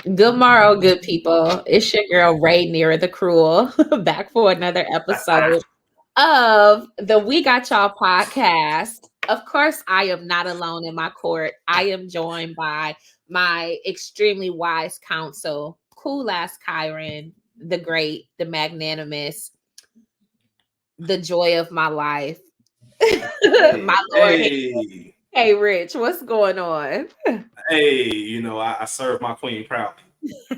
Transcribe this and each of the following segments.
Good morrow, good people. It's your girl Rhaenyra the Cruel back for another episode of the We Got Y'all podcast. Of course, I am not alone in my court. I am joined by my extremely wise counsel, cool ass Kyron, the great, the magnanimous, the joy of my life, Hey, my Lord. hey, Hey, Rich, what's going on? hey, I serve my queen proudly.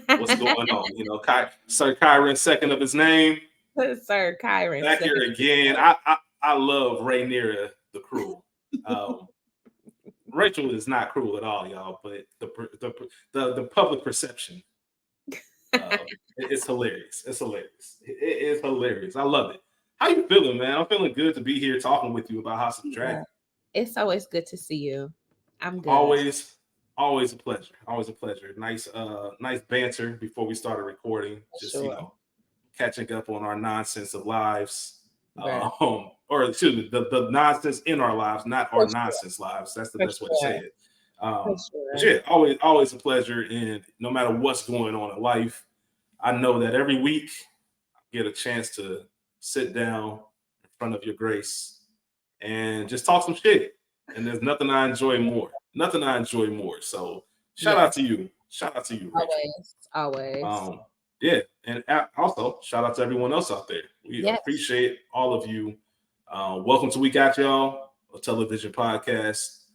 What's going on? Sir Kyron, second of his name, Sir Kyron, back here second. again. I love Rhaenyra the cruel. Um, Rachel is not cruel at all, y'all, but the public perception, it's hilarious. It's hilarious. It is hilarious. I love it. How you feeling, man? I'm feeling good to be here talking with you about House of the Dragon. It's always good to see you. I'm good. Always, always a pleasure. Always a pleasure. Nice banter before we started recording. For Just sure. catching up on our nonsense of lives. Bruh. Or excuse me, the nonsense in our lives, not For our sure. nonsense lives. That's the For best way to say sure. it. For But sure. yeah, always a pleasure. And no matter what's going on in life, I know that every week I get a chance to sit down in front of your grace and just talk some shit. And there's nothing I enjoy more. Nothing I enjoy more. So shout Yes. out to you. Shout out to you, Rachel. Always. Always. Yeah, and also shout out to everyone else out there. We Yes. appreciate all of you. Welcome to We Got Y'all, a television podcast.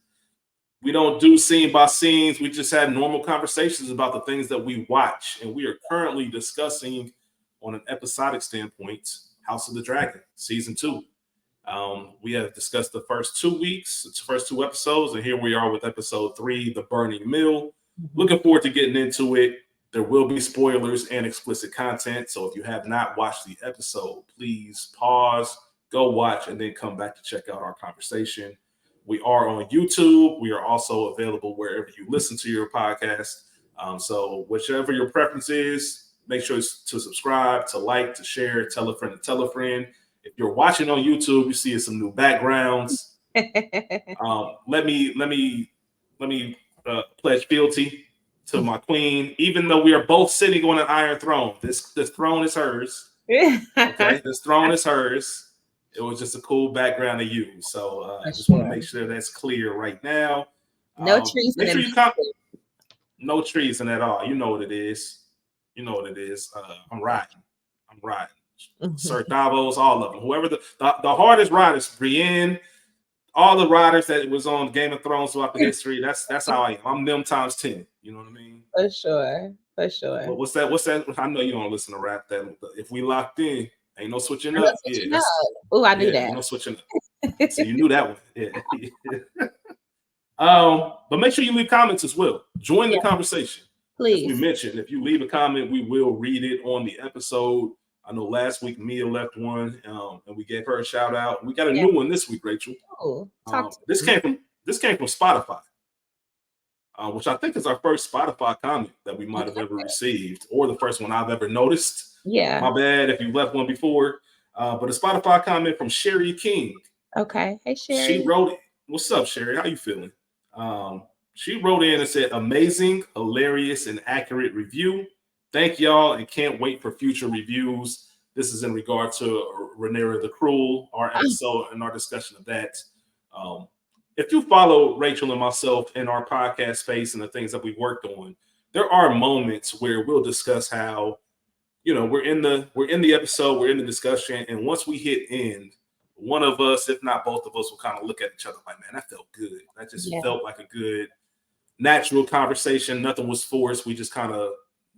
We don't do scene by scenes. We just have normal conversations about the things that we watch, and we are currently discussing, on an episodic standpoint, House of the Dragon season 2. We have discussed the first 2 weeks, the first 2 episodes, and here we are with episode 3, The Burning Mill. Looking forward to getting into it. There will be spoilers and explicit content. So if you have not watched the episode, please pause, go watch, and then come back to check out our conversation. We are on YouTube. We are also available wherever you listen to your podcast. So whichever your preference is, make sure to subscribe, to like, to share, tell a friend to tell a friend. If you're watching on YouTube, you see some new backgrounds. Let me pledge fealty to my queen, even though we are both sitting on an iron throne. This throne is hers. Okay, this throne is hers. It was just a cool background to use. So For I just want to sure. make sure that's clear right now. No treason Make in sure this you come. place. No treason at all. You know what it is. You know what it is. I'm riding. I'm riding. Sir Davos, all of them. Whoever the hardest riders, Brienne, all the riders that was on Game of Thrones throughout the history. That's how I am. I'm them times 10. You know what I mean? For sure. For sure. What's that? What's that? I know you don't listen to rap. That if we locked in, ain't no switching I know up. what Yeah, you know. that's Oh, I knew yeah, that. ain't no switching up. So you knew that one. Yeah. But make sure you leave comments as well. Join the Yeah, conversation. As we please. mentioned, if you leave a comment, we will read it on the episode. I know last week Mia left one, and we gave her a shout out. We got a Yeah. new one this week, Rachel. Oh, talk to This me. came from Spotify, which I think is our first Spotify comment that we might have Okay. ever received, or the first one I've ever noticed. Yeah. My bad if you left one before, but a Spotify comment from Sherry King. Okay. Hey, She Sherry. wrote, "What's up, Sherry? How you feeling?" She wrote in and said, "Amazing, hilarious, and accurate review. Thank y'all, and can't wait for future reviews." This is in regard to Rhaenyra the Cruel, our episode and our discussion of that. Um, if you follow Rachel and myself in our podcast space and the things that we've worked on, there are moments where we'll discuss how we're in the episode, we're in the discussion, and once we hit end, one of us, if not both of us, will kind of look at each other like, "Man, that felt good. That just Yeah. felt like a good natural conversation. Nothing was forced. We just kind of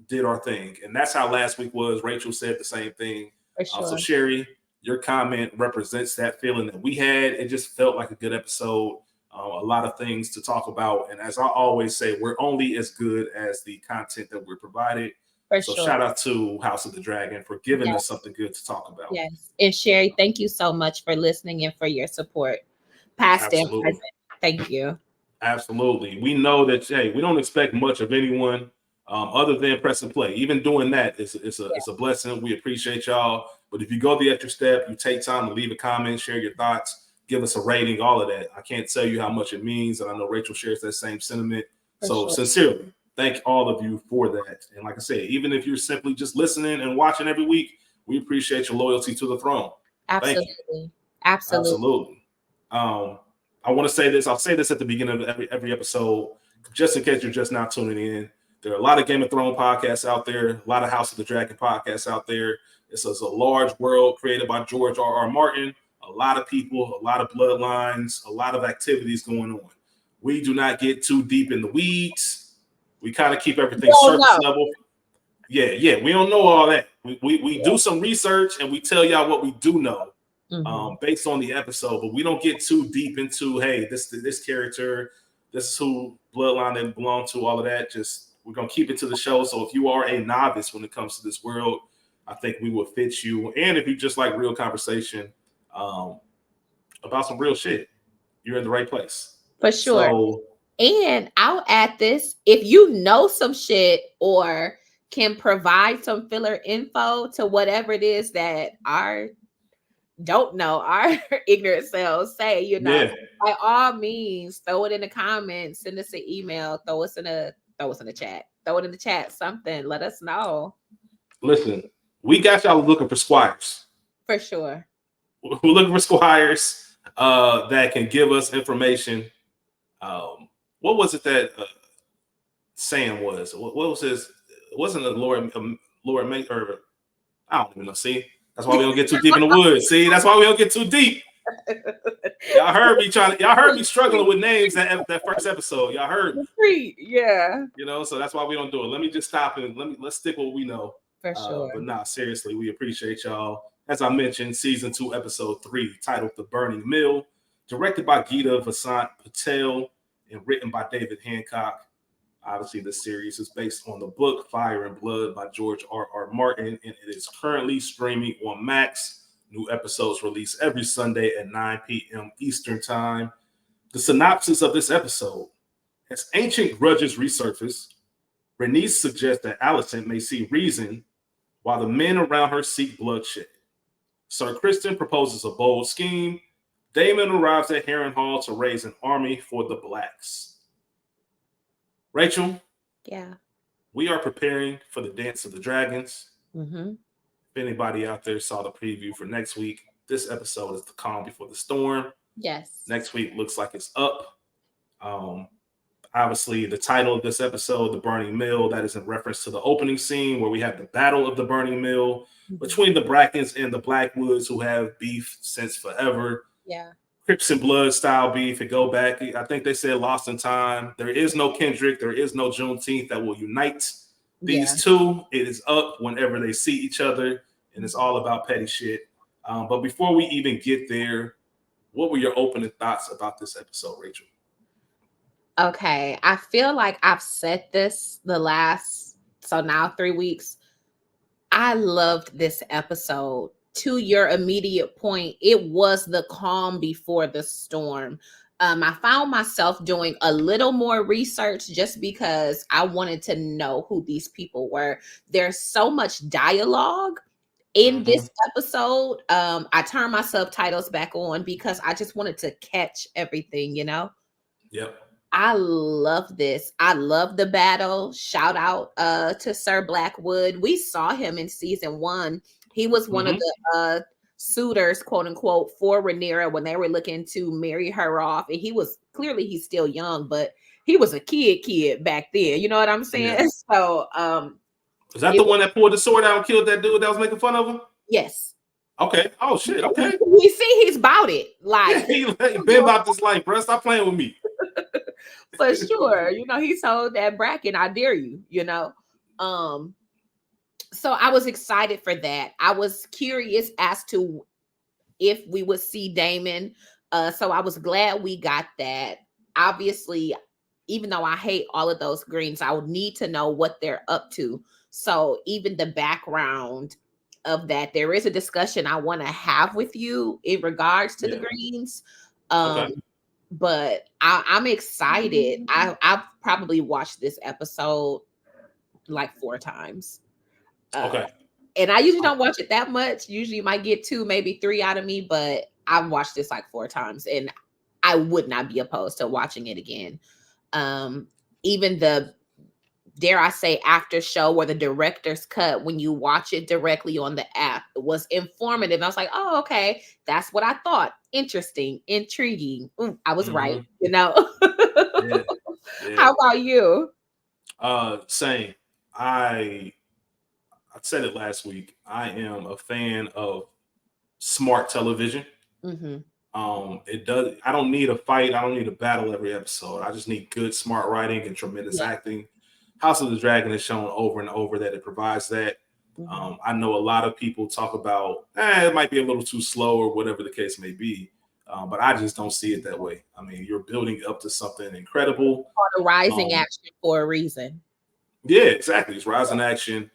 did our thing." And that's how last week was. Rachel said the same thing. For So sure. Sherry, your comment represents that feeling that we had. It just felt like a good episode. A lot of things to talk about. And as I always say, we're only as good as the content that we're provided. For So sure. shout out to House of the Dragon for giving us Yes. something good to talk about. Yes. And Sherry, thank you so much for listening and for your support, past and Absolutely. present. Thank you. Absolutely. We know that, hey, we don't expect much of anyone other than press and play. Even doing that is a blessing. We appreciate y'all. But if you go the extra step, you take time to leave a comment, share your thoughts, give us a rating, all of that. I can't tell you how much it means. And I know Rachel shares that same sentiment. For So sure. sincerely, thank all of you for that. And like I said, even if you're simply just listening and watching every week, we appreciate your loyalty to the throne. Absolutely. Thank you. Absolutely. I want to say this. I'll say this at the beginning of every episode, just in case you're just now tuning in. There are a lot of Game of Thrones podcasts out there, a lot of House of the Dragon podcasts out there. This is a large world created by George R.R. Martin. A lot of people, a lot of bloodlines, a lot of activities going on. We do not get too deep in the weeds. We kind of keep everything surface level. Yeah. We don't know all that. We do some research and we tell y'all what we do know based on the episode, but we don't get too deep into, hey, this character, this is who bloodline they belong to, all of that. Just we're gonna keep it to the show. So if you are a novice when it comes to this world, I think we will fit you. And if you just like real conversation about some real shit, you're in the right place. For sure. So, and I'll add this: if you know some shit or can provide some filler info to whatever it is that our ignorant selves say, by all means, throw it in the comments, send us an email, throw us in the chat, throw it in the chat, something, let us know. Listen, we got y'all looking for squires. For sure. We're looking for squires that can give us information. What was it that Sam was? What was his? It wasn't a Lord Maker. I don't even know. See, that's why we don't get too deep in the woods. See, that's why we don't get too deep. Y'all heard me struggling with names that first episode. Y'all heard me. Yeah. So that's why we don't do it. Let me just stop and let's stick with what we know. For sure. But nah, seriously, we appreciate y'all. As I mentioned, season 2, episode 3, titled "The Burning Mill," directed by Geeta Vasant Patel and written by David Hancock. Obviously, this series is based on the book Fire and Blood by George R.R. Martin, and it is currently streaming on Max. New episodes released every Sunday at 9 p.m. Eastern Time. The synopsis of this episode: as ancient grudges resurface, Rhaenys suggests that Alicent may see reason while the men around her seek bloodshed. Sir Criston proposes a bold scheme. Daemon arrives at Harrenhal to raise an army for the Blacks. Rachel? Yeah. We are preparing for the Dance of the Dragons. Mm-hmm. If anybody out there saw the preview for next week, this episode is the calm before the storm. Yes. Next week looks like it's up. Obviously, the title of this episode, The Burning Mill, that is in reference to the opening scene where we have the Battle of the Burning Mill between the Brackens and the Blackwoods, who have beef since forever. Yeah. Crips and Blood style beef. And go back, I think they said lost in time. There is no Kendrick. There is no Juneteenth that will unite these two. It is up whenever they see each other, and it's all about petty shit. But before we even get there, what were your opening thoughts about this episode, Rachel? Okay, I feel like I've said this now 3 weeks. I loved this episode. To your immediate point, it was the calm before the storm. I found myself doing a little more research just because I wanted to know who these people were. There's so much dialogue in this episode. I turned my subtitles back on because I just wanted to catch everything, Yep. I love this. I love the battle. Shout out to Sir Blackwood. We saw him in season 1. He was one of the suitors, quote unquote, for Rhaenyra when they were looking to marry her off. And he's still young, but he was a kid back then. You know what I'm saying? Yeah. So was that the one that pulled the sword out and killed that dude that was making fun of him? Yes. Okay. Oh shit. Okay. We see he's about it. Like he been about this life, bro. Stop playing with me. For sure. He told that Bracken, I dare you, So I was excited for that. I was curious as to if we would see Daemon. So I was glad we got that. Obviously, even though I hate all of those greens, I would need to know what they're up to. So even the background of that, there is a discussion I want to have with you in regards to the greens. Okay. But I'm excited. I've probably watched this episode like 4 times. Okay. And I usually don't watch it that much. Usually you might get 2, maybe 3 out of me, but I've watched this like 4 times and I would not be opposed to watching it again. Even the dare I say, after show or the director's cut, when you watch it directly on the app, it was informative. I was like, oh, okay, that's what I thought. Interesting, intriguing. I was right, you know. Yeah, yeah. How about you? Same. I said it last week. I am a fan of smart television. Mm-hmm. It does. I don't need a fight. I don't need a battle every episode. I just need good, smart writing and tremendous Yeah. acting. House of the Dragon has shown over and over that it provides that. Mm-hmm. I know a lot of people talk about it might be a little too slow or whatever the case may be, but I just don't see it that way. I mean, you're building up to something incredible. The rising Um, action for a reason. yeah, exactly. It's rising action.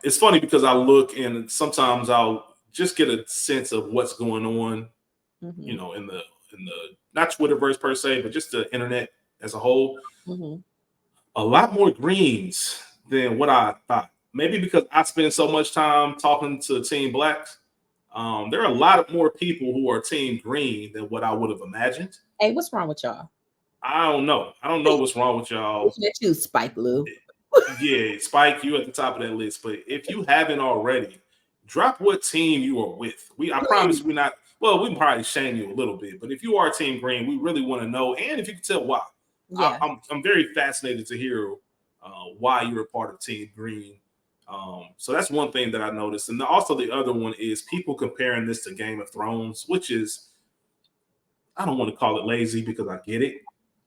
It's funny because I look and sometimes I'll just get a sense of what's going on, Mm-hmm. in the not Twitterverse per se, but just the internet as a whole. Mm-hmm. A lot more greens than what I thought. Maybe because I spend so much time talking to Team Blacks. There are a lot of more people who are Team Green than what I would have imagined. Hey, what's wrong with y'all? I don't know. I don't know what's wrong with y'all. Looking at you, Spike Lou. Yeah, Spike, you at the top of that list. But if you haven't already, drop what team you are with. I promise we're not. Well, we can probably shame you a little bit, but if you are Team Green, we really want to know, and if you can tell why. Yeah. I'm very fascinated to hear why you're a part of Team Green. So that's one thing that I noticed, and also the other one is people comparing this to Game of Thrones, which is I don't want to call it lazy because I get it,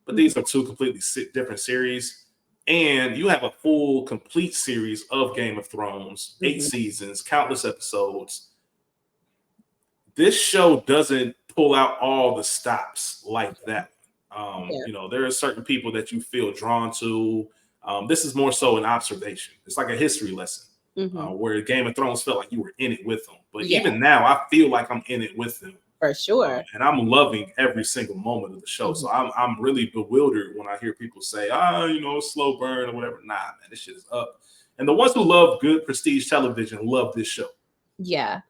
but these are two completely different series. And you have a full, complete series of Game of Thrones, 8 seasons, countless episodes. This show doesn't pull out all the stops like that. There are certain people that you feel drawn to. This is more so an observation. It's like a history lesson, where Game of Thrones felt like you were in it with them. But even now, I feel like I'm in it with them. For sure. And I'm loving every single moment of the show. So I'm really bewildered when I hear people say, slow burn or whatever. Nah, man, this shit is up. And the ones who love good prestige television love this show. Yeah.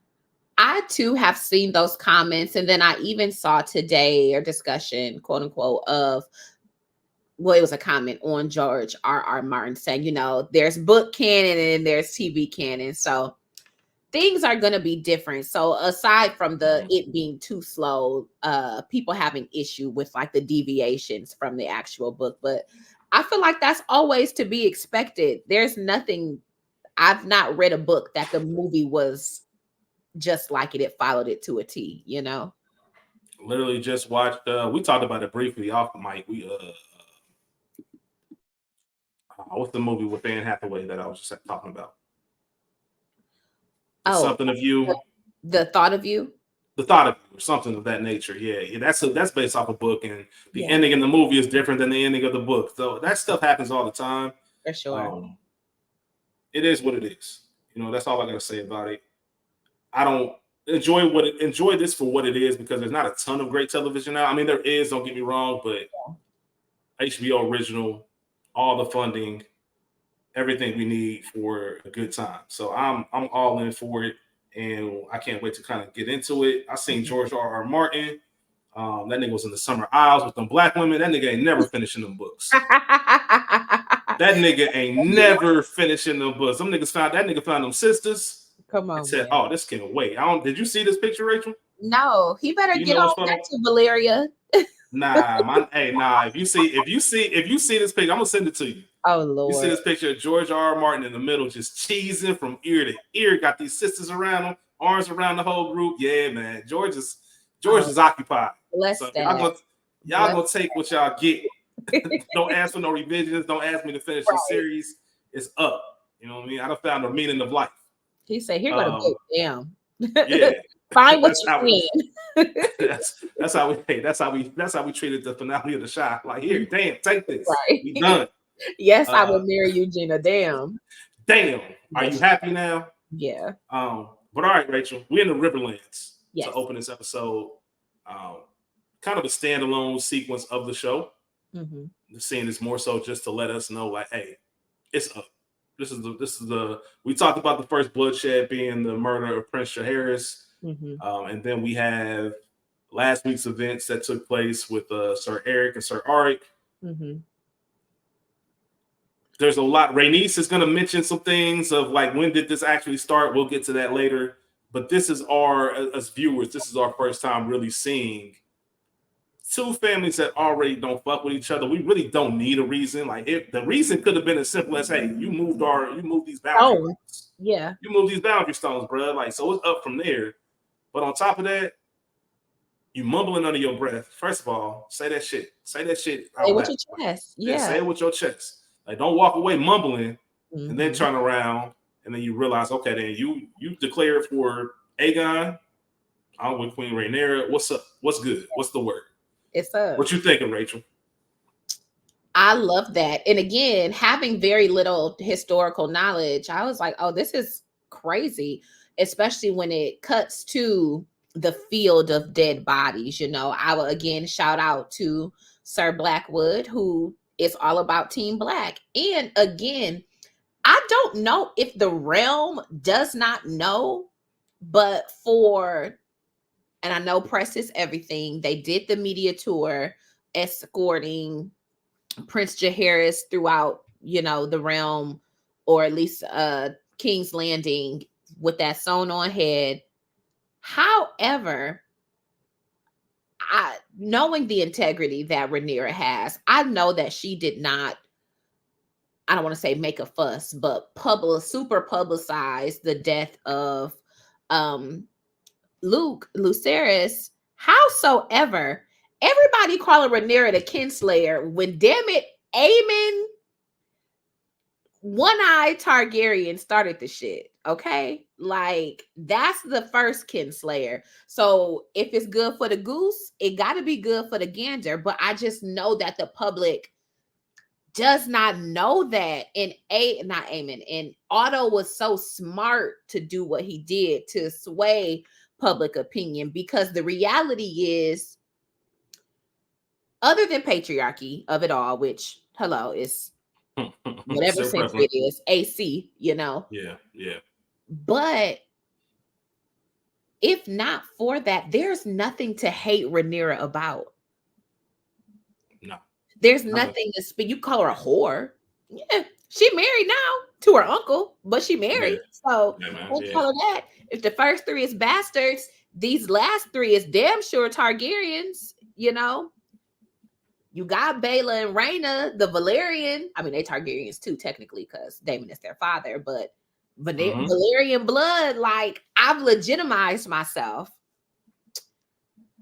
I too have seen those comments. And then I even saw today a discussion, quote unquote, of, well, it was a comment on George R.R. Martin saying, there's book canon and there's TV canon. So things are going to be different. So aside from it being too slow, people having issue with like the deviations from the actual book, but I feel like that's always to be expected. There's nothing, I've not read a book that the movie was just like it followed it to a T, Literally just watched, we talked about it briefly off the mic. What's the movie with Anne Hathaway that I was just talking about? Something of You. The Thought of You. The Thought of You, or something of that nature. Yeah, that's based off a book, and the ending in the movie is different than the ending of the book. So that stuff happens all the time. For sure. It is what it is. That's all I gotta say about it. I don't enjoy this for what it is because there's not a ton of great television now. I mean, there is, don't get me wrong, but HBO original, all the funding, everything we need for a good time. So I'm all in for it, and I can't wait to kind of get into it. I seen George R.R. Martin. That nigga was in the Summer Isles with them black women. That nigga ain't never finishing them books. That nigga ain't never finishing them books. That nigga found them sisters. Come on, and said, man. "Oh, this can wait." Did you see this picture, Rachel? No, he better get on back to Valeria. Nah. If you see this picture, I'm gonna send it to you. Oh Lord. You see this picture of George R.R. Martin in the middle, just cheesing from ear to ear. Got these sisters around him, arms around the whole group. Yeah, man. George is occupied. So y'all gonna take what y'all get. Don't ask for no revisions. Don't ask me to finish the series. It's up. You know what I mean? I done found the meaning of life. He said, "Here go to damn." Yeah. Find what you can. That's how we treated the finale of the shot. Like, here, damn, take this. Right. We done. Yes, I will marry you, Gina. Damn. Damn. Are you happy now? Yeah. But all right, Rachel, we're in the Riverlands to open this episode. Kind of a standalone sequence of the show. The scene is more so just to let us know, like, hey, it's up. This is the we talked about the first bloodshed being the murder of Prince Jaehaerys, and then we have last week's events that took place with Sir Eric and Sir Arik. there's a lot. Rhaenys is going to mention some things of like, when did this actually start? We'll get to that later. But this is as viewers, this is our first time really seeing two families that already don't fuck with each other. We really don't need a reason. Like, if the reason could have been as simple as, hey, you moved these boundary Oh, marks. yeah. You moved these boundary stones, bro. Like, so it's up from there. But on top of that, you mumbling under your breath. First of all, say that shit. Say that shit Say out with loud. your chest. Yeah, Yeah. say it with your chest. Like, don't walk away mumbling and then Mhm. turn around and then you realize, okay, then you declare for Aegon. I'm with Queen Rhaenyra. What's up? What's good? What's the word? It's up. What you thinking, Rachel? I love that. And again, having very little historical knowledge, I was like, oh, this is crazy, especially when it cuts to the field of dead bodies. You know, I will again shout out to Sir Blackwood, who is all about Team Black. And again, I don't know if the realm does not know, but and I know press is everything. They did the media tour escorting Prince Jaehaerys throughout, the realm, or at least King's Landing with that sewn on head. However, knowing the integrity that Rhaenyra has, I know that she did not, I don't want to say make a fuss, but super publicize the death of um Lucerys. Howsoever, everybody calling Rhaenyra the kinslayer when, damn it, Aemon One-Eye Targaryen started the shit. Okay, like, that's the first kinslayer. So if it's good for the goose, it got to be good for the gander. But I just know that the public does not know that. And not Aemon, and Otto was so smart to do what he did to sway public opinion, because the reality is, other than patriarchy of it all, which, hello, is whatever So sense prevalent. it is, AC, Yeah, yeah. But if not for that, there's nothing to hate Rhaenyra about. No. There's Nothing. nothing to speak. You call her a whore. Yeah, she married now to her uncle, but she Yeah. married. So Yeah, man. don't Yeah. call her that. If the first three is bastards, these last three is damn sure Targaryens. You got Baela and Rhaena, the Valerian. I mean, they Targaryens too, technically, because Daemon is their father, but Valerian blood, like, I've legitimized myself,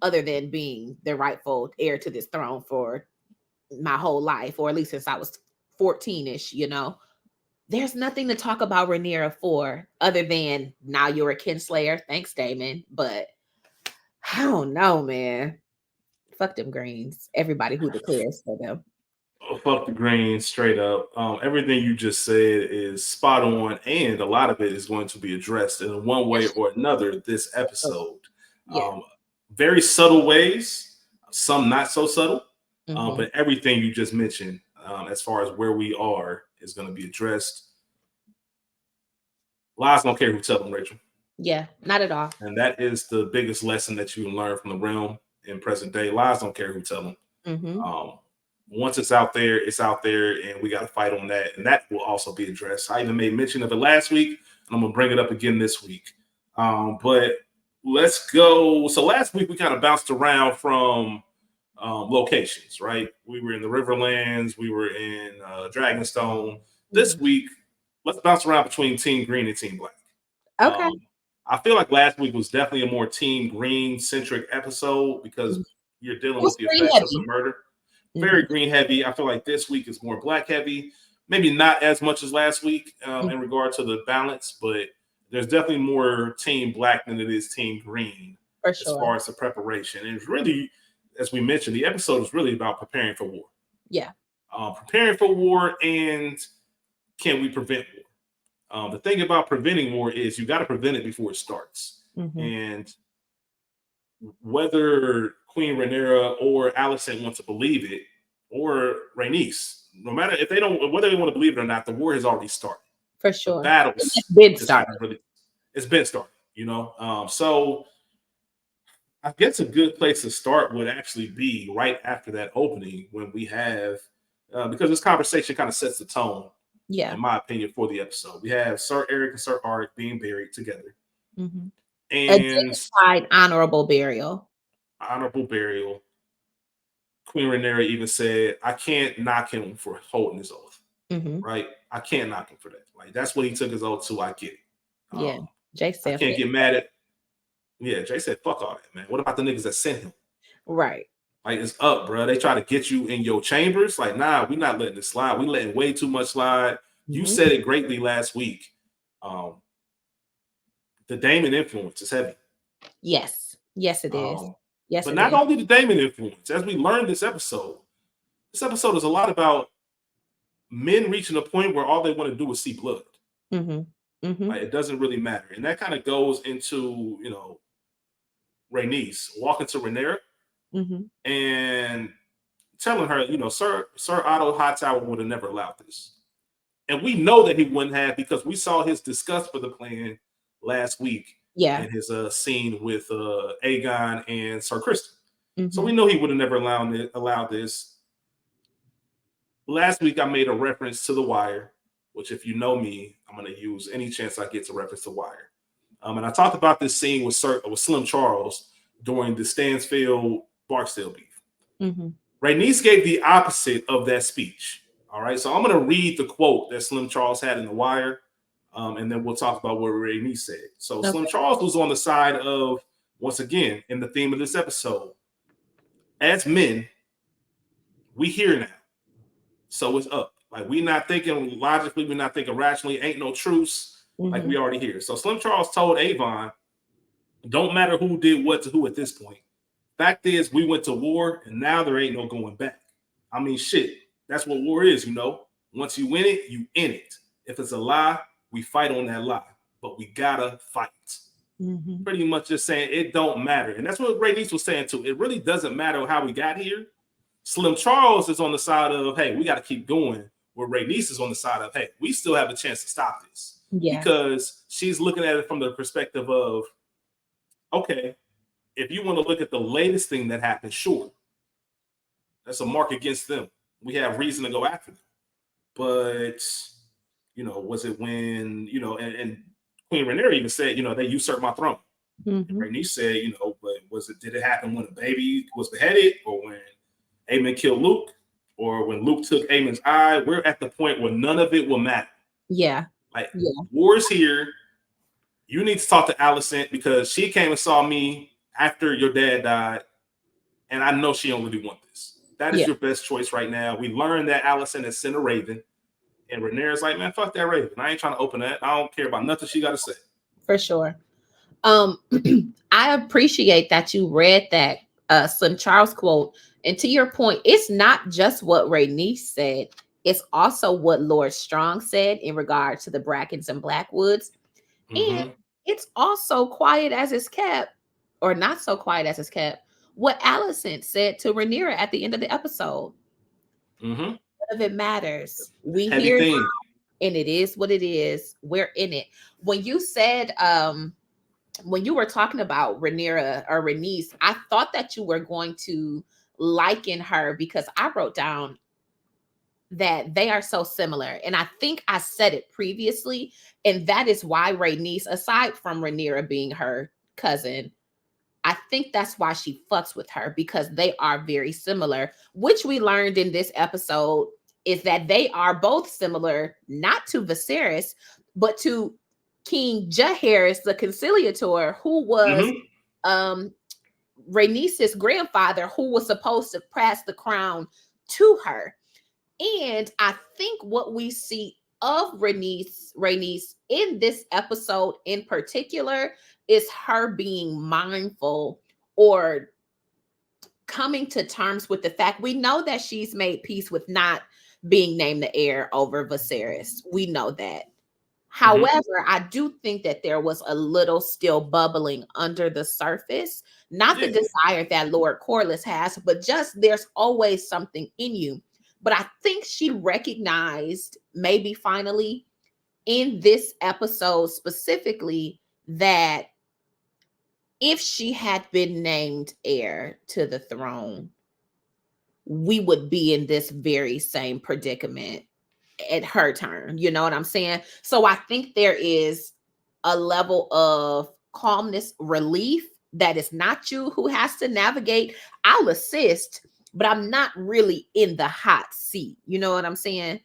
other than being the rightful heir to this throne for my whole life, or at least since I was 14-ish. There's nothing to talk about Rhaenyra for, other than now you're a kinslayer. Thanks, Daemon. But I don't know, man. Fuck them greens. Everybody who declares for them. Oh, fuck the green, straight up. Everything you just said is spot on, and a lot of it is going to be addressed in one way or another this episode. Yeah. Very subtle ways, some not so subtle, Mhm. but everything you just mentioned, as far as where we are, is going to be addressed. Lies don't care who tell them, Rachel. Yeah, not at all. And that is the biggest lesson that you can learn from the realm in present day. Lies don't care who tell them. Mhm. Once it's out there, and we got to fight on that. And that will also be addressed. I even made mention of it last week, and I'm going to bring it up again this week. But let's go. So last week we kind of bounced around from locations, right? We were in the Riverlands, we were in Dragonstone. This week, let's bounce around between Team Green and Team Black. Okay. I feel like last week was definitely a more Team Green centric episode, because you're dealing with the effects of the murder. Very green heavy. I feel like this week is more black heavy. Maybe not as much as last week in regard to the balance, but there's definitely more Team Black than it is Team Green For as sure. far as the preparation. And it's really, as we mentioned, the episode is really about preparing for war. Yeah. Preparing for war, and can we prevent war? The thing about preventing war is you got to prevent it before it starts. And whether Queen Rhaenyra or Alicent want to believe it, or Rhaenys, no matter if they don't, whether they want to believe it or not, the war has already started. For sure. The battles It's been started. It's been started, So I guess a good place to start would actually be right after that opening, when we have, because this conversation kind of sets the tone Yeah. in my opinion, for the episode. We have Sir Eric and Sir Art being buried together. Mm-hmm. A And dignified, honorable burial. honorable burial. Queen Rhaenyra even said, I can't knock him for holding his oath. Mm-hmm. Right? I can't knock him for that. Like, that's what he took his oath to. I get it. Yeah. Jay I said, can't get mad at. Yeah, Jay said, fuck all that, man. What about the niggas that sent him? right. Like, it's up, bro. They try to get you in your chambers. Like, nah, we're not letting this slide. We letting way too much slide. You said it greatly last week. The Daemon influence is heavy. Yes. Yes, it is. Yes, But it not is. only the Daemon influence, as we learned this episode is a lot about men reaching a point where all they want to do is see blood. Mm-hmm. Mm-hmm. Like, it doesn't really matter. And that kind of goes into, Rhaenys walking to Rhaenyra and telling her, Sir Otto Hightower would have never allowed this. And we know that he wouldn't have, because we saw his disgust for the plan last week in his scene with Aegon and Sir Kristen. So we know he would have never allowed this. Last week, I made a reference to The Wire, which, if you know me, I'm going to use any chance I get to reference The Wire. And I talked about this scene with Slim Charles during the Stansfield Barksdale beef. Rhaenys gave the opposite of that speech. All right, so I'm going to read the quote that Slim Charles had in The Wire, and then we'll talk about what Rhaenys said. So Slim Charles was on the side of, once again, in the theme of this episode, as men, we here now. So it's up. Like, we're not thinking logically, we're not thinking rationally, ain't no truce. Like, we already here. So Slim Charles told Avon, don't matter who did what to who at this point. Fact is, we went to war, and now there ain't no going back. I mean, shit, that's what war is, Once you win it, you in it. If it's a lie, we fight on that lie. But we gotta fight. Pretty much just saying it don't matter. And that's what Rhaenys was saying too. It really doesn't matter how we got here. Slim Charles is on the side of, hey, we got to keep going. Where Rhaenys is on the side of, hey, we still have a chance to stop this. Yeah. Because she's looking at it from the perspective of, okay, if you want to look at the latest thing that happened, sure. That's a mark against them. We have reason to go after them. But, was it when, and Queen Rhaenyra even said, they usurped my throne. And Rhaenys said, but did it happen when a baby was beheaded, or when Aemond killed Luke, or when Luke took Aemond's eye? We're at the point where none of it will matter. Yeah. War's here. You need to talk to Alicent, because she came and saw me after your dad died, and I know she don't really want this. That is your best choice right now. We learned that Alicent has sent a raven, and Rhaenyra's like, man, fuck that raven. I ain't trying to open that. I don't care about nothing she got to say. For sure. I appreciate that you read that Slim Charles quote. And to your point, it's not just what Rhaenys said. It's also what Lord Strong said in regard to the Brackens and Blackwoods. And it's also quiet as it's kept, or not so quiet as it's kept, what Alicent said to Rhaenyra at the end of the episode. None of it matters. We hear now, and it is what it is. We're in it. When you said, when you were talking about Rhaenyra or Rhaenys, I thought that you were going to liken her, because I wrote down that they are so similar. And I think I said it previously. And that is why Rhaenys, aside from Rhaenyra being her cousin, I think that's why she fucks with her, because they are very similar, which we learned in this episode is that they are both similar, not to Viserys, but to King Jaehaerys, the conciliator, who was Rhaenys' grandfather, who was supposed to pass the crown to her. And I think what we see of Rhaenys in this episode in particular is her being mindful, or coming to terms with the fact, we know that she's made peace with not being named the heir over Viserys. We know that. However, I do think that there was a little still bubbling under the surface, not the desire that Lord Corlys has, but just there's always something in you. But I think she recognized, maybe finally in this episode specifically, that if she had been named heir to the throne, we would be in this very same predicament. at her turn. You know what I'm saying? So I think there is a level of calmness, relief that it's not you who has to navigate. I'll assist, but I'm not really in the hot seat. You know what I'm saying?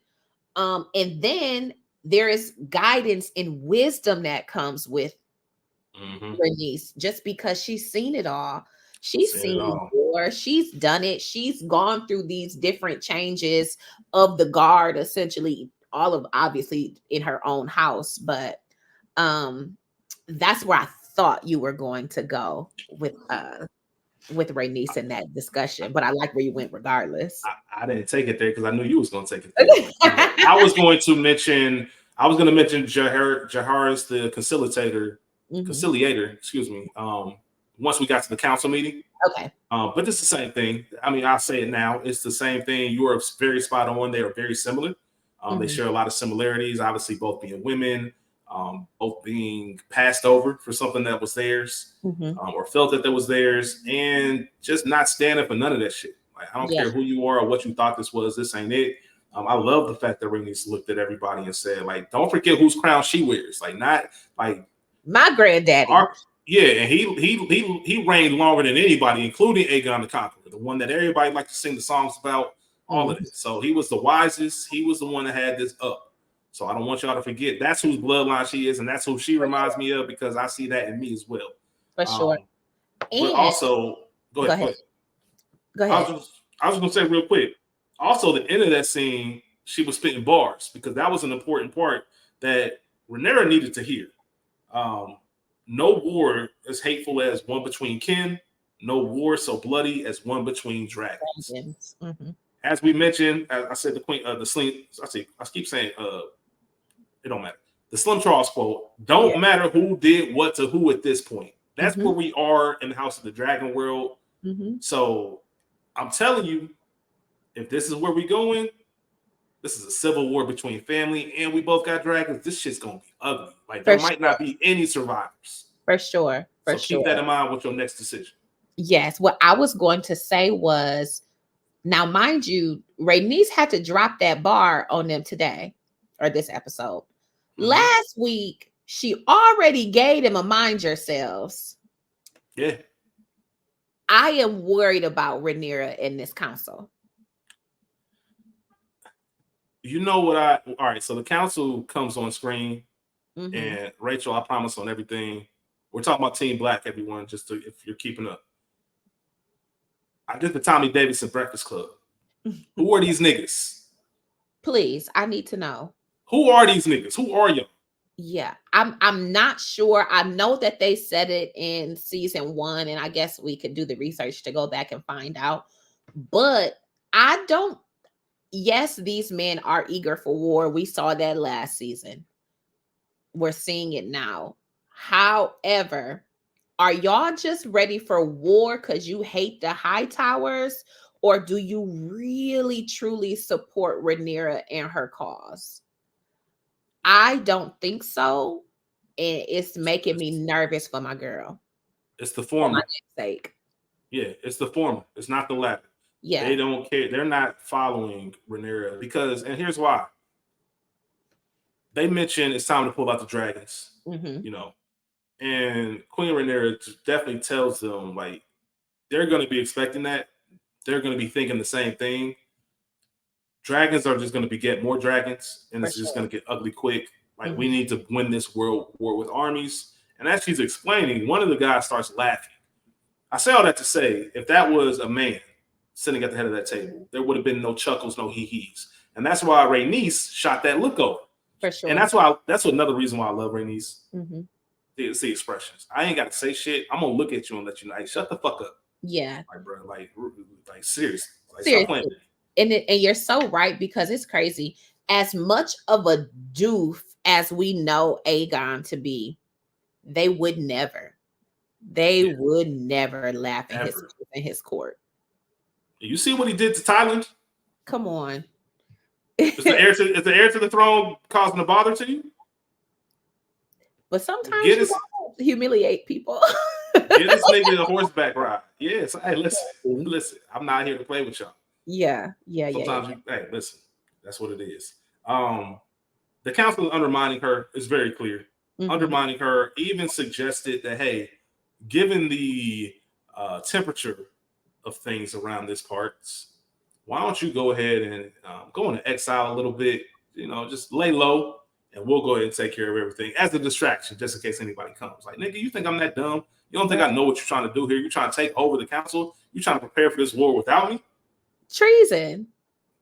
And then there is guidance and wisdom that comes with Rhaenys, just because she's seen it all. She's Seen it seen all. war. She's done it. She's gone through these different changes of the guard, essentially, all of obviously in her own house. But that's where I thought you were going to go with Rhaenys in that discussion. But I like where you went regardless. I didn't take it there because I knew you was going to take it there. I was going to mention Jaharis, the conciliator, excuse me. Once we got to the council meeting. Okay. But it's the same thing. I mean, I'll say it now. It's the same thing. You are very spot on. They are very similar. They share a lot of similarities, obviously both being women, both being passed over for something that was theirs, or felt that was theirs, and just not standing for none of that shit. Like, I don't care who you are or what you thought this was. This ain't it. I love the fact that Rhaenys looked at everybody and said, like, don't forget whose crown she wears. Like, not like my granddaddy. And he reigned longer than anybody, including Aegon the Conqueror, the one that everybody liked to sing the songs about. All of it. So he was the wisest. He was the one that had this up. So I don't want y'all to forget that's whose bloodline she is, and that's who she reminds me of, because I see that in me as well. For sure. But also, go ahead. I was just gonna say real quick. Also, the end of that scene, she was spitting bars, because that was an important part that Rhaenyra needed to hear. No war as hateful as one between kin. No war so bloody as one between dragons. As we mentioned, as I said, the queen, the sling. I keep saying, it don't matter. The Slim Charles quote: "Don't matter who did what to who at this point." That's where we are in the House of the Dragon world. So I'm telling you, if this is where we going, this is a civil war between family, and we both got dragons. This shit's gonna be ugly. Like, there might not be any survivors. For sure. So keep that in mind with your next decision. Yes. What I was going to say was, now, mind you, Rhaenys had to drop that bar on them today, or this episode. Last week, she already gave them a mind yourselves. Yeah. I am worried about Rhaenyra in this council. You know what all right, so the council comes on screen, and Rachel, I promise on everything. We're talking about Team Black, everyone, if you're keeping up. I did the Tommy Davidson Breakfast Club. Who are these niggas? Please, I need to know. Who are these niggas? Who are you? Yeah, I'm not sure. I know that they said it in season 1, and I guess we could do the research to go back and find out. But I don't. Yes, these men are eager for war. We saw that last season. We're seeing it now. However, are y'all just ready for war because you hate the High Towers, or do you really truly support Rhaenyra and her cause? I don't think so, and it's making me nervous for my girl. It's the former. For my sake. Yeah, it's the former. It's not the latter. Yeah, they don't care. They're not following Rhaenyra because, and here's why. They mentioned it's time to pull out the dragons. You know, and Queen Rhaenyra definitely tells them, like, they're going to be expecting that. They're going to be thinking the same thing. Dragons are just going to beget more dragons, and it's just going to get ugly quick. Like, we need to win this world war with armies. And as she's explaining, one of the guys starts laughing. I say all that to say, if that was a man sitting at the head of that table, there would have been no chuckles, no hee-hees. And that's why Rhaenys shot that look over. For sure. And that's another reason why I love Rhaenys. See expressions. I ain't got to say shit. I'm going to look at you and let you know, hey, shut the fuck up. Yeah. Like, bro, like seriously. Like, seriously. Stop playing. And you're so right, because it's crazy. As much of a doof as we know Aegon to be, they would never laugh in his court. You see what he did to Thailand? Come on. Is the heir to the throne causing a bother to you? But sometimes you humiliate people. Get this nigga a horseback ride. Yes. Hey, listen. I'm not here to play with y'all. Yeah. Sometimes hey, listen. That's what it is. The council is undermining her. It's very clear. Mm-hmm. Undermining her, even suggested that, hey, given the temperature of things around this parts, why don't you go ahead and go into exile a little bit, just lay low, and we'll go ahead and take care of everything as a distraction, just in case anybody comes. Like, nigga, you think I'm that dumb? You don't think I know what you're trying to do here? You're trying to take over the council? You're trying to prepare for this war without me? Treason.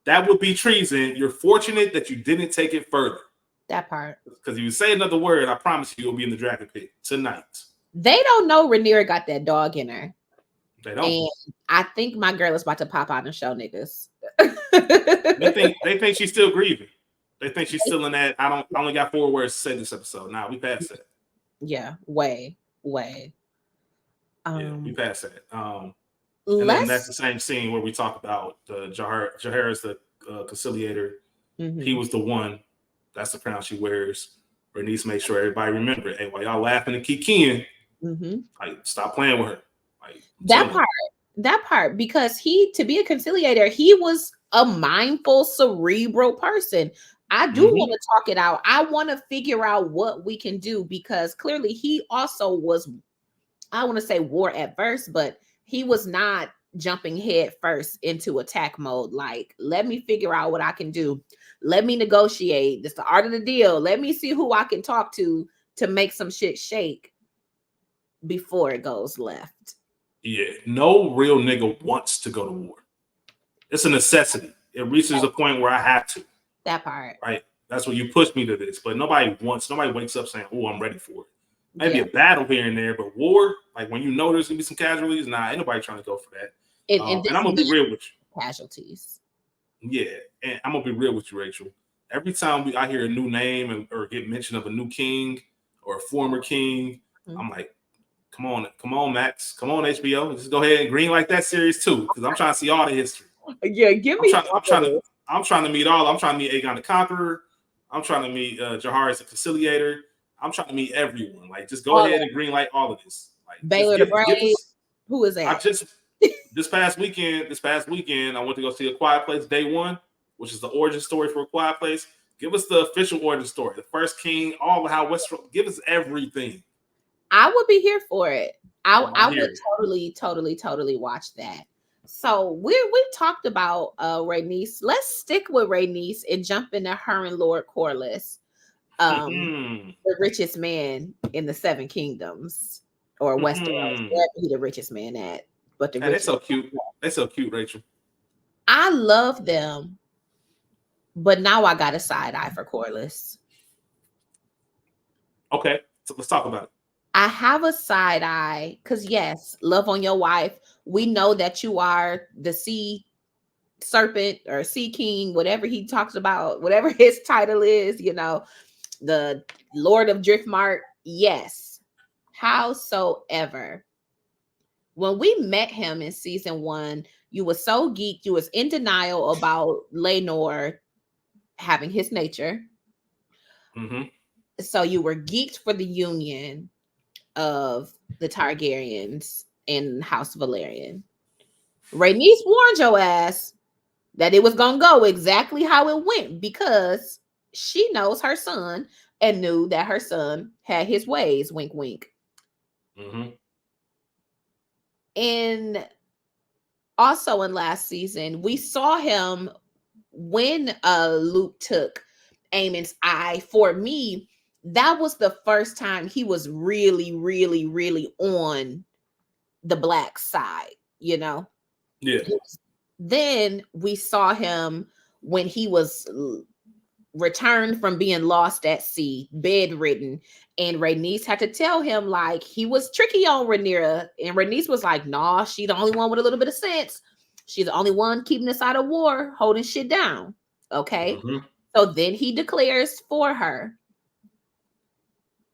That would be treason. You're fortunate that you didn't take it further. That part. Because if you say another word, I promise you, you'll be in the dragon pit tonight. They don't know Rhaenyra got that dog in her. They don't. And I think my girl is about to pop out and show niggas. They think she's still grieving. They think she's still in that. I only got 4 words to say this episode. Nah, we passed that. Yeah, way. Yeah, we passed that. And then that's the same scene where we talk about Jaehaerys, the conciliator. Mm-hmm. He was the one. That's the crown she wears. Rhaenys made sure everybody remember it. Hey, while y'all laughing and kikiing, like, stop playing with her. Like, that part, because to be a conciliator, he was a mindful, cerebral person. I do want to talk it out. I want to figure out what we can do, because clearly he also was, I want to say war adverse, but he was not jumping head first into attack mode. Like, let me figure out what I can do. Let me negotiate. This is the art of the deal. Let me see who I can talk to make some shit shake before it goes left. Yeah, no real nigga wants to go to war. It's a necessity. It reaches a point where I have to. That part. Right? That's what you pushed me to this. But nobody wakes up saying, oh, I'm ready for it. Maybe a battle here and there, but war, like when you know there's gonna be some casualties, ain't nobody trying to go for that. And I'm gonna be real with you. Casualties. Yeah, and I'm gonna be real with you, Rachel. Every time I hear a new name or get mention of a new king or a former king, I'm like, come on, Max, come on, HBO, just go ahead and green like that series too, because I'm trying to see all the history. Yeah, give me. I'm trying to meet all. I'm trying to meet Aegon the Conqueror. I'm trying to meet Jaehaerys the Conciliator. I'm trying to meet everyone. Like, just go ahead and green light all of this. Like, Baylor the Brave. Who is that? This past weekend, I went to go see A Quiet Place Day 1, which is the origin story for A Quiet Place. Give us the official origin story. The first king, all of how Westeros. Give us everything. I would be here for it. I would totally watch that. So we talked about Rhaenys. Let's stick with Rhaenys and jump into her and Lord Corlys, the richest man in the 7 kingdoms or Westeros, wherever he the richest man at. But they're so cute. They're so cute, Rachel. I love them, but now I got a side eye for Corlys. Okay, so let's talk about it. I have a side eye because, yes, love on your wife. We know that you are the sea serpent or sea king, whatever he talks about, whatever his title is, the Lord of Driftmark. Yes. Howsoever, when we met him in season 1, you were so geeked. You was in denial about Rhaenyra having his nature. So you were geeked for the union of the Targaryens and House Valerian. Rhaenys warned your ass that it was going to go exactly how it went, because she knows her son and knew that her son had his ways. Wink, wink. And also in last season, we saw him when Luke took Aemon's eye. For me, that was the first time he was really, really, really on the black side, Yeah. Then we saw him when he was returned from being lost at sea, bedridden, and Rhaenys had to tell him, like, he was tricky on Rhaenyra, and Rhaenys was like, nah, she the only one with a little bit of sense. She's the only one keeping us out of war, holding shit down. Okay. So then he declares for her.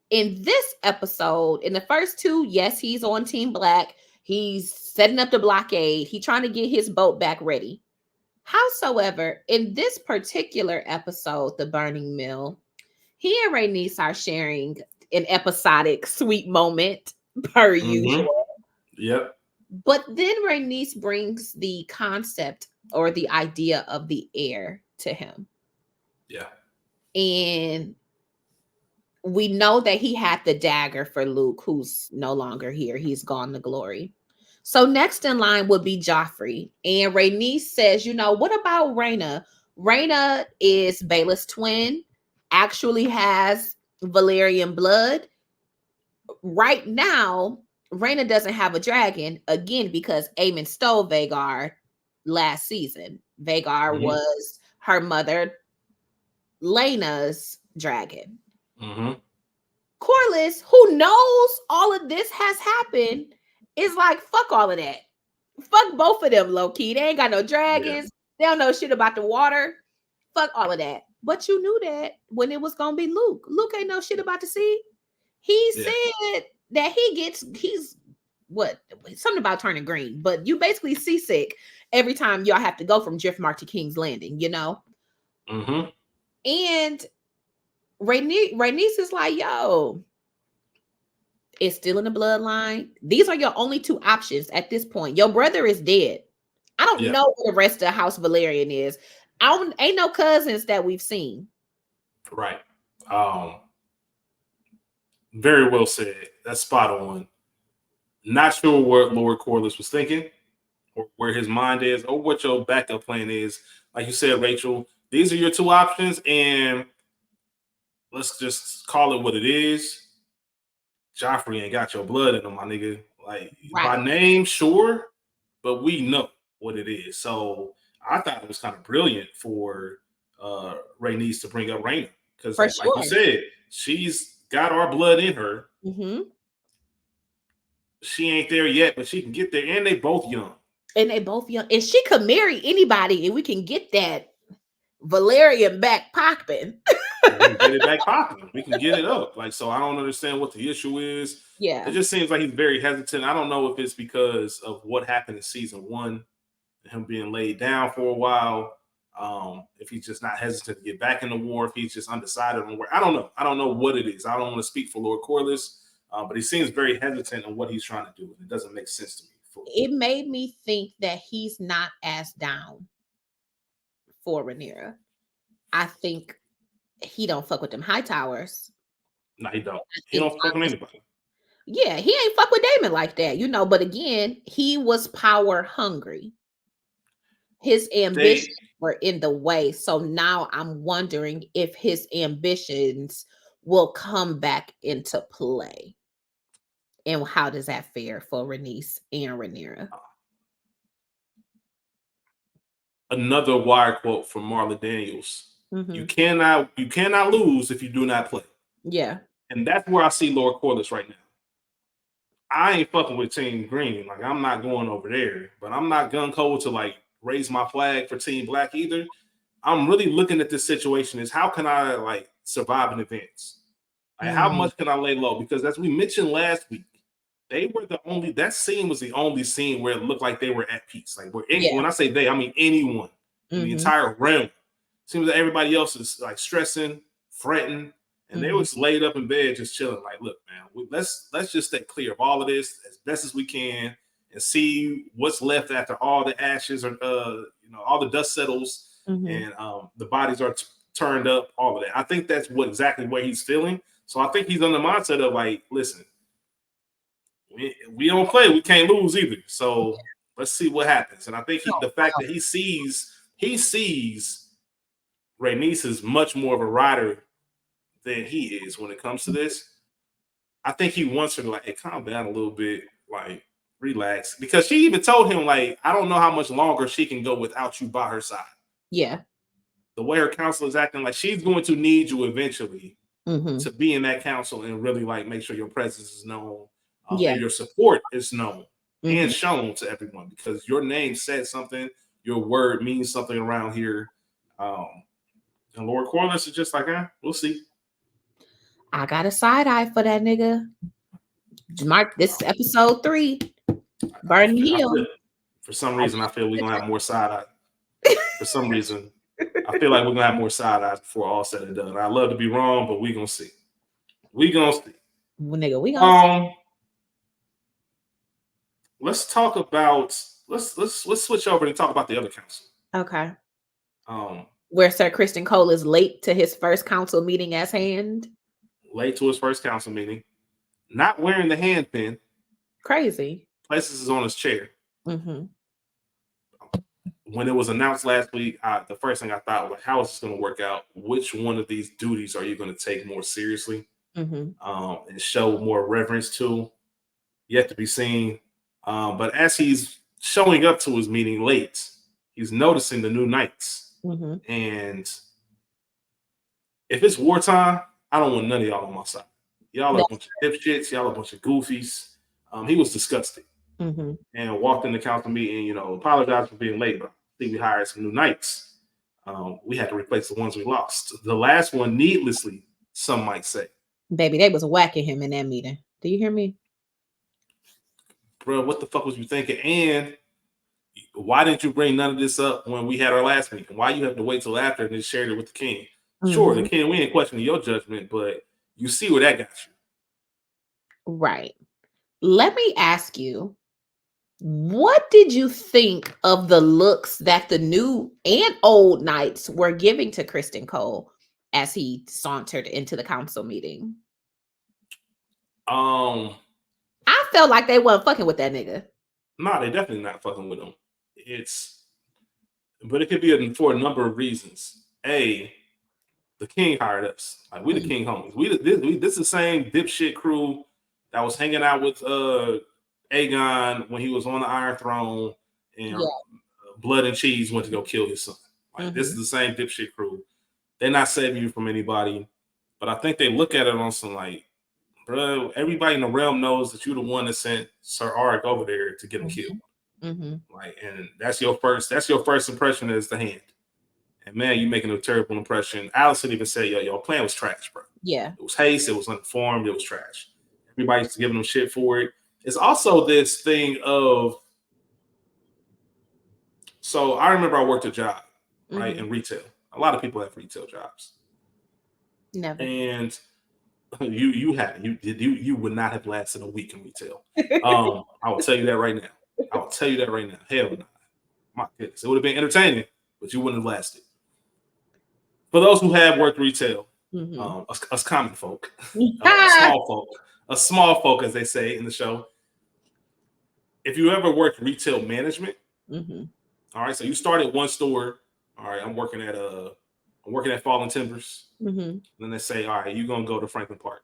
In this episode, in the first 2, yes, he's on Team Black. He's setting up the blockade. He's trying to get his boat back ready. Howsoever, in this particular episode, The Burning Mill, he and Rhaenys are sharing an episodic sweet moment per usual. Yep. But then Rhaenys brings the concept or the idea of the heir to him. Yeah. And we know that he had the dagger for Luke, who's no longer here. He's gone to glory. So next in line would be Joffrey. And Rhaenys says, what about Rhaena? Rhaena is Baela's twin, actually has Valyrian blood. Right now, Rhaena doesn't have a dragon, again, because Aemond stole Vhagar last season. Vhagar was her mother, Laena's dragon. Corlys, who knows all of this has happened, is like, fuck all of that. Fuck both of them, low key. They ain't got no dragons. They don't know shit about the water. Fuck all of that. But you knew that when it was gonna be Luke. Luke ain't know shit about the sea. He said that he's what, something about turning green, but you basically seasick every time y'all have to go from Driftmark to King's Landing, And Rhaenys is like, yo, it's still in the bloodline. These are your only two options at this point. Your brother is dead. I don't know what the rest of House Valerian is. Ain't no cousins that we've seen. Right. Very well said. That's spot on. Not sure what Lord Corlys was thinking, or where his mind is, or what your backup plan is. Like you said, Rachel, these are your two options, and let's just call it what it is. Joffrey ain't got your blood in him, my nigga. Like, by name, sure, but we know what it is. So I thought it was kind of brilliant for Rhaenys to bring up Rhaena, because, like you said, she's got our blood in her. She ain't there yet, but she can get there, and they both young. And she could marry anybody, and we can get that Valerian back popping. We can get it back popping. We can get it up. Like, so I don't understand what the issue is. Yeah. It just seems like he's very hesitant. I don't know if it's because of what happened in season 1, him being laid down for a while. If he's just not hesitant to get back in the war, if he's just undecided on where. I don't know. I don't know what it is. I don't want to speak for Lord Corlys, but he seems very hesitant on what he's trying to do. It doesn't make sense to me. It made me think that he's not as down for Rhaenyra. I think he don't fuck with them high towers. No, he don't. He don't fuck with anybody. Yeah, he ain't fuck with Daemon like that, But again, he was power hungry. His ambitions were in the way. So now I'm wondering if his ambitions will come back into play. And how does that fare for Rhaenys and Rhaenyra? Another wire quote from Marla Daniels. You cannot lose if you do not play. Yeah. And that's where I see Lord Corlys right now. I ain't fucking with Team Green. Like, I'm not going over there, but I'm not gung-ho to like raise my flag for Team Black either. I'm really looking at this situation as how can I like survive in advance? Like, how much can I lay low? Because as we mentioned last week, they were that scene was the only scene where it looked like they were at peace. Like, when I say they, I mean anyone in the entire realm. Seems like everybody else is like stressing, fretting, and they was laid up in bed just chilling. Like, look, man, let's just stay clear of all of this as best as we can and see what's left after all the ashes or all the dust settles and the bodies are turned up. All of that. I think that's exactly what he's feeling. So I think he's on the mindset of like, listen, we don't play, we can't lose either. So let's see what happens. And I think the fact that he sees Rhaenys is much more of a rider than he is when it comes to this. I think he wants her to like, hey, calm down a little bit, like relax. Because she even told him, like, I don't know how much longer she can go without you by her side. Yeah. The way her counsel is acting, like she's going to need you eventually to be in that council and really like make sure your presence is known and your support is known and shown to everyone, because your name said something, your word means something around here. And Lord Corlys is just like, we'll see. I got a side eye for that nigga. Mark, this is episode 3. Burning Hill. For some reason, I feel we're gonna have more side eye. For some reason, I feel like we're gonna have more side eyes before all said and done. I love to be wrong, but we're gonna see. We gonna see. Well, nigga, we gonna see. Let's talk about let's switch over and talk about the other council. Okay. Where Sir Kristen Cole is late to his first council meeting as hand. Late to his first council meeting. Not wearing the hand pin. Crazy. Places is on his chair. Mm-hmm. When it was announced last week, the first thing I thought was, how is this going to work out? Which one of these duties are you going to take more seriously and show more reverence to? Yet to be seen. But as he's showing up to his meeting late, he's noticing the new knights. And if it's wartime, I don't want none of y'all on my side. Y'all are a bunch of dipshits. Y'all are a bunch of goofies. He was disgusted and walked in the council meeting, apologized for being late, but I think we hired some new knights. We had to replace the ones we lost. The last one, needlessly, some might say. Baby, they was whacking him in that meeting. Do you hear me? Bro, what the fuck was you thinking? And why didn't you bring none of this up when we had our last meeting? Why you have to wait till after and then share it with the king? Sure, the king, we ain't questioning your judgment, but you see where that got you. Right. Let me ask you, what did you think of the looks that the new and old knights were giving to Kristen Cole as he sauntered into the council meeting? I felt like they weren't fucking with that nigga. No, they definitely not fucking with him. But it could be for a number of reasons. A, the king hired us. Like, we the king homies. This is the same dipshit crew that was hanging out with Aegon when he was on the Iron Throne and Blood and Cheese went to go kill his son. Like, this is the same dipshit crew. They're not saving you from anybody. But I think they look at it on some like, bro, everybody in the realm knows that you're the one that sent Sir Arik over there to get him killed. Like, and that's your first impression as the hand. And man, you're making a terrible impression. Alicent even said, your plan was trash, bro. Yeah. It was haste, it was uninformed, it was trash. Everybody's giving them shit for it. It's also this thing of, so I remember I worked a job, right, in retail. A lot of people have retail jobs. Never. And you would not have lasted a week in retail. I will tell you that right now. Hell no. My goodness. It would have been entertaining, but you wouldn't have lasted. For those who have worked retail, us common folk, small folk, as they say in the show. If you ever worked retail management, all right, so you start at one store. All right, I'm working at Fallen Timbers. Then they say, all right, you're gonna go to Franklin Park.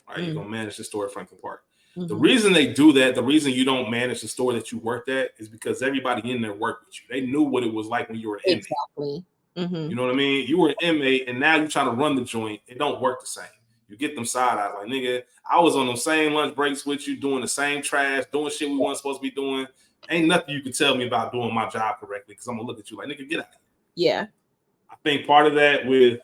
All right, you're gonna manage the store at Franklin Park. The reason they do that, the reason you don't manage the store that you worked at, is because everybody in there worked with you. They knew what it was like when you were an inmate. Exactly. You know what I mean? You were an inmate, and now you're trying to run the joint. It don't work the same. You get them side eyes like, nigga, I was on them same lunch breaks with you, doing the same trash, doing shit we weren't supposed to be doing. Ain't nothing you can tell me about doing my job correctly, because I'm gonna look at you like, nigga, get out of here. Yeah. I think part of that with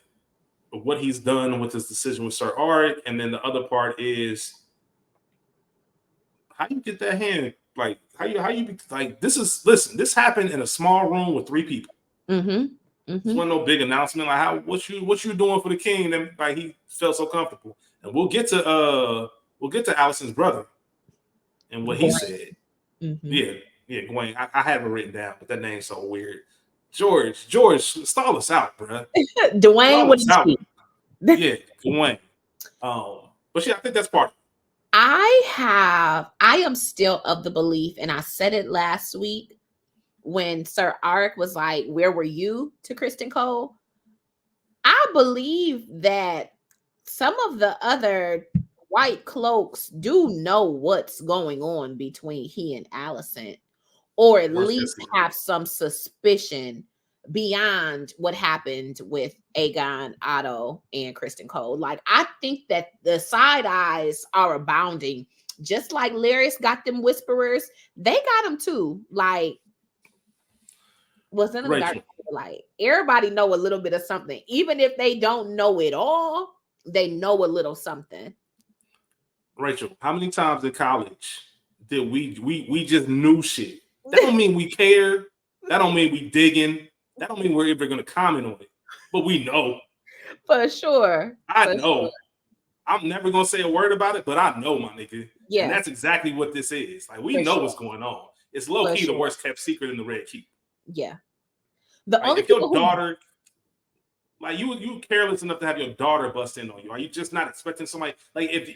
what he's done with his decision with Sir Arik, and then the other part is how you get that hand, like how you like this happened in a small room with 3 people. This wasn't no big announcement. Like, what you doing for the king? Then like he felt so comfortable. And we'll get to Alicent's brother and what he said. Yeah, Gwen. I have it written down, but that name's so weird. George, stall us out, bro. Dwayne would speak. Yeah, Gwen. But yeah, I think that's part of it. I am still of the belief, and I said it last week when Sir Arik was like, "Where were you?" to Kristen Cole. I believe that some of the other white cloaks do know what's going on between he and Alicent, or at least have some suspicion beyond what happened with Aegon, Otto, and Kristen Cole. Like, I think that the side eyes are abounding. Just like Larys got them whisperers, they got them too. Like, what's in them dark light? Everybody know a little bit of something. Even if they don't know it all, they know a little something. Rachel, how many times in college did we just knew shit? That don't mean we care. That don't mean we digging. That don't mean we're ever gonna comment on it. But we know. For sure. I know. Sure. I'm never gonna say a word about it, but I know, my nigga. Yeah. And that's exactly what this is. Like, we know what's going on. It's low key the worst kept secret in the Red Keep. Yeah. The only if your daughter Like you careless enough to have your daughter bust in on you? Are you just not expecting somebody like if?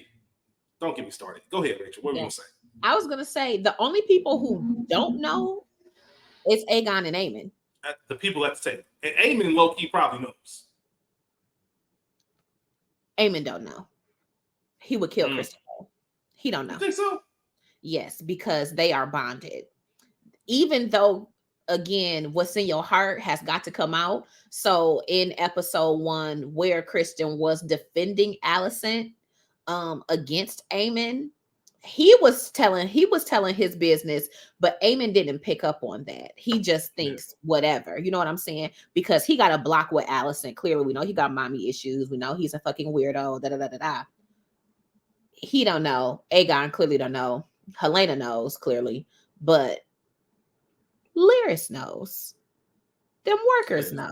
Don't get me started. Go ahead, Rachel. What were you gonna say? I was gonna say the only people who don't know is Aegon and Aemond. The people at the table, and Aemond low key probably knows. Aemond don't know. He would kill Christopher. He don't know. You think so? Yes, because they are bonded. Even though, again, what's in your heart has got to come out. So in episode 1, where Kristen was defending Alicent against Aemond, he was telling his business, but Aemond didn't pick up on that. He just thinks whatever, you know what I'm saying? Because he got a block with Alicent. Clearly, we know he got mommy issues. We know he's a fucking weirdo. Da da da da da. He don't know. Aegon clearly don't know. Helena knows clearly, but Lyris knows. Them workers know.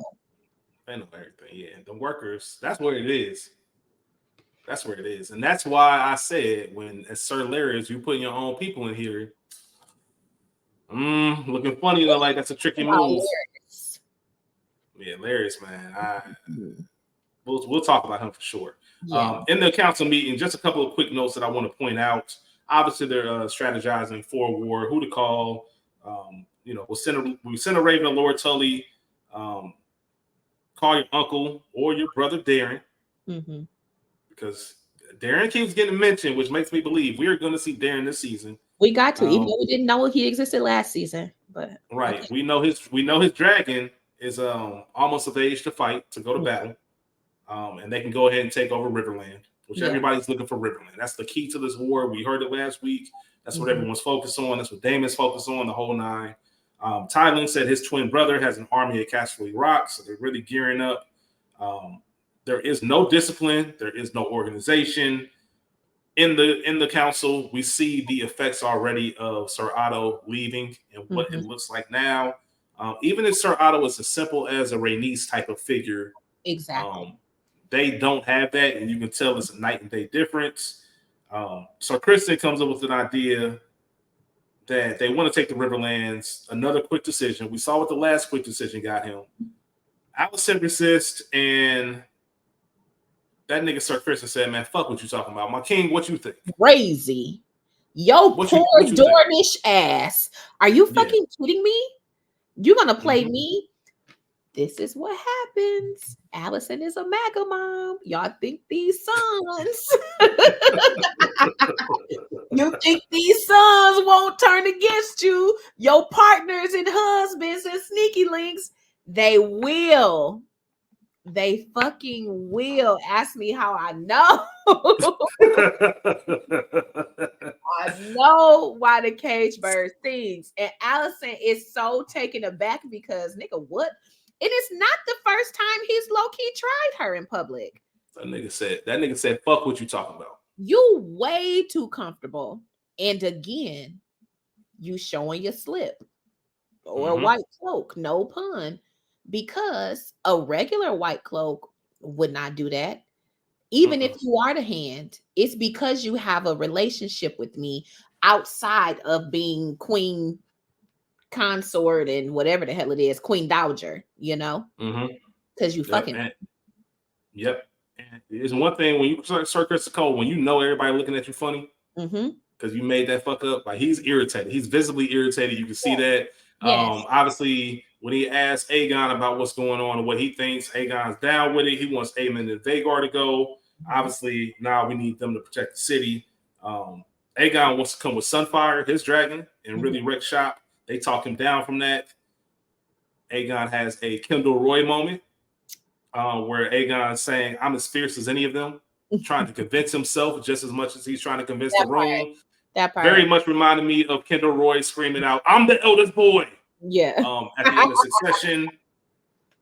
They know everything. Yeah, the workers. That's where it is. That's where it is, and that's why I said when as Sir Lyris, you putting your own people in here. Looking funny, like that's a tricky move. Lyris. Yeah, Lyris, man. We'll talk about him for sure. Yeah. In the council meeting, just a couple of quick notes that I want to point out. Obviously, they're strategizing for war, who to call. We'll send a Raven to Lord Tully. Call your uncle or your brother Darren. Mm-hmm. Because Darren keeps getting mentioned, which makes me believe we are going to see Darren this season. We got to, even though we didn't know he existed last season. But right, okay. We know his dragon is almost of age to fight to go to battle, and they can go ahead and take over Riverland, which everybody's looking for Riverland. That's the key to this war. We heard it last week. That's what everyone's focused on. That's what Daemon's focused on. The whole nine. Tylen said his twin brother has an army of Casterly Rocks, so they're really gearing up. There is no discipline. There is no organization in the council. We see the effects already of Sir Otto leaving and what it looks like now. Even if Sir Otto is as simple as a Rhaenys type of figure, exactly, they don't have that, and you can tell it's a night and day difference. So Kristen comes up with an idea that they want to take the Riverlands. Another quick decision. We saw what the last quick decision got him. Alicent resists, and that nigga Sir Kristen said, man, fuck what you talking about. My king, what you think? Crazy. Yo, poor Dornish ass. Are you fucking kidding me? You gonna play me? This is what happens. Alicent is a MAGA mom. Y'all think these sons you think these sons won't turn against you? Your partners and husbands and sneaky links, they will. They fucking will. Ask me how I know. I know why the cage bird sings. And Alicent is so taken aback because, nigga, what? It is not the first time he's low-key tried her in public. That nigga said, fuck what you talking about. You way too comfortable. And again, you showing your slip. Or a white cloak, no pun. Because a regular white cloak would not do that. Even if you are the hand, it's because you have a relationship with me outside of being queen consort and whatever the hell it is, queen dowager, you know? Because you fucking. Yep. And it's one thing when you Sir Kristen Cole, when you know everybody looking at you funny, because you made that fuck up, like he's irritated. He's visibly irritated. You can see that. Obviously, when he asked Aegon about what's going on and what he thinks, Aegon's down with it. He wants Aemond and Vhagar to go. Obviously, now we need them to protect the city. Aegon wants to come with Sunfire, his dragon, and really wreck shop. They talk him down from that. Aegon has a Kendall Roy moment where Aegon is saying, I'm as fierce as any of them, trying to convince himself just as much as he's trying to convince the room. That part very much reminded me of Kendall Roy screaming out, I'm the eldest boy. Yeah. At the end of Succession.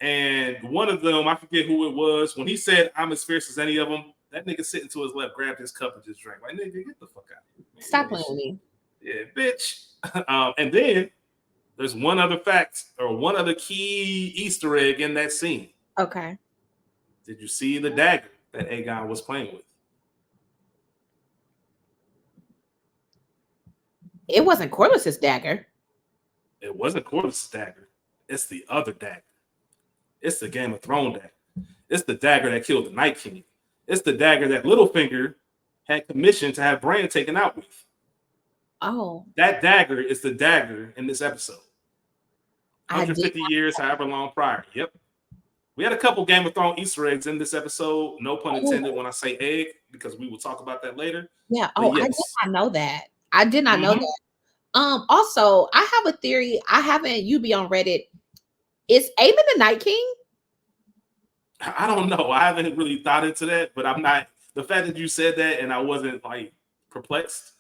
And one of them, I forget who it was, when he said, I'm as fierce as any of them, that nigga sitting to his left grabbed his cup and just drank. Like, nigga, get the fuck out of here. Man. Stop playing me. Yeah, bitch. And then there's one other fact or one other key Easter egg in that scene. Okay. Did you see the dagger that Aegon was playing with? It wasn't Corlys's dagger. It wasn't Corlys's dagger. It's the other dagger. It's the Game of Thrones dagger. It's the dagger that killed the Night King. It's the dagger that Littlefinger had commissioned to have Bran taken out with. Oh, that dagger is the dagger in this episode. I did. 150 years, however long prior. Yep. We had a couple Game of Thrones Easter eggs in this episode. No pun intended when I say egg, because we will talk about that later. Yeah. But Oh, I did yes. not know that. I did not know that. Also, I have a theory. I haven't. You be on Reddit. Is Aemond the Night King? I don't know. I haven't really thought into that, but I'm not. The fact that you said that and I wasn't like perplexed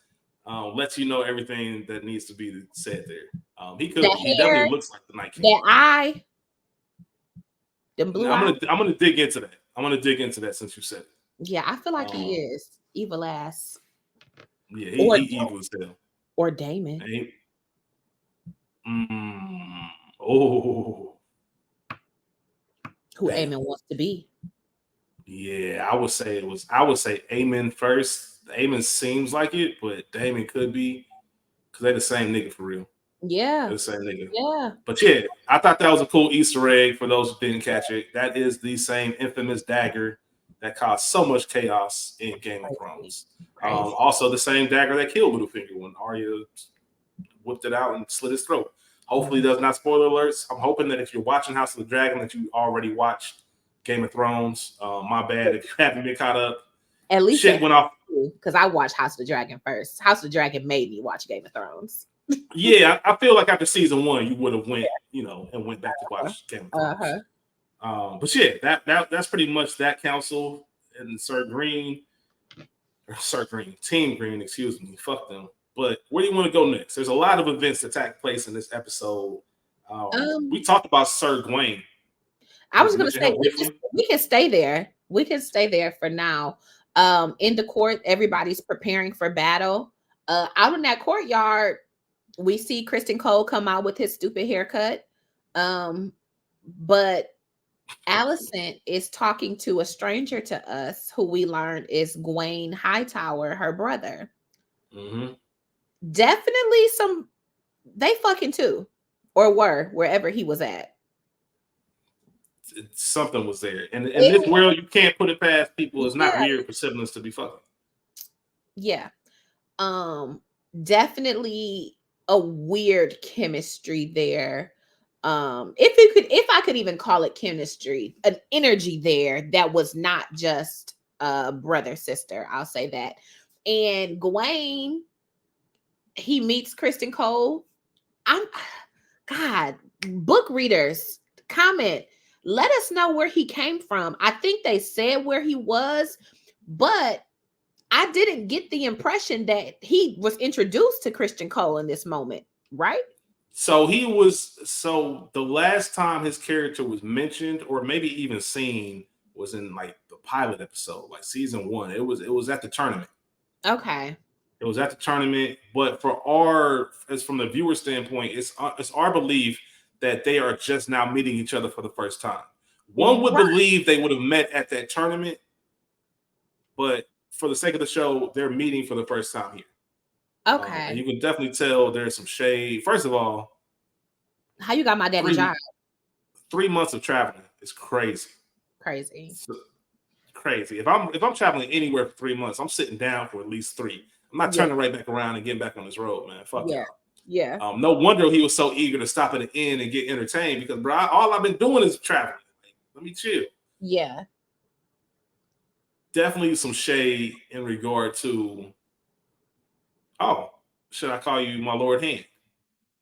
lets you know everything that needs to be said there. He could. He definitely looks like the Night King. That eye. Them blue eyes. I'm gonna dig into that. I'm gonna dig into that since you said it. Yeah, I feel like he is evil ass. Yeah, he evil as hell. Or Daemon. Oh. Who Aemond wants to be. Yeah, I would say Aemond first. Aemond seems like it, but Daemon could be because they're the same nigga for real. Yeah. They're the same nigga. Yeah. But yeah, I thought that was a cool Easter egg for those who didn't catch it. That is the same infamous dagger that caused so much chaos in Game of Thrones. Also the same dagger that killed Littlefinger when Arya whipped it out and slit his throat. Hopefully does not spoiler alerts. I'm hoping that if you're watching House of the Dragon that you already watched Game of Thrones. My bad if you haven't been caught up. At least shit went off. Because I watched House of the Dragon first. House of the Dragon made me watch Game of Thrones. Yeah, I feel like after season 1 you would have went, and went back to watch Game of Thrones. But yeah, that's pretty much that council and Team Green, excuse me, fuck them. But where do you want to go next? There's a lot of events that take place in this episode. We talked about Sir Gawain. I was going to say we can stay there. We can stay there for now. In the court, everybody's preparing for battle. Out in that courtyard, we see Kristen Cole come out with his stupid haircut. But Alicent is talking to a stranger to us who we learned is Gwaine Hightower, her brother. Definitely they fucking too, or were, wherever he was at. Something was there. And in this world, you can't put it past people. It's not weird for siblings to be fucking. Yeah. Definitely a weird chemistry there. If I could even call it chemistry, an energy there that was not just brother sister. I'll say that. And Gawain, he meets Kristen Cole. Book readers, comment. Let us know where he came from. I think they said where he was, but I didn't get the impression that he was introduced to Kristen Cole in this moment, right? So the last time his character was mentioned or maybe even seen was in like the pilot episode, like season 1. It was at the tournament. Okay. It was at the tournament, but as from the viewer standpoint, it's our belief that they are just now meeting each other for the first time. One would believe they would have met at that tournament, but for the sake of the show, they're meeting for the first time here. Okay. And you can definitely tell there's some shade. First of all, how you got my daddy job? 3 months of traveling is crazy. Crazy. It's crazy. If I'm traveling anywhere for 3 months, I'm sitting down for at least 3. I'm not turning right back around and getting back on this road, man. Fuck y'all. Yeah. No wonder he was so eager to stop at an inn and get entertained because, bro, all I've been doing is traveling. Like, let me chill. Yeah. Definitely some shade in regard to, should I call you my Lord Hand?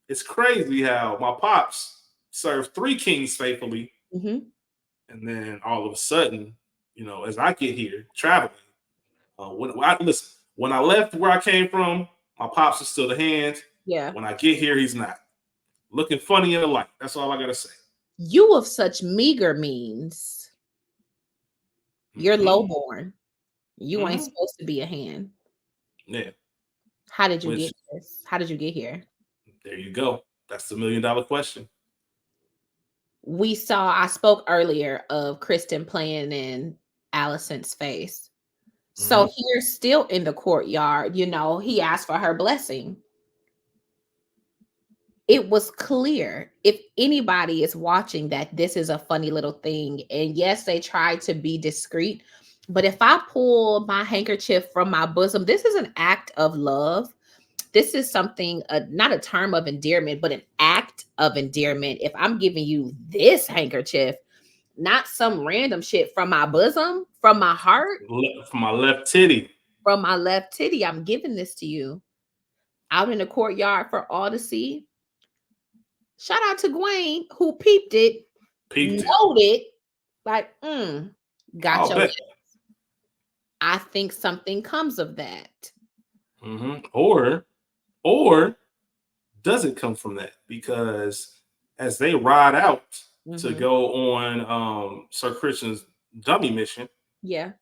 It's crazy how my pops served 3 kings faithfully. And then all of a sudden, as I get here traveling, when I left where I came from, my pops is still the hand. Yeah. When I get here, he's not. Looking funny in the light. That's all I gotta say. You of such meager means. You're lowborn. You ain't supposed to be a hand. Yeah. How did you get this? How did you get here? There you go. That's the $1 million question. I spoke earlier of Kristen playing in Alicent's face. So here, still in the courtyard, he asked for her blessing. it was clear, if anybody is watching, that this is a funny little thing. And yes, they tried to be discreet, but if I pull my handkerchief from my bosom, this is an act of love. This is something, not a term of endearment, but an act of endearment. If I'm giving you this handkerchief, not some random shit from my bosom, from my heart, From my left titty. from my left titty, I'm giving this to you out in the courtyard for all to see. Shout out to Gwen who peeped it, noted, like, got I'll your. bet. I think something comes of that. Mm-hmm. Or does it come from that? Because as they ride out to go on Sir Christian's dummy mission, Yeah.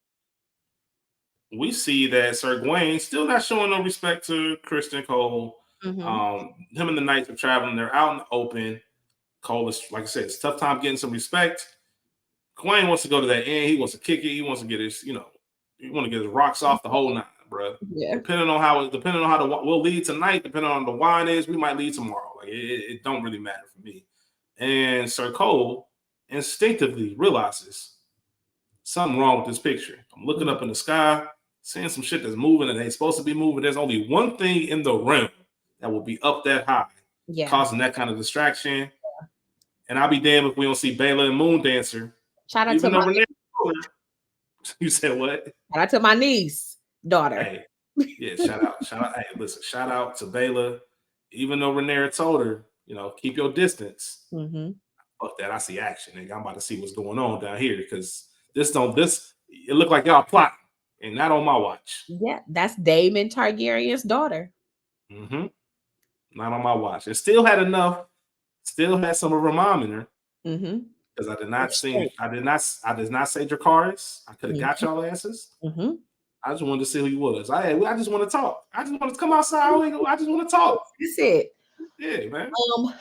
we see that Sir Gawain still not showing no respect to Christian Cole. Him and the Knights are traveling. They're out in the open. Cole is, like I said, it's a tough time getting some respect. Gawain wants to go to that end. He wants to kick it. He wants to get his, he want to get his rocks off the whole nine, bro. Yeah. Depending on how we'll lead tonight, depending on the wine is, we might lead tomorrow. Like it don't really matter for me. And Sir Cole instinctively realizes something wrong with this picture. I'm looking up in the sky, seeing some shit that's moving and ain't supposed to be moving. There's only one thing in the realm that will be up that high, causing that kind of distraction. Yeah. And I'll be damned if we don't see Baela and Moon Dancer. Shout out to my Rhaenyra, you said what? Shout out to my niece, daughter. Hey, yeah, shout out. Hey, listen, shout out to Baela. Even though Rhaenyra told her, keep your distance. Fuck that. I see action. Nigga. I'm about to see what's going on down here because it looked like y'all plotting and not on my watch. Yeah, that's Daemon Targaryen's daughter. Not on my watch. It still had some of her mom in her. Because I did not say Dracarys. I could have got y'all asses. I just wanted to see who he was. I just want to talk. I just want to come outside. I just want to talk. That's it. Yeah, man.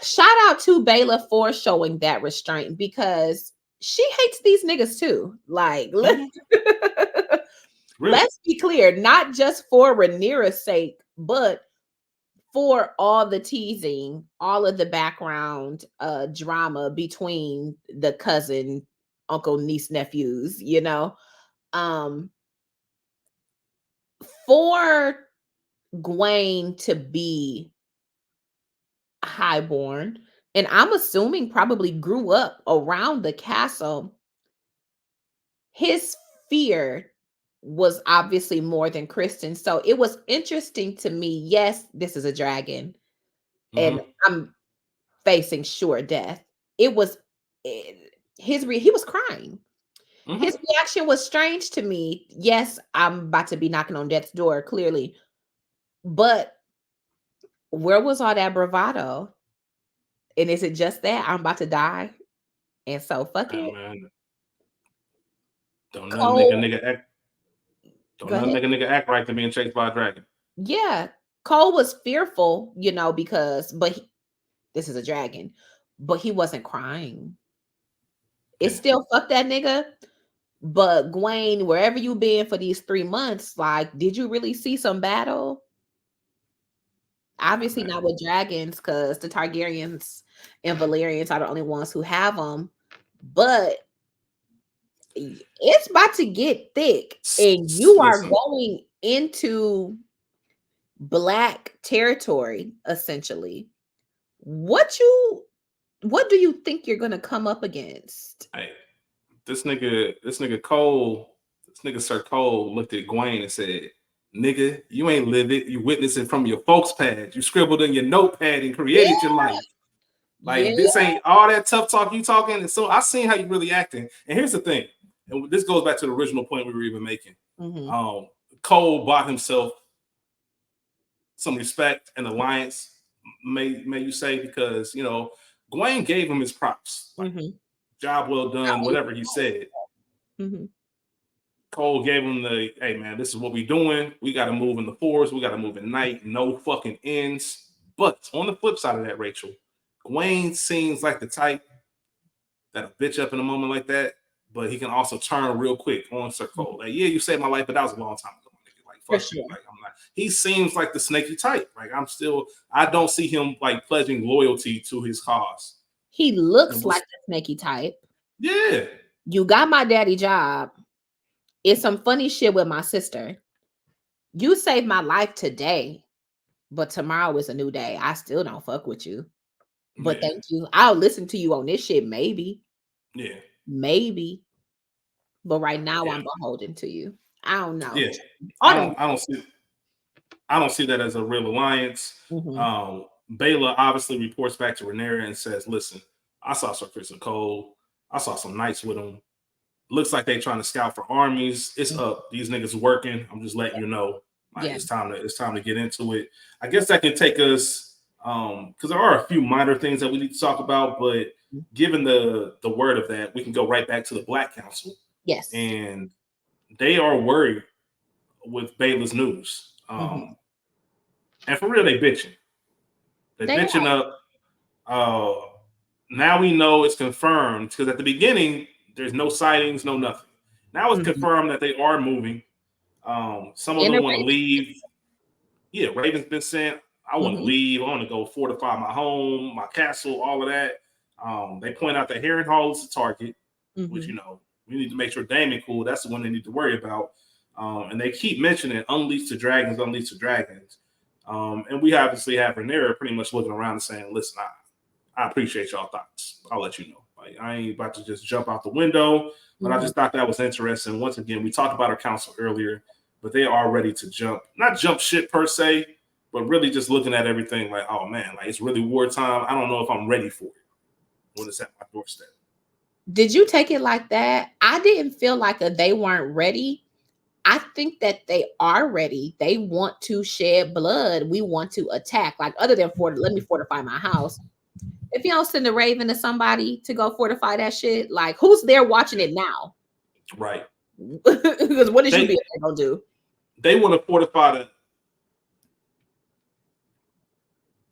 Shout out to Baela for showing that restraint because she hates these niggas too. Like, let's be clear, not just for Rhaenyra's sake, but for all the teasing, all of the background drama between the cousin, uncle, niece, nephews, for Gwen to be highborn, and I'm assuming probably grew up around the castle, his fear was obviously more than Kristen. So it was interesting to me. Yes, this is a dragon, and I'm facing sure death. He was crying. His reaction was strange to me. Yes, I'm about to be knocking on death's door, clearly. But where was all that bravado? And is it just that I'm about to die? And so fuck it. Man. Don't nothing make a nigga act. Don't nothing make a nigga act right than being chased by a dragon. Yeah. Cole was fearful, this is a dragon. But he wasn't crying. It's still fuck that nigga. But Gwen, wherever you been for these 3 months, like, did you really see some battle? Obviously not with dragons, because the Targaryens and Valerians are the only ones who have them. But it's about to get thick, and you are going into Black territory, essentially. What do you think you're gonna come up against? Hey, this nigga Cole, Sir Cole looked at Gwen and said, "Nigga, you ain't live it. You witness it from your folks' pad. You scribbled in your notepad and created your life. Like this ain't all that tough talk you talking." And so I seen how you really acting. And here's the thing, and this goes back to the original point we were even making. Cole bought himself some respect and alliance, may you say, because Gwen gave him his props. Like, job well done, whatever he said. Cole gave him the, hey man, this is what we doing. We got to move in the forest. We got to move at night. No fucking ends. But on the flip side of that, Rachel, Gwen seems like the type that'll bitch up in a moment like that, but he can also turn real quick on Sir Cole. Like, yeah, you saved my life, but that was a long time ago. Like, fuck you. Like, he seems like the snaky type. Like I don't see him like pledging loyalty to his cause. He looks like the snaky type. Yeah. You got my daddy job. It's some funny shit with my sister. You saved my life today, but tomorrow is a new day. I still don't fuck with you. But thank you. I'll listen to you on this shit, maybe. Yeah. Maybe. But right now I'm beholden to you. I don't know. Yeah. I don't see that as a real alliance. Mm-hmm. Baela obviously reports back to Rhaenyra and says, listen, I saw Sir Chris and Cole. I saw some knights with them. Looks like they trying to scout for armies. It's up. These niggas working. I'm just letting you know. Like, it's time to get into it. I guess that can take us because there are a few minor things that we need to talk about, but given the word of that, we can go right back to the Black Council. Yes. And they are worried with Baela's news. And for real, they bitching. They bitching up. Now we know it's confirmed because at the beginning, there's no sightings, no nothing. Now it's confirmed that they are moving. Some of them want to leave. Yeah, Raven's been sent. I want to leave. I want to go fortify my home, my castle, all of that. They point out that Harrenhal is the target, which, you know, we need to make sure Daemon cool. That's the one they need to worry about. And they keep mentioning unleash the dragons, unleash the dragons. And we obviously have Rhaenyra pretty much looking around and saying, listen, I appreciate y'all thoughts. I'll let you know. Like, I ain't about to just jump out the window, but I just thought that was interesting. Once again, we talked about our council earlier, but they are ready to not jump shit per se, but really just looking at everything like, oh man, like it's really wartime. I don't know if I'm ready for it when it's at my doorstep. Did you take it like that? I didn't feel like they weren't ready. I think that they are ready. They want to shed blood. We want to attack. Like, other than let me fortify my house. If you don't send a raven to somebody to go fortify that shit, like, who's there watching it now? Right. Because what is you being able to do? They want to fortify the.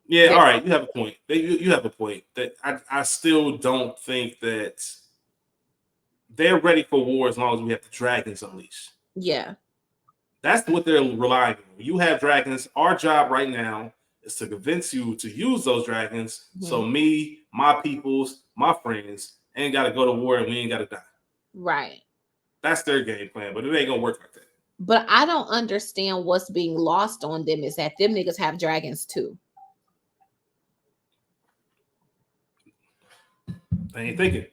Yeah, all right. You have a point. You have a point. That I still don't think that they're ready for war as long as we have the dragons unleashed. Yeah. That's what they're relying on. You have dragons. Our job right now is to convince you to use those dragons. So me, my peoples, my friends ain't got to go to war and we ain't got to die. Right. That's their game plan, but it ain't going to work like that. But I don't understand what's being lost on them is that them niggas have dragons too. They ain't thinking.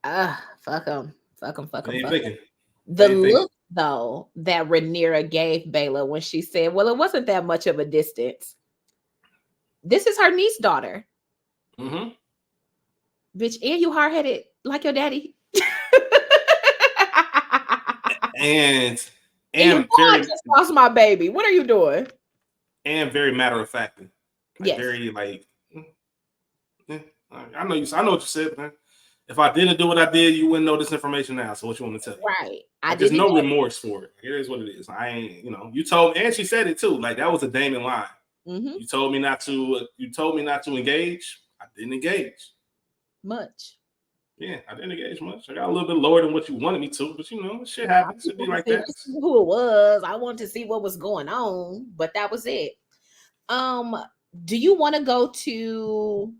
Fuck them. Fuck them. They ain't thinking. The look, though, that Rhaenyra gave Baela when she said, well, it wasn't that much of a distance. This is her niece daughter. Bitch, and you hard-headed like your daddy. and you just lost my baby. What are you doing? And very matter of fact. Like, very like, I know what you said, man. If I didn't do what I did, you wouldn't know this information now. So what you want to tell you? Right. There's no remorse for it. It is what it is. I ain't, you told me, and she said it too. Like, that was a Daemon line. You told me not to. You told me not to engage. I didn't engage much. Yeah, I didn't engage much. I got a little bit lower than what you wanted me to, but shit happens. It'd be like that. Who it was? I wanted to see what was going on, but that was it. Do you want to go to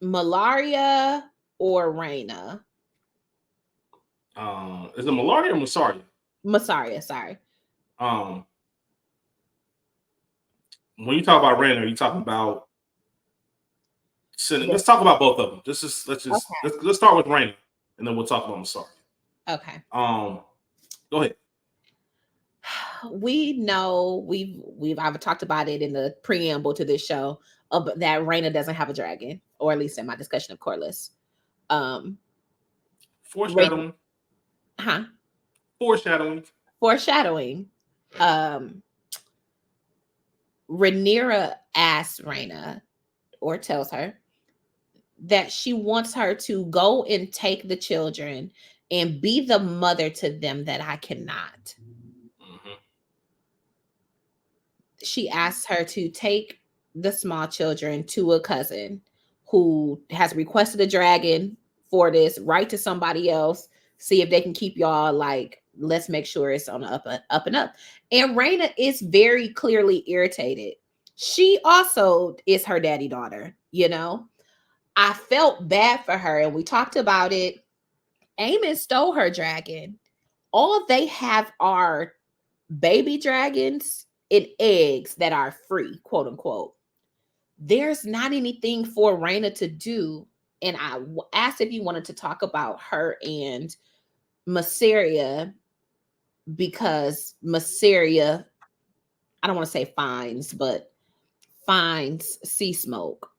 Malaria or Rhaena? Is it Malaria or Mysaria? Mysaria, sorry. When you talk about Rhaena, you talking about. Let's talk about both of them. Let's start with Rhaena, and then we'll talk about Mysaria. Okay. Go ahead. We know I've talked about it in the preamble to this show that Rhaena doesn't have a dragon, or at least in my discussion of Corlys. Foreshadowing. Foreshadowing. Rhaenyra asks Rhaena, or tells her, that she wants her to go and take the children and be the mother to them that I cannot. She asks her to take the small children to a cousin who has requested a dragon for this, write to somebody else, see if they can keep y'all like let's make sure it's on the up and up. And Rhaena is very clearly irritated. She also is her daddy daughter, you know. I felt bad for her, and we talked about it. Aemond stole her dragon. All they have are baby dragons and eggs that are free, quote unquote. There's not anything for Rhaena to do. And I asked if you wanted to talk about her and Mysaria, because Mysaria, I don't want to say finds Sea Smoke,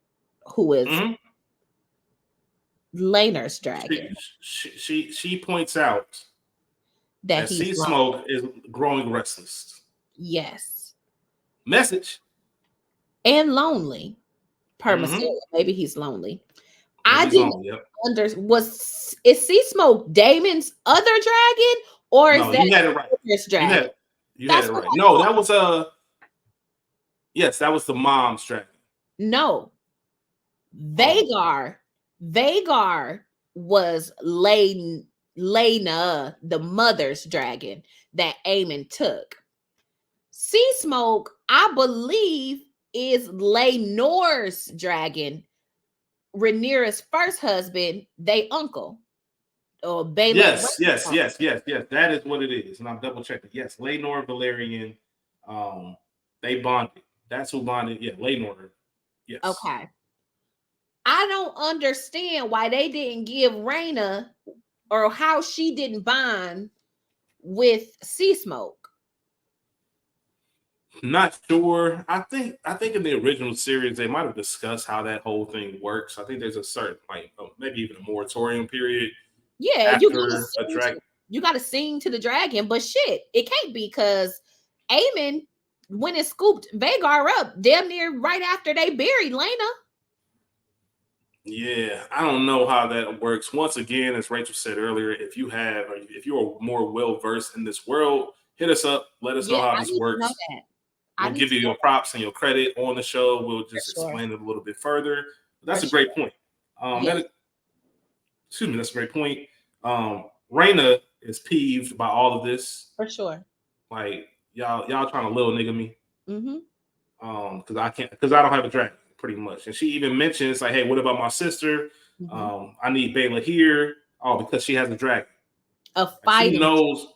who is Rhaenyra's dragon. She points out that Sea Smoke is growing restless. Yes. Message. And lonely. Per Mysaria. Maybe he's lonely. I didn't is Sea Smoke Daemon's other dragon, or is that you had it right. Dragon? You had it right. No, that was yes, that was the mom's dragon. No. Vhagar was Laena, the mother's dragon that Aemond took. Sea Smoke, I believe, is Laenor's dragon, Rhaenyra's first husband, they uncle. Or Baelish. Yes. That is what it is. And I'm double checking. Yes, Laenor Valerian. They bonded. That's who bonded. Yeah, Laenor. Yes. Okay. I don't understand why they didn't give Rhaena, or how she didn't bond with Sea Smoke. Not sure. I think in the original series they might have discussed how that whole thing works. I think there's a certain maybe even a moratorium period. Yeah, you got to sing to the dragon, but shit, it can't be, because Aemond went and scooped Vhagar up damn near right after they buried Laena. Yeah, I don't know how that works. Once again, as Rachel said earlier, if you are more well versed in this world, hit us up. Let us know how this works. We'll give you your props and your credit on the show. We'll just explain it a little bit further. But that's a great point. That's a great point. Rhaena is peeved by all of this. For sure. Like y'all trying to little nigga me. Because I don't have a dragon, pretty much. And she even mentions, like, hey, what about my sister? I need Baela here. Oh, because she has a dragon. She knows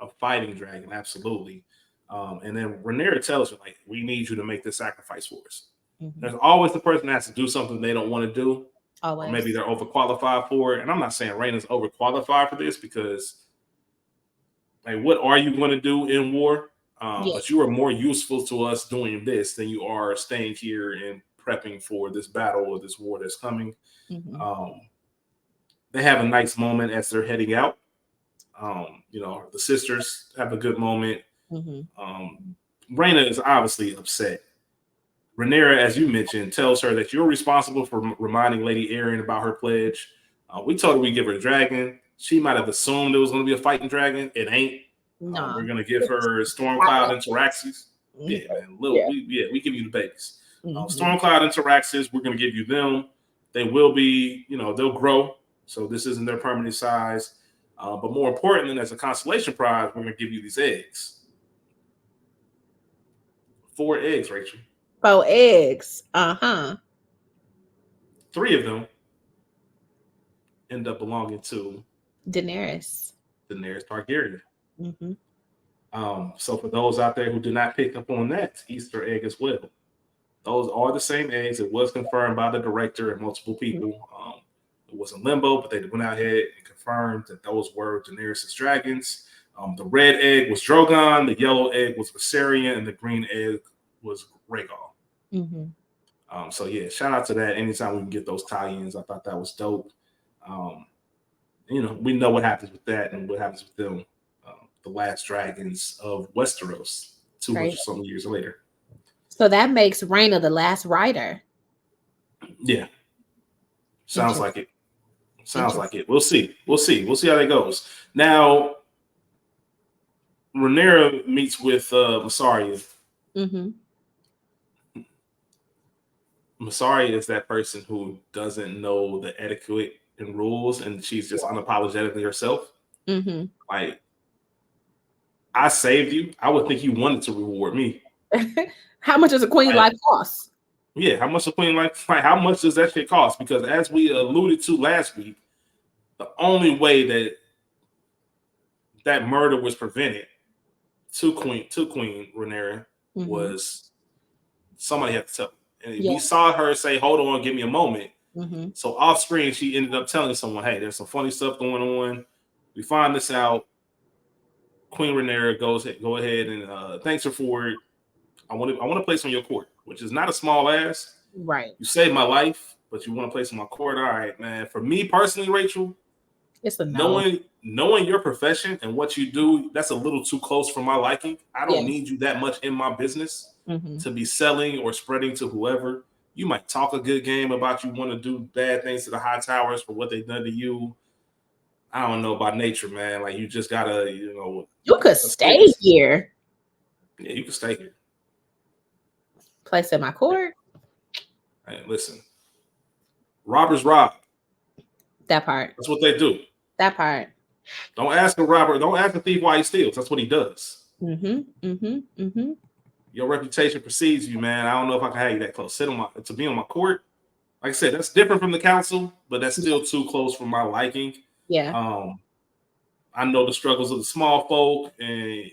a fighting dragon, absolutely. And then Rhaenyra tells her, like, we need you to make this sacrifice for us. There's always the person that has to do something they don't want to do. Or maybe they're overqualified for it. And I'm not saying Rhaenyra's overqualified for this, because, like, what are you going to do in war? But you are more useful to us doing this than you are staying here and prepping for this battle or this war that's coming. They have a nice moment as they're heading out. The sisters have a good moment. Rhaena is obviously upset. Rhaenyra, as you mentioned, tells her that you're responsible for reminding Lady Aeryn about her pledge. We told her we'd give her a dragon. She might have assumed it was going to be a fighting dragon. It ain't. No. We're going to give her Stormcloud and Tyraxes. Yeah, man. We give you the babies. Stormcloud and Tyraxes, we're going to give you them. They will be, they'll grow. So this isn't their permanent size. But more importantly, as a consolation prize, we're going to give you these eggs. 4 eggs, Rachel. 4 eggs. 3 of them end up belonging to Daenerys Targaryen. So for those out there who did not pick up on that Easter egg as well, those are the same eggs. It was confirmed by the director and multiple people. It was in limbo, but they went out ahead and confirmed that those were Daenerys' dragons. The red egg was Drogon, the yellow egg was Viserion, and the green egg was Rhaegal. So yeah, shout out to that. Anytime we can get those tie-ins, I thought that was dope. We know what happens with that and what happens with them. The last dragons of Westeros, 200-something years later. So that makes Rhaena the last rider. Yeah. Sounds like it. We'll see how that goes. Now, Rhaenyra meets with Mysaria. Mysaria is that person who doesn't know the etiquette and rules, and she's just unapologetically herself. Like, I saved you. I would think you wanted to reward me. How much does a queen life cost? Yeah, how much a queen life? How much does that shit cost? Because as we alluded to last week, the only way that murder was prevented to Queen Rhaenyra was somebody had to tell. And we saw her say, "Hold on, give me a moment." So off screen, she ended up telling someone, "Hey, there's some funny stuff going on. We find this out." Queen Rhaenyra go ahead and thanks her for it. I want to place on your court, which is not a small ass. Right. You saved my life, but you want to place on my court. All right, man. For me personally, Rachel, it's a no. Knowing your profession and what you do, that's a little too close for my liking. I don't need you that much in my business to be selling or spreading to whoever. You might talk a good game about you want to do bad things to the high towers for what they've done to you. I don't know about nature, man. Like, you just gotta, you could stay here. Yeah, you can stay here. Place in my court. Hey, listen. Robbers rob. That part. That's what they do. That part. Don't ask a robber. Don't ask a thief why he steals. That's what he does. Your reputation precedes you, man. I don't know if I can have you that close. To be on my court. Like I said, that's different from the council, but that's still too close for my liking. Yeah. I know the struggles of the small folk, and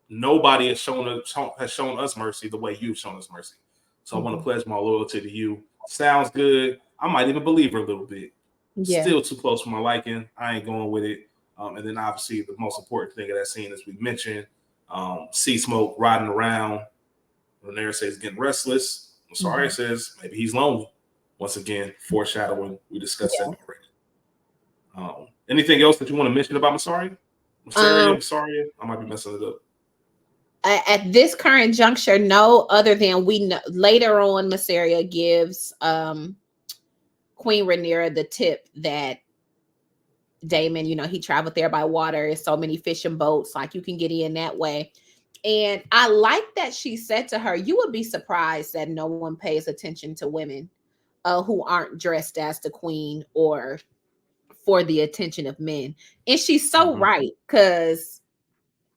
nobody has shown us mercy the way you've shown us mercy. So I want to pledge my loyalty to you. Sounds good. I might even believe her a little bit. Yeah. Still too close for my liking. I ain't going with it. And then obviously the most important thing of that scene, as we mentioned, see Smoke riding around. Rhaenyra says he's getting restless. Sorry says maybe he's lonely. Once again, foreshadowing. We discussed that already. Anything else that you want to mention about Mysaria? Mysaria? I might be messing it up. At this current juncture, no, other than we know later on, Mysaria gives Queen Rhaenyra the tip that Daemon, he traveled there by water. There's so many fishing boats, like you can get in that way. And I like that she said to her, you would be surprised that no one pays attention to women who aren't dressed as the queen or for the attention of men. And she's so right, because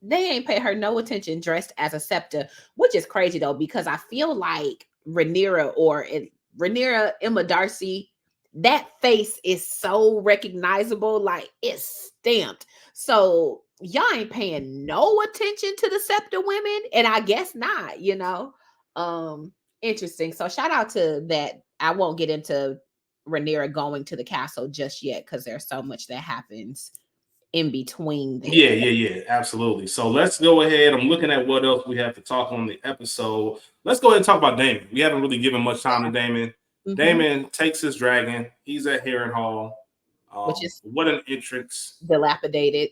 they ain't pay her no attention dressed as a scepter, which is crazy though, because I feel like Rhaenyra Emma Darcy, that face is so recognizable, like it's stamped. So y'all ain't paying no attention to the scepter women, and I guess not, interesting. So shout out to that. I won't get into Rhaenyra going to the castle just yet, because there's so much that happens in between there. Yeah, absolutely. So let's go ahead. I'm looking at what else we have to talk on the episode. Let's go ahead and talk about Daemon. We haven't really given much time to Daemon. Daemon takes his dragon. He's at Harrenhal. Which is what an entrance. Dilapidated.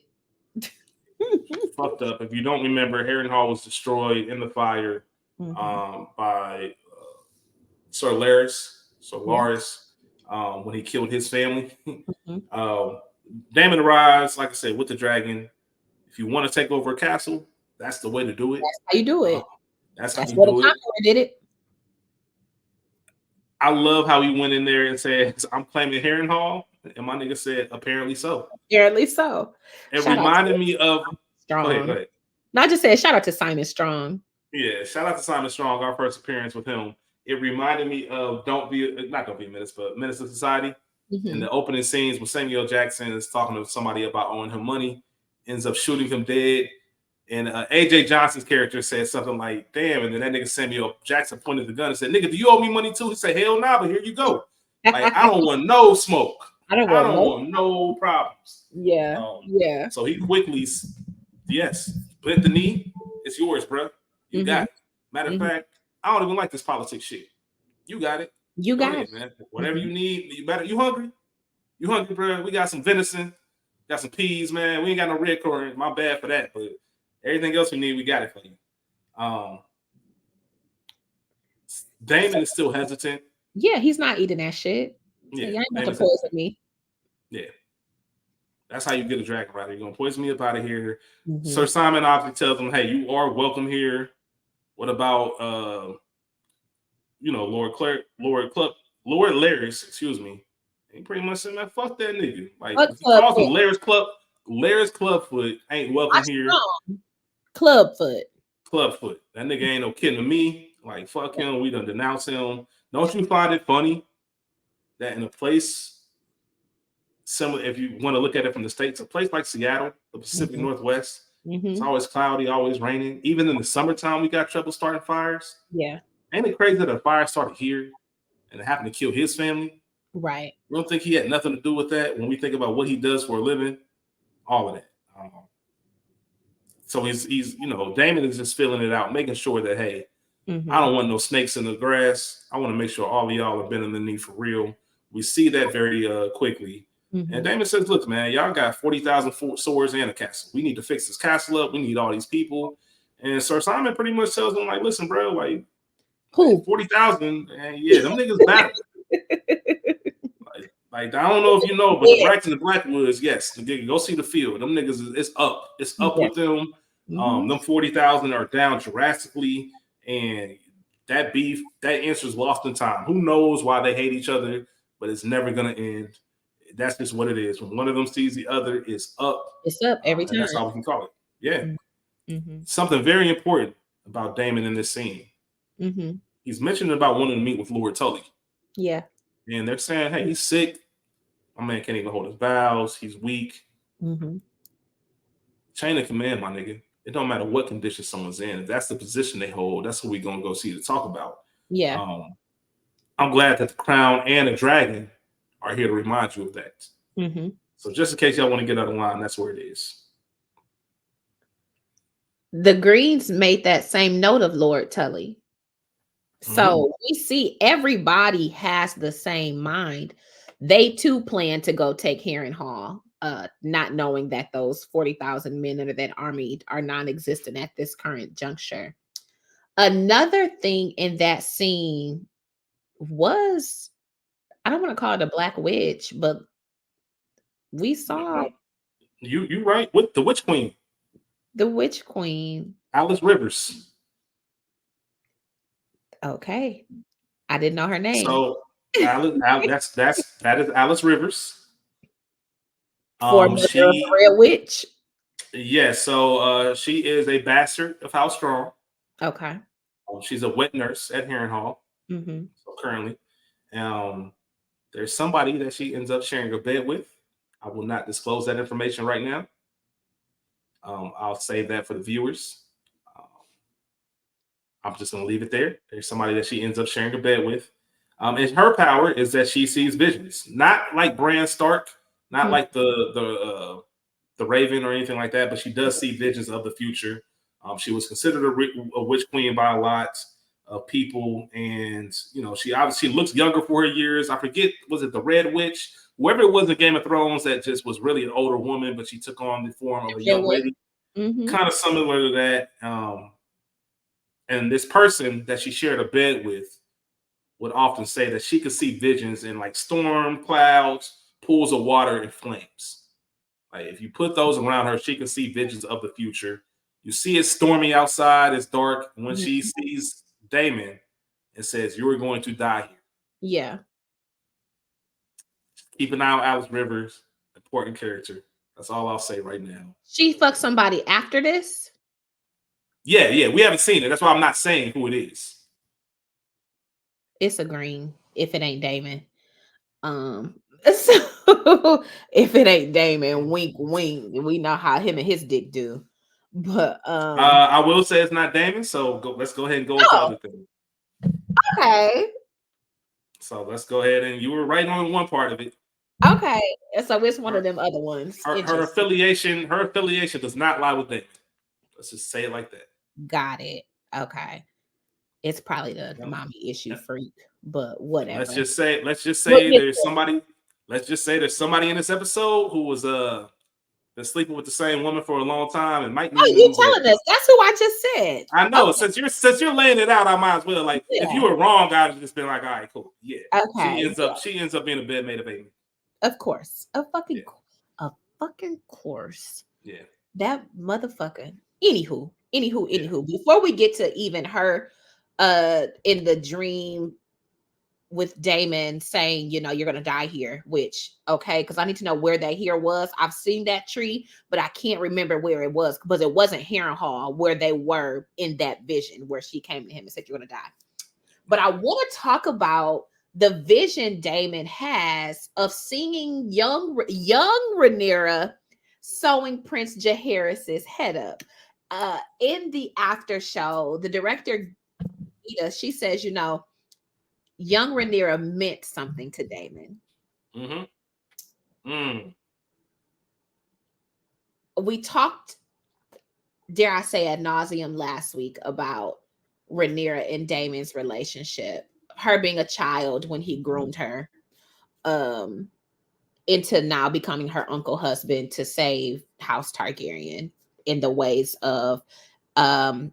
Fucked up. If you don't remember, Harrenhal was destroyed in the fire by Sir Larys when he killed his family. Daemon arrives, like I said, with the dragon. If you want to take over a castle, that's the way to do it. That's how you do it. That's how you do it. Did it. I love how he went in there and said, "I'm claiming Harrenhal," and my nigga said, "Apparently so." Apparently so. It reminded me of Strong. Go ahead. No, I just said shout out to Simon Strong. Yeah, shout out to Simon Strong. Our first appearance with him. It reminded me of Don't Be a Menace, but Menace to Society. In the opening scenes when Samuel Jackson is talking to somebody about owing him money, ends up shooting him dead. And AJ Johnson's character said something like, "Damn," and then that nigga Samuel Jackson pointed the gun and said, "Nigga, do you owe me money too?" He said, "Hell nah, but here you go." Like, I don't want no smoke. I don't want no problems. Yeah. So he quickly, bent the knee. It's yours, bro. You got it. Matter of fact, I don't even like this politics shit. You got it. You got it, man. Whatever you need, you better. You hungry? You hungry, bro? We got some venison, got some peas, man. We ain't got no red corn. My bad for that, but everything else we need, we got it for you. Daemon is still hesitant. Yeah, he's not eating that shit. Yeah, you ain't about to poison me. Yeah, that's how you get a dragon rider. You're gonna poison me up out of here. Sir Simon obviously tells him, "Hey, you are welcome here." What about Lord Larys, excuse me. He pretty much said, "Man, fuck that nigga." Like, if he calls him Larys Clubfoot, ain't welcome here. Clubfoot. Clubfoot. That nigga ain't no kidding to me. Like, fuck him. We done denounce him. Don't you find it funny that in a place similar, if you want to look at it from the States, a place like Seattle, the Pacific Northwest, it's always cloudy, always raining. Even in the summertime, we got trouble starting fires. Yeah. Ain't it crazy that a fire started here and it happened to kill his family? Right. We don't think he had nothing to do with that when we think about what he does for a living, all of that. So he's Daemon is just filling it out, making sure that, hey, I don't want no snakes in the grass. I want to make sure all of y'all are bending the knee for real. We see that very quickly. And Daemon says, look, man, y'all got 40,000 swords and a castle. We need to fix this castle up. We need all these people. And Sir Simon pretty much tells them, like, listen, bro, like, who 40,000, yeah, them niggas battle. Like, I don't know if you know, but the Brights and the Blackwoods, yes, go see the field. Them niggas, it's up. It's up with them. Them 40,000 are down drastically, and that beef, that answer's lost in time. Who knows why they hate each other, but it's never gonna end. That's just what it is. When one of them sees the other, it's up. It's up every time. That's how we can call it. Yeah. Something very important about Daemon in this scene. He's mentioned about wanting to meet with Lord Tully. Yeah. And they're saying, hey, he's sick. My man can't even hold his vows. He's weak. Chain of command, my nigga. It don't matter what condition someone's in. If that's the position they hold, that's who we're going to go see to talk about. Yeah. I'm glad that the Crown and the Dragon are here to remind you of that. So just in case y'all want to get out of line, that's where it is. The Greens made that same note of Lord Tully. So we see everybody has the same mind. They too plan to go take Harrenhal, not knowing that those 40,000 men under that army are non-existent at this current juncture. Another thing in that scene was, I don't want to call it a Black Witch, but we saw you right with the Witch Queen. The Witch Queen. Alice Rivers. Okay. I didn't know her name. So that is Alice Rivers. She Red Witch. Yeah, so she is a bastard of House Strong. Okay. She's a wet nurse at Harrenhal. So currently. There's somebody that she ends up sharing a bed with. I will not disclose that information right now. I'll save that for the viewers. I'm just going to leave it there. There's somebody that she ends up sharing a bed with. And her power is that she sees visions. Not like Bran Stark, not like the Raven or anything like that, but she does see visions of the future. She was considered a witch queen by a lot of people, and she obviously looks younger for her years. I forget, was it the Red Witch? Whoever it was in Game of Thrones that just was really an older woman, but she took on the form of a young lady. Kind of similar to that. And this person that she shared a bed with would often say that she could see visions in like storm clouds, pools of water, and flames. Like if you put those around her, she can see visions of the future. You see it's stormy outside, it's dark. When she sees Daemon, it says, "You are going to die here." Yeah. Keep an eye on Alice Rivers, important character. That's all I'll say right now. She fucked somebody after this? Yeah. We haven't seen it. That's why I'm not saying who it is. It's a green if it ain't Daemon. So if it ain't Daemon, wink, wink. We know how him and his dick do. But I will say it's not Daemon, so let's go ahead and go into other things. Okay. So let's go ahead, and you were right on one part of it. Okay. So it's one of them other ones. Her affiliation does not lie with Daemon. Let's just say it like that. Got it. Okay. It's probably the mommy issue freak, but whatever. Let's just say there's somebody in this episode who was been sleeping with the same woman for a long time and might need you telling us. That's who I just said. I know. Okay. Since you're laying it out, I might as well. Like, if you were wrong, I'd have just been like, all right, cool. Yeah. Okay. She ends up being a bedmate of Aemond. Of course. A fucking course. Yeah. That motherfucker. Anywho. Before we get to even her in the dream with Daemon saying, you know, you're gonna die here, which okay, because I need to know where that here was. I've seen that tree, but I can't remember where it was because it wasn't Harrenhal where they were in that vision where she came to him and said, you're gonna die. But I want to talk about the vision Daemon has of seeing young Rhaenyra sewing Prince Jaehaerys's head up. In the after show, the director, she says, you know, young Rhaenyra meant something to Daemon. We talked, dare I say, ad nauseum last week about Rhaenyra and Daemon's relationship, her being a child when he groomed her, into now becoming her uncle husband to save House Targaryen in the ways of Aegon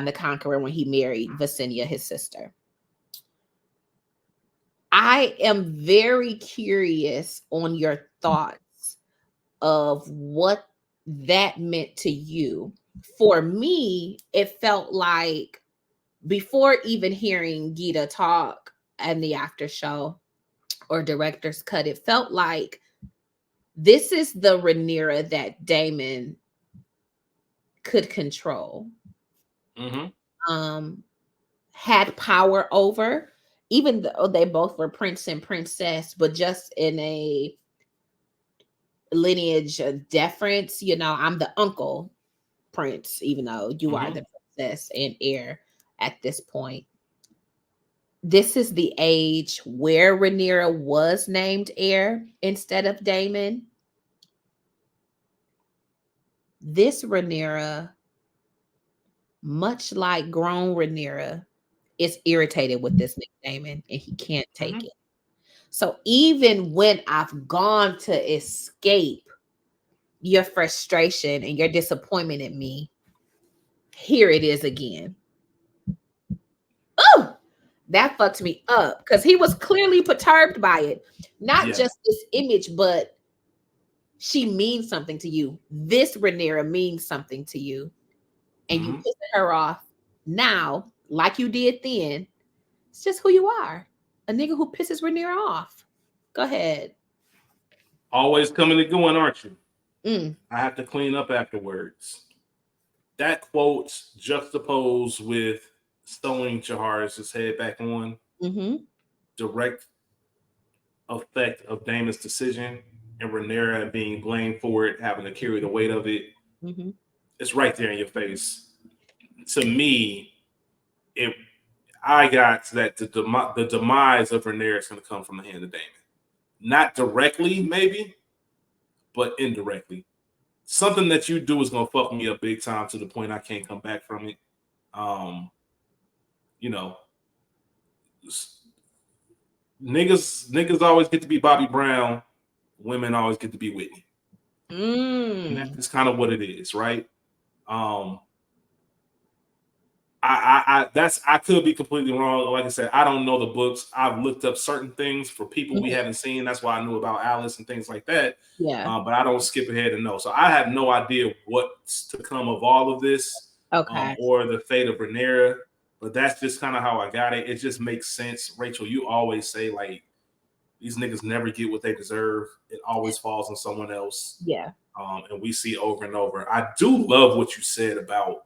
the Conqueror when he married Visenya, his sister. I am very curious on your thoughts of what that meant to you. For me, it felt like before even hearing Gita talk and the after show or director's cut, it felt like this is the Rhaenyra that Daemon could control, had power over, even though they both were prince and princess, but just in a lineage of deference. You know, I'm the uncle prince, even though you are the princess and heir at this point. This is the age where Rhaenyra was named heir instead of Daemon. This Rhaenyra, much like grown Rhaenyra, is irritated with this Nick Daemon and he can't take it. So even when I've gone to escape your frustration and your disappointment in me, here it is again. Oh, that fucked me up because he was clearly perturbed by it. Not just this image, but she means something to you. This Rhaenyra means something to you. And you pissing her off now, like you did then. It's just who you are. A nigga who pisses Rhaenyra off. Go ahead. Always coming and going, aren't you? I have to clean up afterwards. That quote juxtaposed with sewing Jaehaerys' head back on, direct effect of Daemon's decision and Rhaenyra being blamed for it, having to carry the weight of it. It's right there in your face. To me, I got that the demise of Rhaenyra is going to come from the hand of Daemon. Not directly, maybe, but indirectly. Something that you do is going to fuck me up big time to the point I can't come back from it. You know, niggas always get to be Bobby Brown. Women always get to be Whitney. And that's kind of what it is, right? I could be completely wrong. Like I said, I don't know the books. I've looked up certain things for people we haven't seen. That's why I knew about Alice and things like that. Yeah. But I don't skip ahead and know. So I have no idea what's to come of all of this. Okay. Or the fate of Rhaenyra. But that's just kind of how I got it. It just makes sense. Rachel, you always say, like, these niggas never get what they deserve. It always falls on someone else. Yeah. And we see over and over. I do love what you said about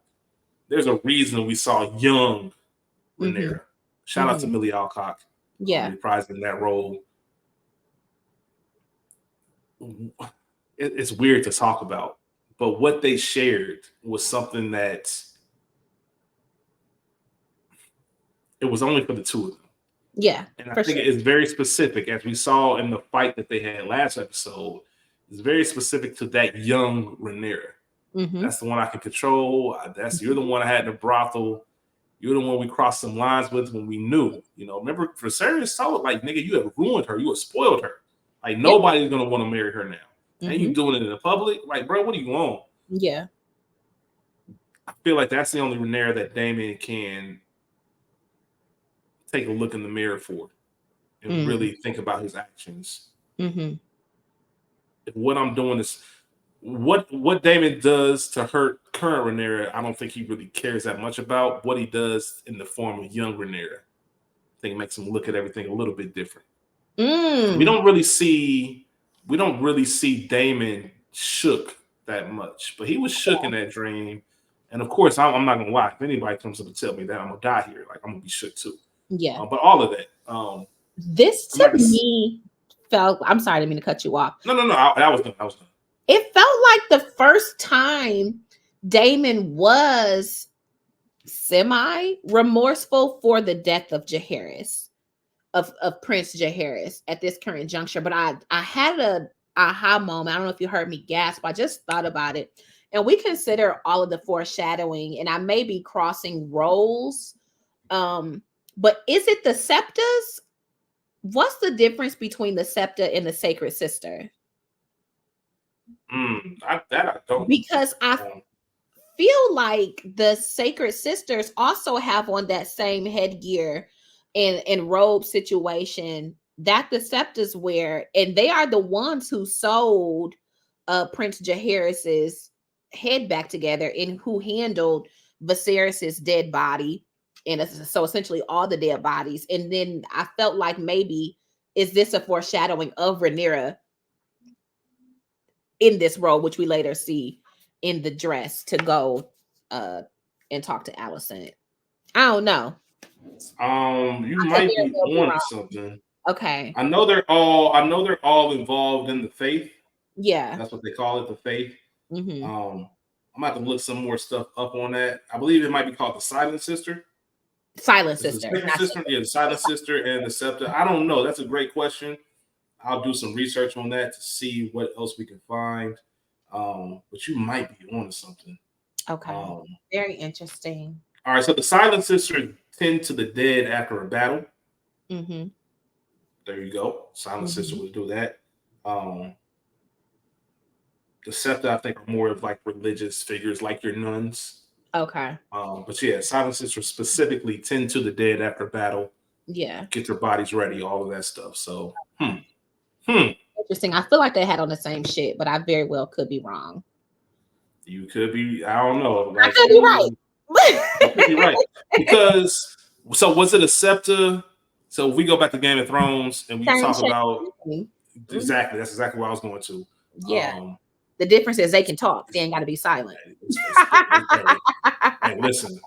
there's a reason we saw young Rhaenyra. Shout out to Millie Alcock. Yeah. Reprising that role. It's weird to talk about, but what they shared was something that it was only for the two of them. Yeah. And I think it's very specific, as we saw in the fight that they had last episode. It's very specific to that young Rhaenyra. That's the one I can control. You're the one I had in the brothel. You're the one we crossed some lines with when we knew. You know, remember Viserys told, like, nigga, you have ruined her. You have spoiled her. Like, nobody's gonna want to marry her now. And you doing it in the public? Like, bro, what are you on? Yeah. I feel like that's the only Rhaenyra that Daemon can take a look in the mirror for and really think about his actions. If what I'm doing is what Daemon does to hurt current Rhaenyra, I don't think he really cares that much about. What he does in the form of young Rhaenyra, think makes him look at everything a little bit different. Mm. We don't really see Daemon shook that much, but he was shook in that dream. And of course, I'm not gonna lie. If anybody comes up and tell me that, I'm gonna die here. Like, I'm gonna be shook too. Yeah. But all of that. This to me felt. I'm sorry, I didn't mean to cut you off. No. I was done. It felt like the first time Daemon was semi-remorseful for the death of Jaehaerys, of Prince Jaehaerys at this current juncture. But I had a aha moment. I don't know if you heard me gasp. I just thought about it. And we consider all of the foreshadowing, and I may be crossing roles. But is it the septas? What's the difference between the septa and the sacred sister? I don't. Because I feel like the sacred sisters also have on that same headgear and robe situation that the septas wear, and they are the ones who sewed Prince Jaehaerys's head back together and who handled Viserys's dead body, and so essentially all the dead bodies. And then I felt like maybe is this a foreshadowing of Rhaenyra in this role, which we later see in the dress to go and talk to Alicent. I don't know. You might be on something. Okay. I know they're all involved in the faith. Yeah. That's what they call it, the faith. Mm-hmm. I'm gonna have to look some more stuff up on that. I believe it might be called the Silent Sister. Silent Sister. Yeah, the Silent Sister and the Septa. I don't know. That's a great question. I'll do some research on that to see what else we can find. But you might be on to something. Okay. Very interesting. All right. So the Silent Sister tend to the dead after a battle. Mm-hmm. There you go. Silent Sister would do that. The Septa, I think, are more of like religious figures, like your nuns. Okay. But yeah, Silent Sisters specifically tend to the dead after battle. Yeah. Get their bodies ready, all of that stuff. So, Interesting. I feel like they had on the same shit, but I very well could be wrong. You could be. I don't know. Like, I could be right. You could be right. Because so was it a Septa? So if we go back to Game of Thrones and we talk about exactly, that's exactly what I was going to. Yeah. The difference is they can talk. They ain't got to be silent. Hey, listen,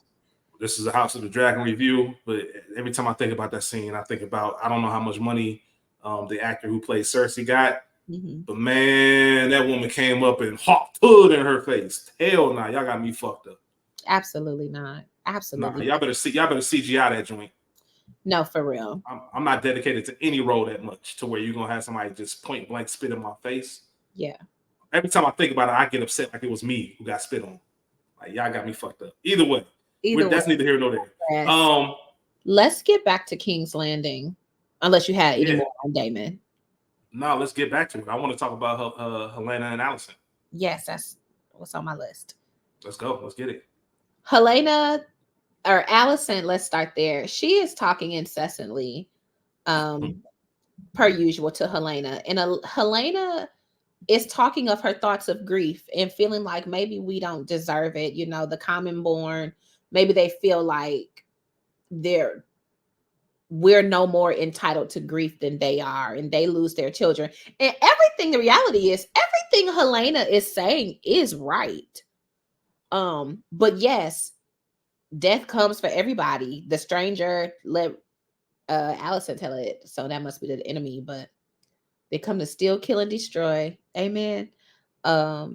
this is a House of the Dragon review, but every time I think about that scene, I think about I don't know how much money the actor who played Cersei got, but man, that woman came up and hopped hood in her face. Hell nah, y'all got me fucked up. Absolutely not. Absolutely. Nah, y'all better CGI that joint. No, for real. I'm not dedicated to any role that much to where you're gonna have somebody just point blank spit in my face. Yeah. Every time I think about it, I get upset like it was me who got spit on. Like y'all got me fucked up. Either way. That's neither here nor there. Yes. Let's get back to King's Landing, unless you had any more on Daemon. No, let's get back to it. I want to talk about Helaena and Alicent. Yes, that's what's on my list. Let's go. Let's get it. Helaena or Alicent, let's start there. She is talking incessantly, per usual, to Helaena. And Helaena is talking of her thoughts of grief and feeling like maybe we don't deserve it. You know, the common born, maybe they feel like we're no more entitled to grief than they are, and they lose their children. And everything, the reality is everything Helaena is saying is right. But yes, death comes for everybody. The stranger let Alicent tell it, so that must be the enemy, but they come to steal, kill, and destroy. Amen. But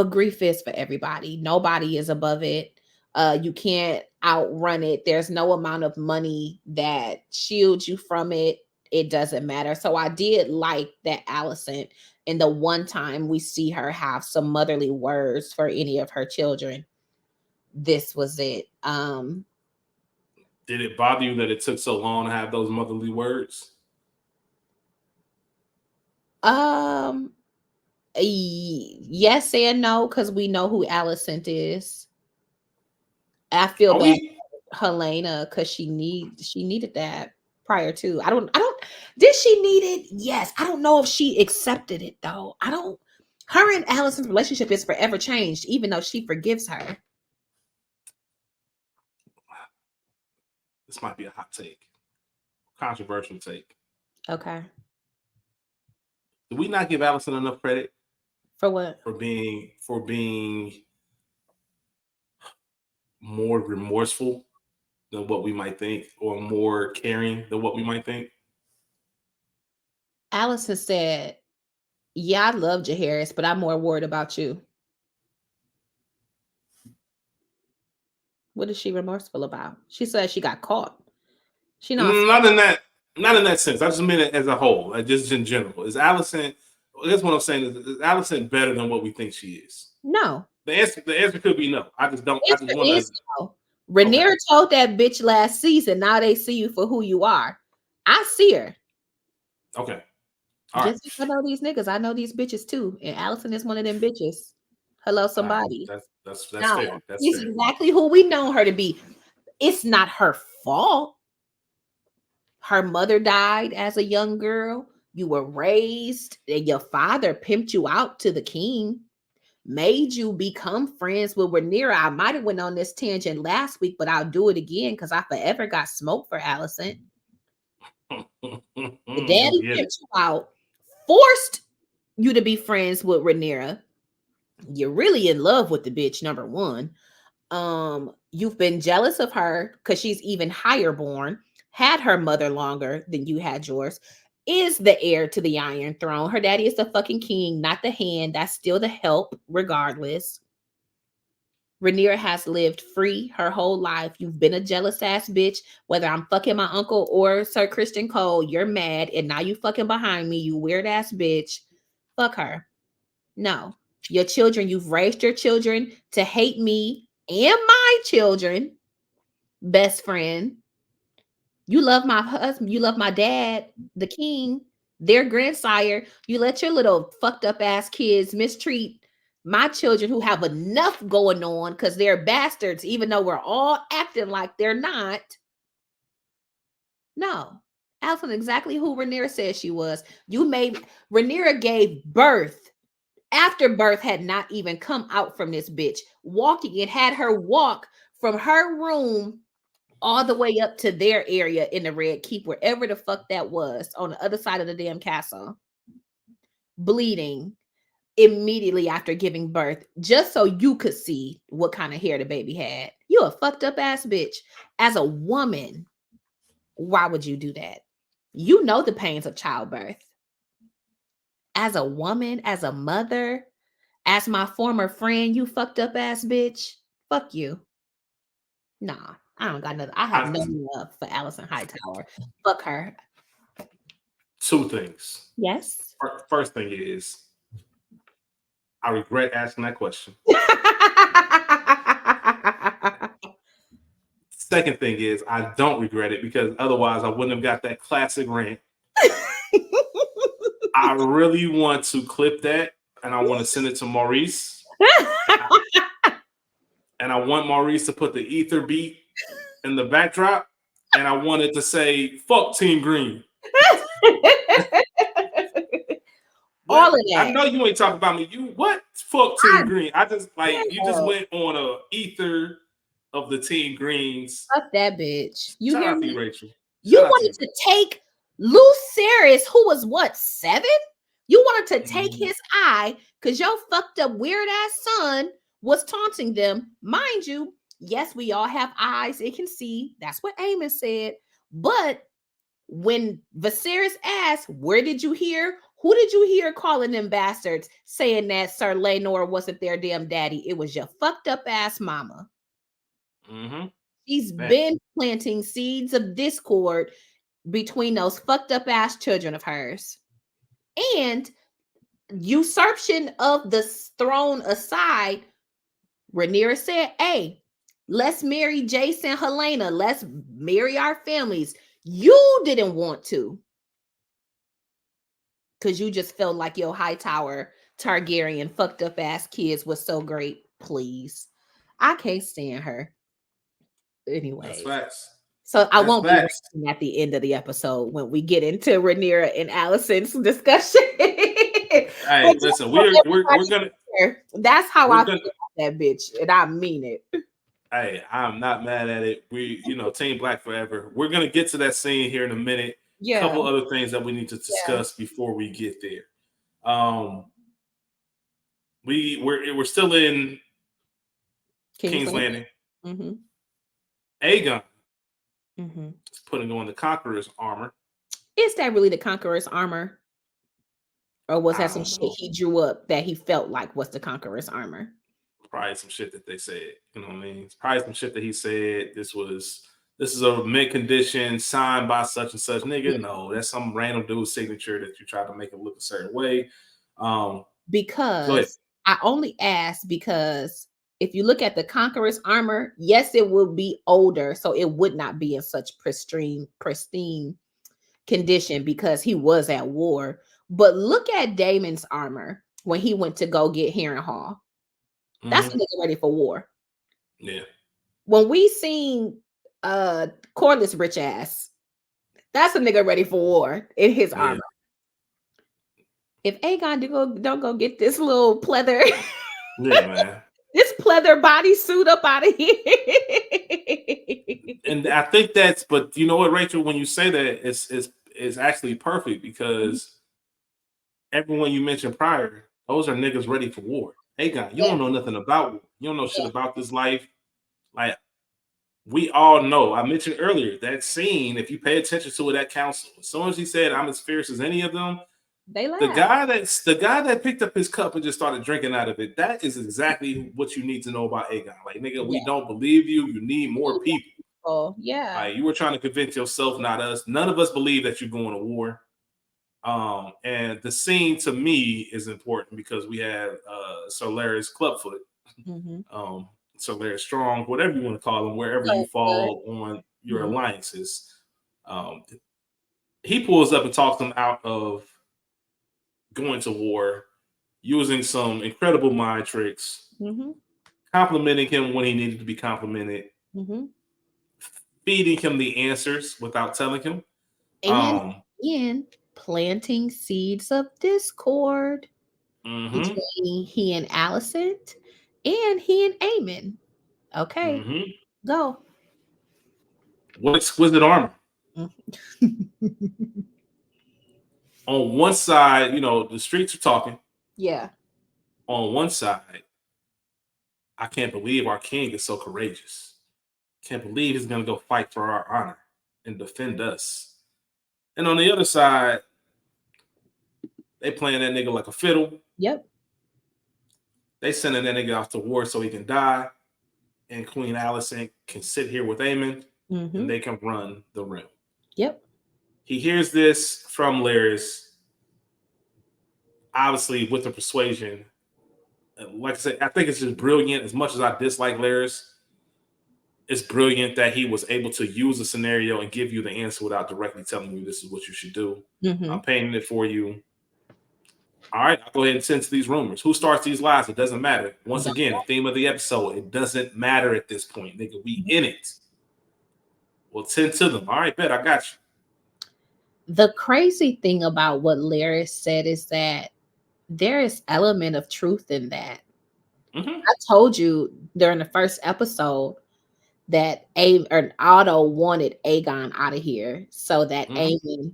grief is for everybody. Nobody is above it. You can't outrun it. There's no amount of money that shields you from it. It doesn't matter. So I did like that Alicent, and the one time we see her have some motherly words for any of her children, this was it. Did it bother you that it took so long to have those motherly words? Yes and no, because we know who Alicent is. I feel bad for Helaena because she needed that prior to. I don't did she need it? Yes. I don't know if she accepted it though. Her and Alicent's relationship is forever changed, even though she forgives her. This might be a hot take, controversial take. Okay. Do we not give Alicent enough credit For what? for being more remorseful than what we might think, or more caring than what we might think? Alicent said, "Yeah, I love Jaehaerys, but I'm more worried about you." What is she remorseful about? She said she got caught. She not Not in that sense. I just mean it as a whole, like just in general. Is Alicent? That's what I'm saying. Is Alicent better than what we think she is? no. The answer could be no. I just don't. I just Answer want to. is no. Rhaenyra Okay. told that bitch last season, now they see you for who you are. I see her. Okay. All Just right. as I know these niggas, I know these bitches too. And Alicent is one of them bitches. Hello, somebody. That's No, fair. That's she's fair. exactly who we know her to be. It's not her fault. Her mother died as a young girl. You were raised, and your father pimped you out to the king, made you become friends with Rhaenyra. I might have went on this tangent last week, but I'll do it again because I forever got smoked for Alicent. The daddy pimped you out, forced you to be friends with Rhaenyra. You're really in love with the bitch, number one. You've been jealous of her because she's even higher born, had her mother longer than you had yours, is the heir to the Iron Throne. Her daddy is the fucking king, not the hand. That's still the help, regardless. Rhaenyra has lived free her whole life. You've been a jealous ass bitch. Whether I'm fucking my uncle or Sir Christian Cole, you're mad, and now you fucking behind me, you weird ass bitch. Fuck her. No. Your children, you've raised your children to hate me and my children. Best friend. You love my husband. You love my dad, the king, their grandsire. You let your little fucked up ass kids mistreat my children who have enough going on because they're bastards, even though we're all acting like they're not. No. Alpha exactly who Rhaenyra said she was. Rhaenyra gave birth after birth had not even come out from this bitch. Walking it had her walk from her room all the way up to their area in the Red Keep, wherever the fuck that was, on the other side of the damn castle, bleeding immediately after giving birth, just so you could see what kind of hair the baby had. You a fucked up ass bitch. As a woman, why would you do that? You know the pains of childbirth. As a woman, as a mother, as my former friend, you fucked up ass bitch. Fuck you. Nah, I don't got nothing. I have no love for Alicent Hightower. Fuck her. Two things. Yes. First thing is, I regret asking that question. Second thing is, I don't regret it because otherwise I wouldn't have got that classic rant. I really want to clip that and I want to send it to Maurice. And I want Maurice to put the ether beat in the backdrop. And I wanted to say, fuck Team Green. All of that. I know you ain't talking about me. You what? Fuck Team Green. I just you just went on a ether of the Team Greens. Fuck that bitch. You Shout hear out to me? you, Rachel. You wanted to take Lucerys, who was what, 7? You wanted to take his eye because your fucked up weird ass son was taunting them. Mind you, yes, we all have eyes, it can see. That's what Aemond said. But when Viserys asked, where did you hear? Who did you hear calling them bastards, saying that Sir Rhaenys wasn't their damn daddy? It was your fucked up ass mama. Mm-hmm. She's been planting seeds of discord between those fucked up ass children of hers. And usurpation of the throne aside, Rhaenyra said, hey, let's marry Jason and Helena. Let's marry our families. You didn't want to. Because you just felt like your Hightower Targaryen fucked up ass kids was so great. Please. I can't stand her. Anyway. That's facts. So I won't be ranting at the end of the episode when we get into Rhaenyra and Alicent's discussion. Hey, listen, we're gonna. That's how I feel about that bitch, and I mean it. Hey, I'm not mad at it. Team Black forever. We're gonna get to that scene here in a minute. Yeah. Couple other things that we need to discuss before we get there. We're still in King's Landing. Mm-hmm. Aegon Mm-hmm. is putting on the Conqueror's armor. Is that really the Conqueror's armor? Or was I that some don't shit know. he drew up that he felt like was the Conqueror's armor? Probably some shit that they said. You know what I mean? It's probably some shit that he said. This is a mint condition signed by such and such. Nigga, Yeah. no, that's some random dude's signature that you try to make it look a certain way. Go ahead. Because I only asked because if you look at the Conqueror's armor, yes, it will be older, so it would not be in such pristine condition because he was at war. But look at Damon's armor when he went to go get Harrenhal. That's a nigga ready for war. Yeah. When we seen Corlys rich ass, that's a nigga ready for war in his armor. If Aegon don't go get this little pleather, Yeah, man. this pleather bodysuit up out of here. And I think but you know what, Rachel, when you say that, it's actually perfect because everyone you mentioned prior, those are niggas ready for war. Aegon, you don't know nothing about war. You don't know shit about this life. Like, we all know. I mentioned earlier that scene. If you pay attention to it at council, as soon as he said, "I'm as fierce as any of them," They laugh. the guy that picked up his cup and just started drinking out of it. That is exactly what you need to know about Aegon. Like, nigga, we don't believe you. You need more people. Oh yeah. Like, you were trying to convince yourself, not us. None of us believe that you're going to war. And the scene to me is important because we have Solaris Clubfoot. Solaris Strong, whatever you want to call him, wherever you fall on your alliances. He pulls up and talks him out of going to war, using some incredible mind tricks, complimenting him when he needed to be complimented, feeding him the answers without telling him. And planting seeds of discord between he and Alicent and he and Aemond. Okay, go. What exquisite armor. On one side, the streets are talking. Yeah. On one side, I can't believe our king is so courageous. Can't believe he's going to go fight for our honor and defend us. And on the other side, they playing that nigga like a fiddle. Yep. They sending that nigga off to war so he can die. And Queen Alicent can sit here with Aemond and they can run the realm. Yep. He hears this from Larys, obviously with the persuasion. Like I said, I think it's just brilliant. As much as I dislike Larys, it's brilliant that he was able to use a scenario and give you the answer without directly telling you this is what you should do. I'm painting it for you. All right, I'll go ahead and send to these rumors. Who starts these lies? It doesn't matter. Once again, theme of the episode, it doesn't matter at this point. Nigga, we in it. We'll tend to them. All right, bet, I got you. The crazy thing about what Larry said is that there is element of truth in that. I told you during the first episode that Otto wanted Aegon out of here so that Aemond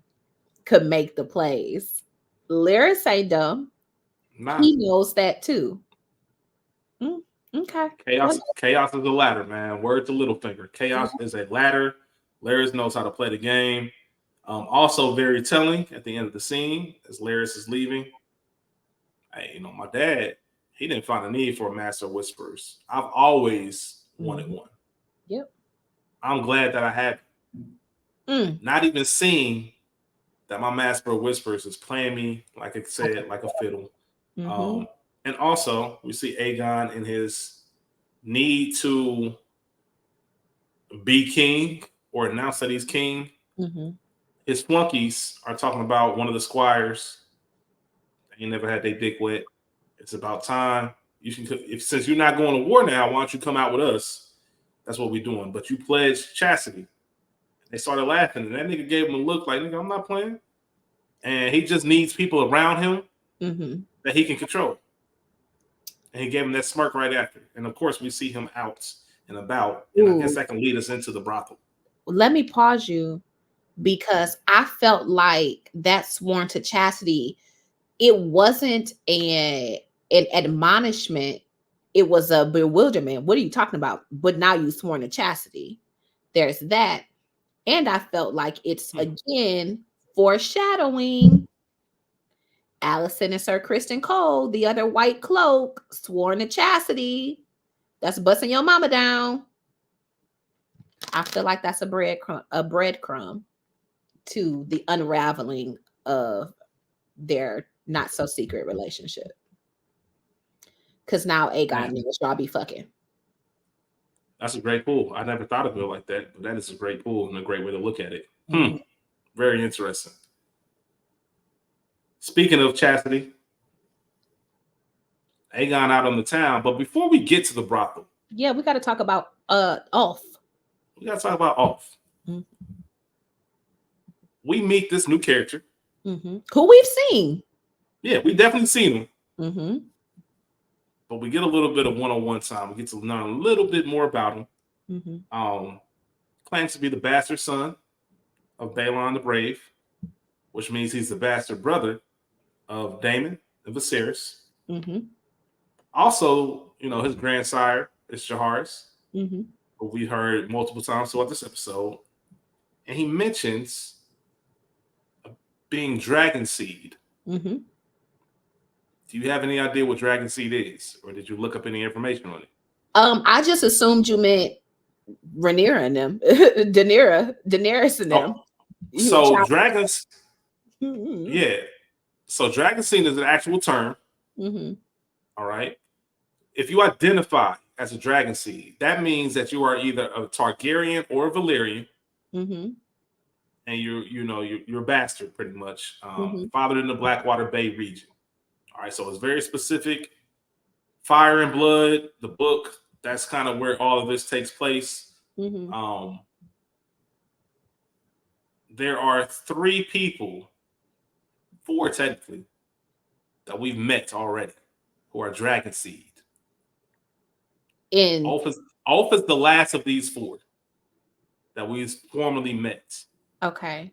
could make the plays. Larys ain't dumb. He knows that too. Okay. Chaos is a ladder, man. Word to Littlefinger. Chaos is a ladder. Larys knows how to play the game. Also very telling at the end of the scene as Larys is leaving. Hey, my dad, he didn't find a need for a Master of Whispers. I've always wanted one. Yep. I'm glad that I have not even seeing that my Master of Whispers is playing me, like I said, like a fiddle. And also, we see Aegon in his need to be king or announce that he's king. His flunkies are talking about one of the squires. They never had their dick wet. It's about time. Since you're not going to war now, why don't you come out with us? That's what we're doing. But you pledged chastity. They started laughing, and that nigga gave him a look like, nigga, I'm not playing. And he just needs people around him that he can control. And he gave him that smirk right after. And of course, we see him out and about. And I guess that can lead us into the brothel. Let me pause you, because I felt like that sworn to chastity, it wasn't an admonishment, it was a bewilderment. What are you talking about? But now you sworn to chastity. There's that. And I felt like it's again foreshadowing. Alicent and Sir Kristen Cole, the other white cloak, sworn to chastity. That's busting your mama down. I feel like that's a breadcrumb to the unraveling of their not so secret relationship. Because now Aegon knows y'all be fucking. That's a great pull. I never thought of it like that, but that is a great pull and a great way to look at it. Very interesting. Speaking of chastity, Aegon out on the town, but before we get to the brothel, yeah, we got to talk about Ulf. We got to talk about Ulf. We meet this new character, who we've seen. Yeah, we definitely seen him. But we get a little bit of one-on-one time. We get to learn a little bit more about him. Claims to be the bastard son of Balon the Brave, which means he's the bastard brother of Daemon and Viserys. Also, his grandsire is Jaehaerys, who we heard multiple times throughout this episode. And he mentions being dragon seed. Do you have any idea what dragon seed is? Or did you look up any information on it? I just assumed you meant Rhaenyra and them. Daenerys and them. So dragons, yeah. So dragon seed is an actual term. All right. If you identify as a dragon seed, that means that you are either a Targaryen or a Valyrian. And you're a bastard, pretty much. Fathered in the Blackwater Bay region. All right, so it's very specific. Fire and Blood, the book, that's kind of where all of this takes place. There are 3 people, 4 technically, that we've met already who are dragon seed. Ulf is the last of these 4 that we've formally met. Okay.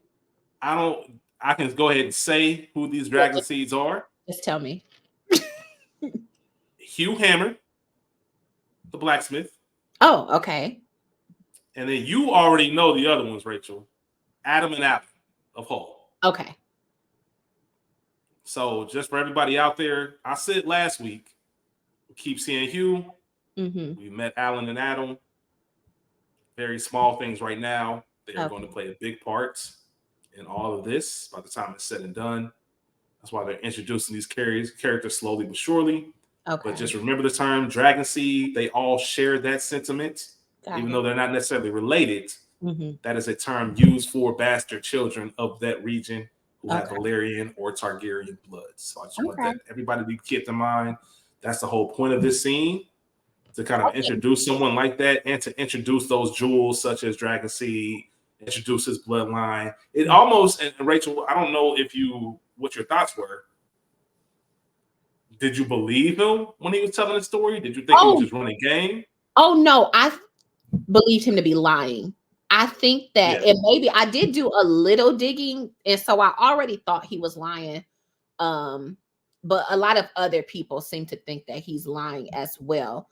I can go ahead and say who these dragon seeds are. Just tell me. Hugh Hammer, the blacksmith. Oh, okay. And then you already know the other ones, Rachel. Adam and Apple of Hull. Okay. So just for everybody out there, I said last week, we keep seeing Hugh. We met Alan and Adam. Very small things right now. They are going to play a big part in all of this by the time it's said and done. That's why they're introducing these characters slowly but surely. But just remember the term dragon seed. They all share that sentiment. Even though they're not necessarily related. That is a term used for bastard children of that region who have Valyrian or Targaryen blood. So I just want that everybody to keep in mind. That's the whole point of this scene, to kind of introduce someone like that and to introduce those jewels such as dragon seed, introduce his bloodline. It almost, and Rachel, I don't know what your thoughts were. Did you believe him when he was telling the story? Did you think he was just running game? Oh no, I believed him to be lying. I think that, and maybe I did do a little digging, and so I already thought he was lying. But a lot of other people seem to think that he's lying as well.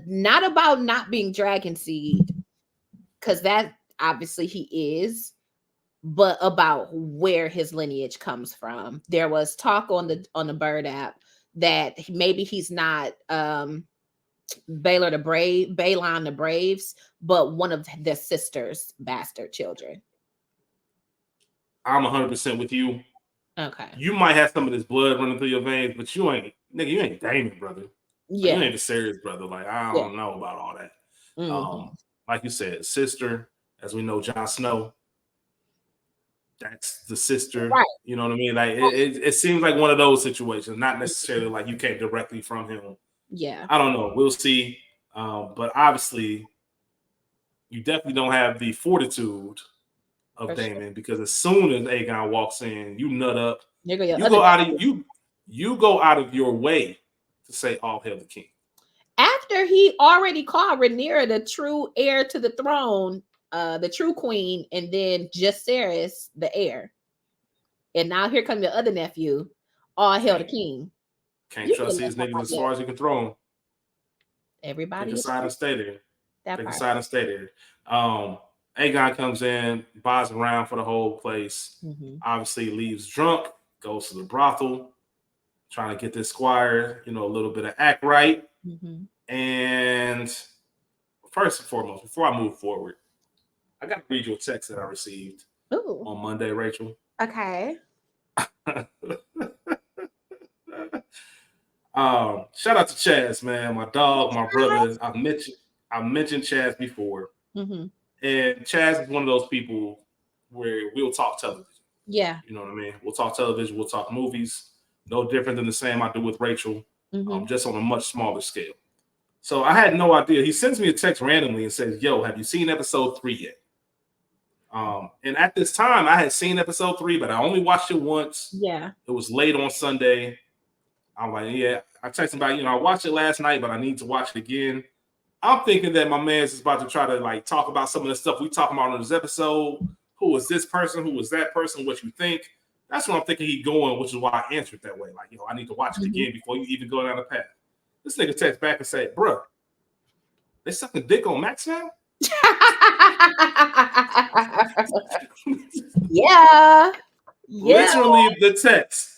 Not about not being dragon seed, because that obviously he is, but about where his lineage comes from. There was talk on the Bird app that maybe he's not Balon the Braves, but one of their sister's bastard children. I'm 100% with you. Okay. You might have some of this blood running through your veins, but you ain't Daemon, brother. Yeah. You ain't the serious brother. Like, I don't know about all that. Like you said, sister, as we know, Jon Snow. That's the sister. Right. You know what I mean? Like it seems like one of those situations, not necessarily like you came directly from him. Yeah. I don't know. We'll see. But obviously, you definitely don't have the fortitude of Daemon, because as soon as Aegon walks in, you nut up. You go out of your way to say all hail the king. after he already called Rhaenyra the true heir to the throne, the true queen, and then Jacaerys the heir. And now here comes your other nephew, all hail the king. Can't You trust these niggas as far as you can throw them. Everybody Pick a side and stay there. that Pick a part. side and stay there. Aegon comes in, buys around for the whole place. Obviously leaves drunk, goes to the brothel, trying to get this squire, a little bit of act right. And first and foremost, before I move forward, I got to read you a text that I received on Monday, Rachel. Okay. Shout out to Chaz, man, my dog, my brother. I've mentioned Chaz before, and Chaz is one of those people where we'll talk television. Yeah, you know what I mean. We'll talk television, we'll talk movies. No different than the same I do with Rachel, just on a much smaller scale. So I had no idea. He sends me a text randomly and says, "Yo, have you seen episode 3 yet?" And at this time, I had seen episode 3, but I only watched it once. Yeah. It was late on Sunday. I'm like, yeah. I texted him about, I watched it last night, but I need to watch it again. I'm thinking that my man's is about to try to talk about some of the stuff we talking about on this episode. Who is this person? Who is that person? What you think? That's what I'm thinking he's going, which is why I answered that way. I need to watch it again before you even go down the path. This nigga texts back and say, "Bro, they sucking dick on Max now?" Yeah. Literally the text.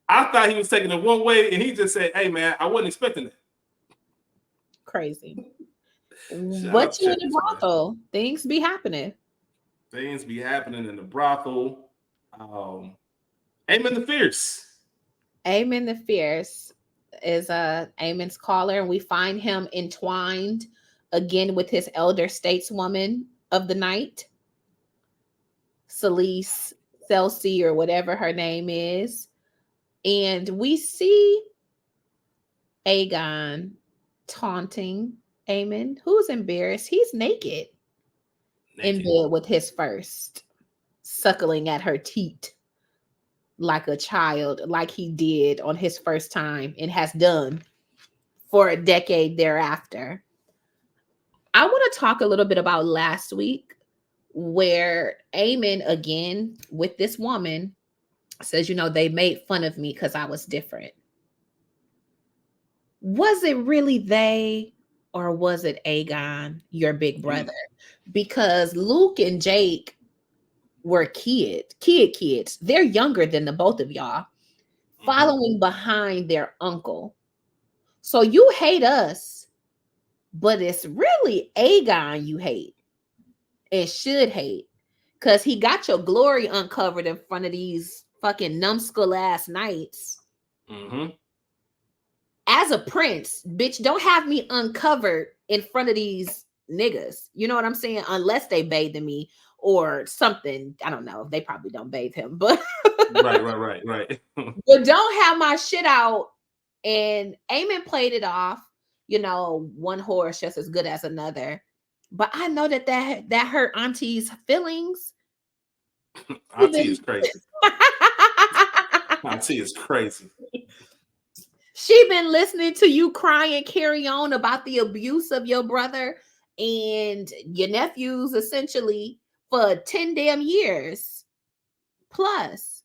I thought he was taking it one way, and he just said, "Hey man, I wasn't expecting it." Crazy. What you in the brothel? Things be happening. Things be happening in the brothel. Aemond the Fierce. Aemond the Fierce is Aemond's caller, and we find him entwined again with his elder stateswoman of the night, Celise, Celsi, or whatever her name is. And we see Aegon taunting Aemond, who's embarrassed. He's naked in bed with his first, suckling at her teat like a child, like he did on his first time and has done for a decade thereafter. I want to talk a little bit about last week, where Aemond, again, with this woman, says, they made fun of me because I was different. Was it really they, or was it Aegon, your big brother? Because Luke and Jake were kids. They're younger than the both of y'all, following behind their uncle. So you hate us, but it's really Aegon you hate and should hate, because he got your glory uncovered in front of these fucking numbskull ass knights. As a prince, bitch, don't have me uncovered in front of these niggas. You know what I'm saying? Unless they bathe in me or something. I don't know. They probably don't bathe him, but right. But don't have my shit out. And Aemond played it off. One horse just as good as another. But I know that hurt Auntie's feelings. Auntie is crazy. Auntie is crazy. She been listening to you cry and carry on about the abuse of your brother and your nephews, essentially, for 10 damn years plus.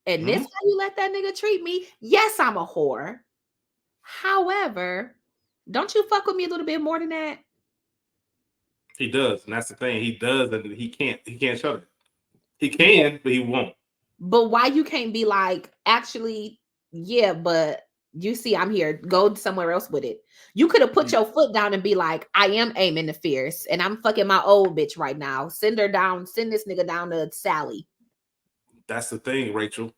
And this how you let that nigga treat me? Yes, I'm a whore. However, don't you fuck with me a little bit more than that? He does, and that's the thing. He does, and he can't shut it. He can, but he won't. But why you can't be like, actually, yeah, but you see, I'm here. Go somewhere else with it. You could have put your foot down and be like, I am Aemond the Fierce, and I'm fucking my old bitch right now. Send her down. Send this nigga down to Sally. That's the thing, Rachel.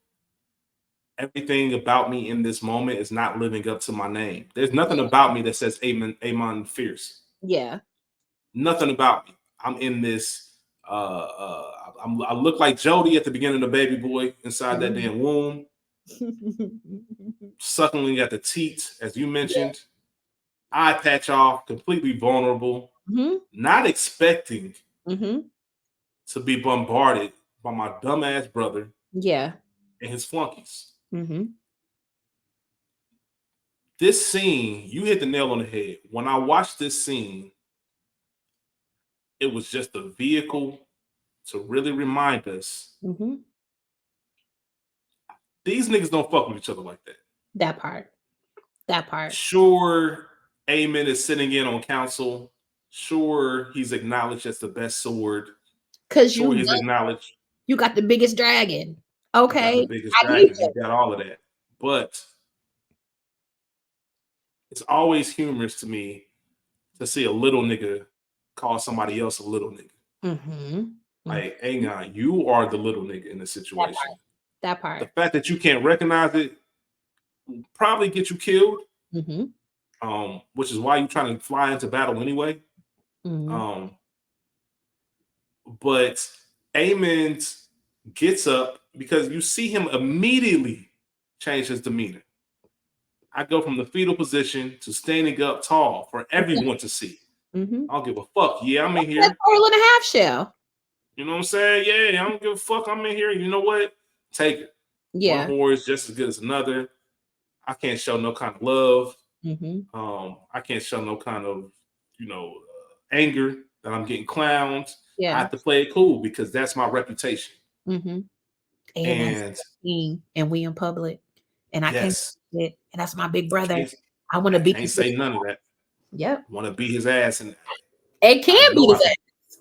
Everything about me in this moment is not living up to my name. There's nothing about me that says Aemond Fierce. Yeah. Nothing about me. I'm in this. I look like Jody at the beginning of Baby Boy inside that damn womb, suckling at the teat, as you mentioned. Eye patch off, completely vulnerable, not expecting to be bombarded by my dumbass brother. Yeah. And his flunkies. this scene, you hit the nail on the head. When I watched this scene, it was just a vehicle to really remind us these niggas don't fuck with each other like that. That part. Sure, Aemond is sitting in on council. Sure, he's acknowledged as the best sword. Because sure, he's acknowledged. You got the biggest dragon. Okay. You got the biggest dragon. You got all of that. But it's always humorous to me to see a little nigga call somebody else a little nigga. Like, Aegon, you are the little nigga in this situation. That part. The fact that you can't recognize it will probably get you killed. Which is why you're trying to fly into battle anyway. But Aemond gets up because you see him immediately change his demeanor. I go from the fetal position to standing up tall for everyone to see. I don't give a fuck. Yeah, I'm in here. That's 4.5 shell. You know what I'm saying? Yeah, I don't give a fuck. I'm in here. You know what? Take it. Yeah. One whore is just as good as another. I can't show no kind of love. I can't show no kind of, anger that I'm getting clowned. Yeah. I have to play it cool because that's my reputation. And we in public. And I can't say it. And that's my big brother. I want to beat can't say none of that. Yep. Want to beat his ass. And it can beat his ass.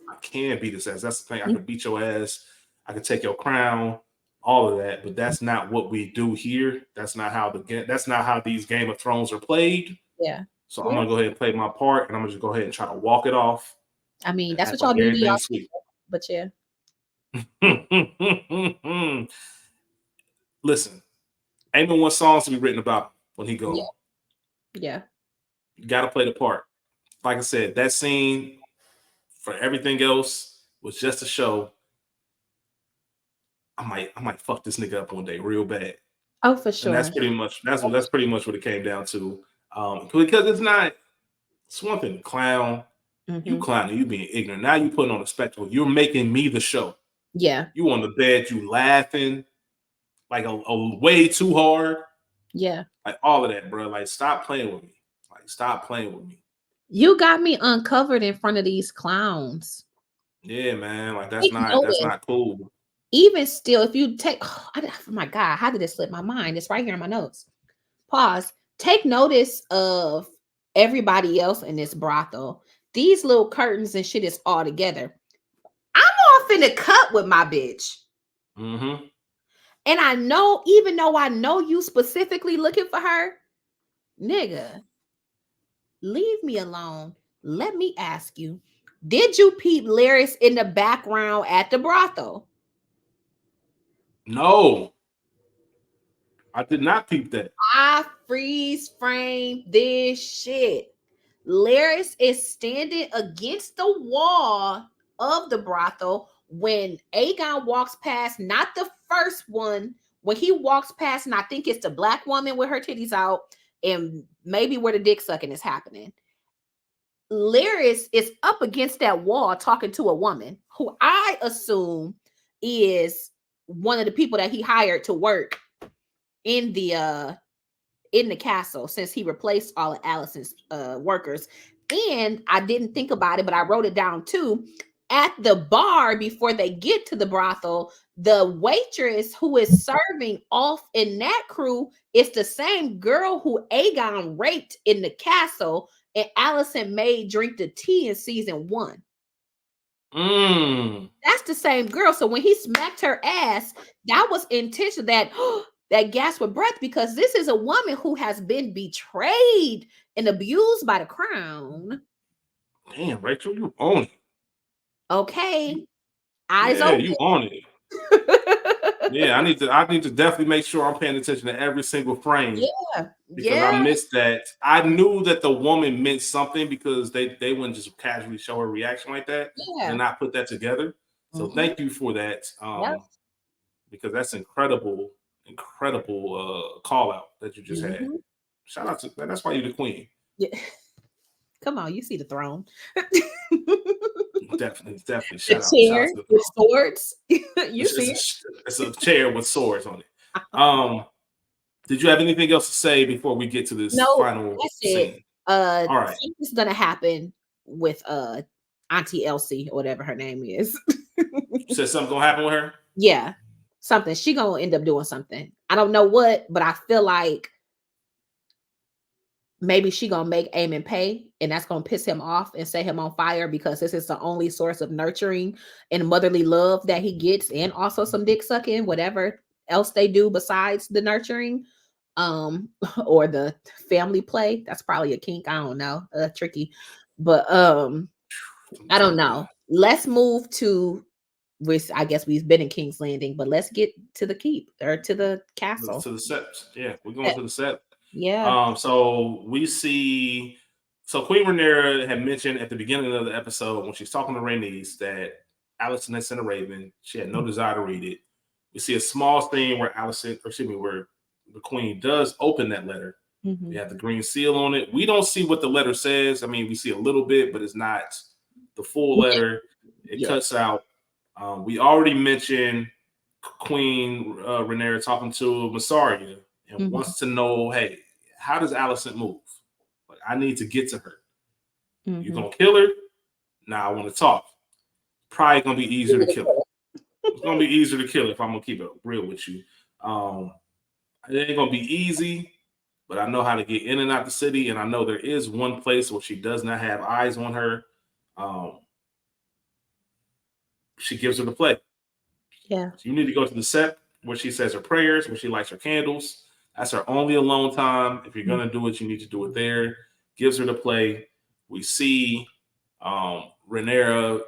I can beat his ass. That's the thing. I can beat your ass. I can take your crown. All of that, but that's not what we do here. That's not how these Game of Thrones are played. Yeah. So I'm gonna go ahead and play my part, and I'm gonna just go ahead and try to walk it off. I mean, that's what y'all do. Y'all sweet. But yeah. Listen, ain't no one songs to be written about when he goes. Yeah. You gotta play the part. Like I said, that scene for everything else was just a show. I might fuck this nigga up one day real bad. Oh, for sure. And that's pretty much what it came down to. Because it's one thing to clown. You clowning, you being ignorant. Now you putting on a spectacle. You're making me the show. Yeah. You on the bed, you laughing like a way too hard. Yeah. Like all of that, bro. Like stop playing with me. You got me uncovered in front of these clowns. Yeah, man. Like that's not cool. Even still, if you take, oh my God, how did it slip my mind? It's right here in my notes. Pause. Take notice of everybody else in this brothel. These little curtains and shit is all together. I'm off in the cut with my bitch. And I know, even though I know you specifically looking for her, nigga, leave me alone. Let me ask you, did you peep Larys in the background at the brothel? No, I did not peep that. I freeze frame this shit. Larys is standing against the wall of the brothel when Aegon walks past, not the first one, when he walks past, and I think it's the black woman with her titties out and maybe where the dick sucking is happening. Larys is up against that wall talking to a woman who I assume is one of the people that he hired to work in the castle since he replaced all of Alicent's workers. And I didn't think about it, but I wrote it down too. At the bar before they get to the brothel, the waitress who is serving off in that crew is the same girl who Aegon raped in the castle and Alicent made drink the tea in season 1. That's the same girl. So when he smacked her ass, that was intentional. That gasp of breath, because this is a woman who has been betrayed and abused by the crown. Damn, Rachel, you own it. Okay, eyes open. You own it. Yeah, I need to definitely make sure I'm paying attention to every single frame. Yeah, because I missed that. I knew that the woman meant something because they wouldn't just casually show her reaction like that and not put that together. So thank you for that. Because that's incredible call out that you just had. Shout out to that's why you're the queen. Yeah. Come on, you see the throne. Definitely. Shout out with swords. It's a chair with swords on it. Did you have anything else to say before we get to this No, final that's it. scene? All right. Something's gonna happen with Auntie Elsie or whatever her name is. You said something gonna happen with her? Yeah, something. She gonna end up doing something. I don't know what, but I feel like maybe she gonna make Aemond pay, and that's gonna piss him off and set him on fire because this is the only source of nurturing and motherly love that he gets, and also some dick sucking, whatever else they do besides the nurturing, or the family play. That's probably a kink. I don't know, tricky, but I don't know. Let's move to. I guess we've been in King's Landing, but let's get to the keep or to the castle. To the set. Yeah, we're going to the set. Yeah. So we see. So Queen Rhaenyra had mentioned at the beginning of the episode when she's talking to Rhaenys that Alicent had sent a raven. She had no desire to read it. We see a small scene where where the Queen does open that letter. Mm-hmm. We have the green seal on it. We don't see what the letter says. I mean, we see a little bit, but it's not the full letter. It cuts out. We already mentioned Queen Rhaenyra talking to Mysaria and wants to know, hey, how does Alicent move? Like, I need to get to her. You gonna kill her? Nah, I want to talk. Probably gonna be easier to kill her. It's gonna be easier to kill her if I'm gonna keep it real with you. It ain't gonna be easy, but I know how to get in and out the city, and I know there is one place where she does not have eyes on her. She gives her the play. Yeah. So you need to go to the set where she says her prayers, where she lights her candles. That's her only alone time. If you're going to do it, you need to do it there. Gives her the play. We see Rhaenyra.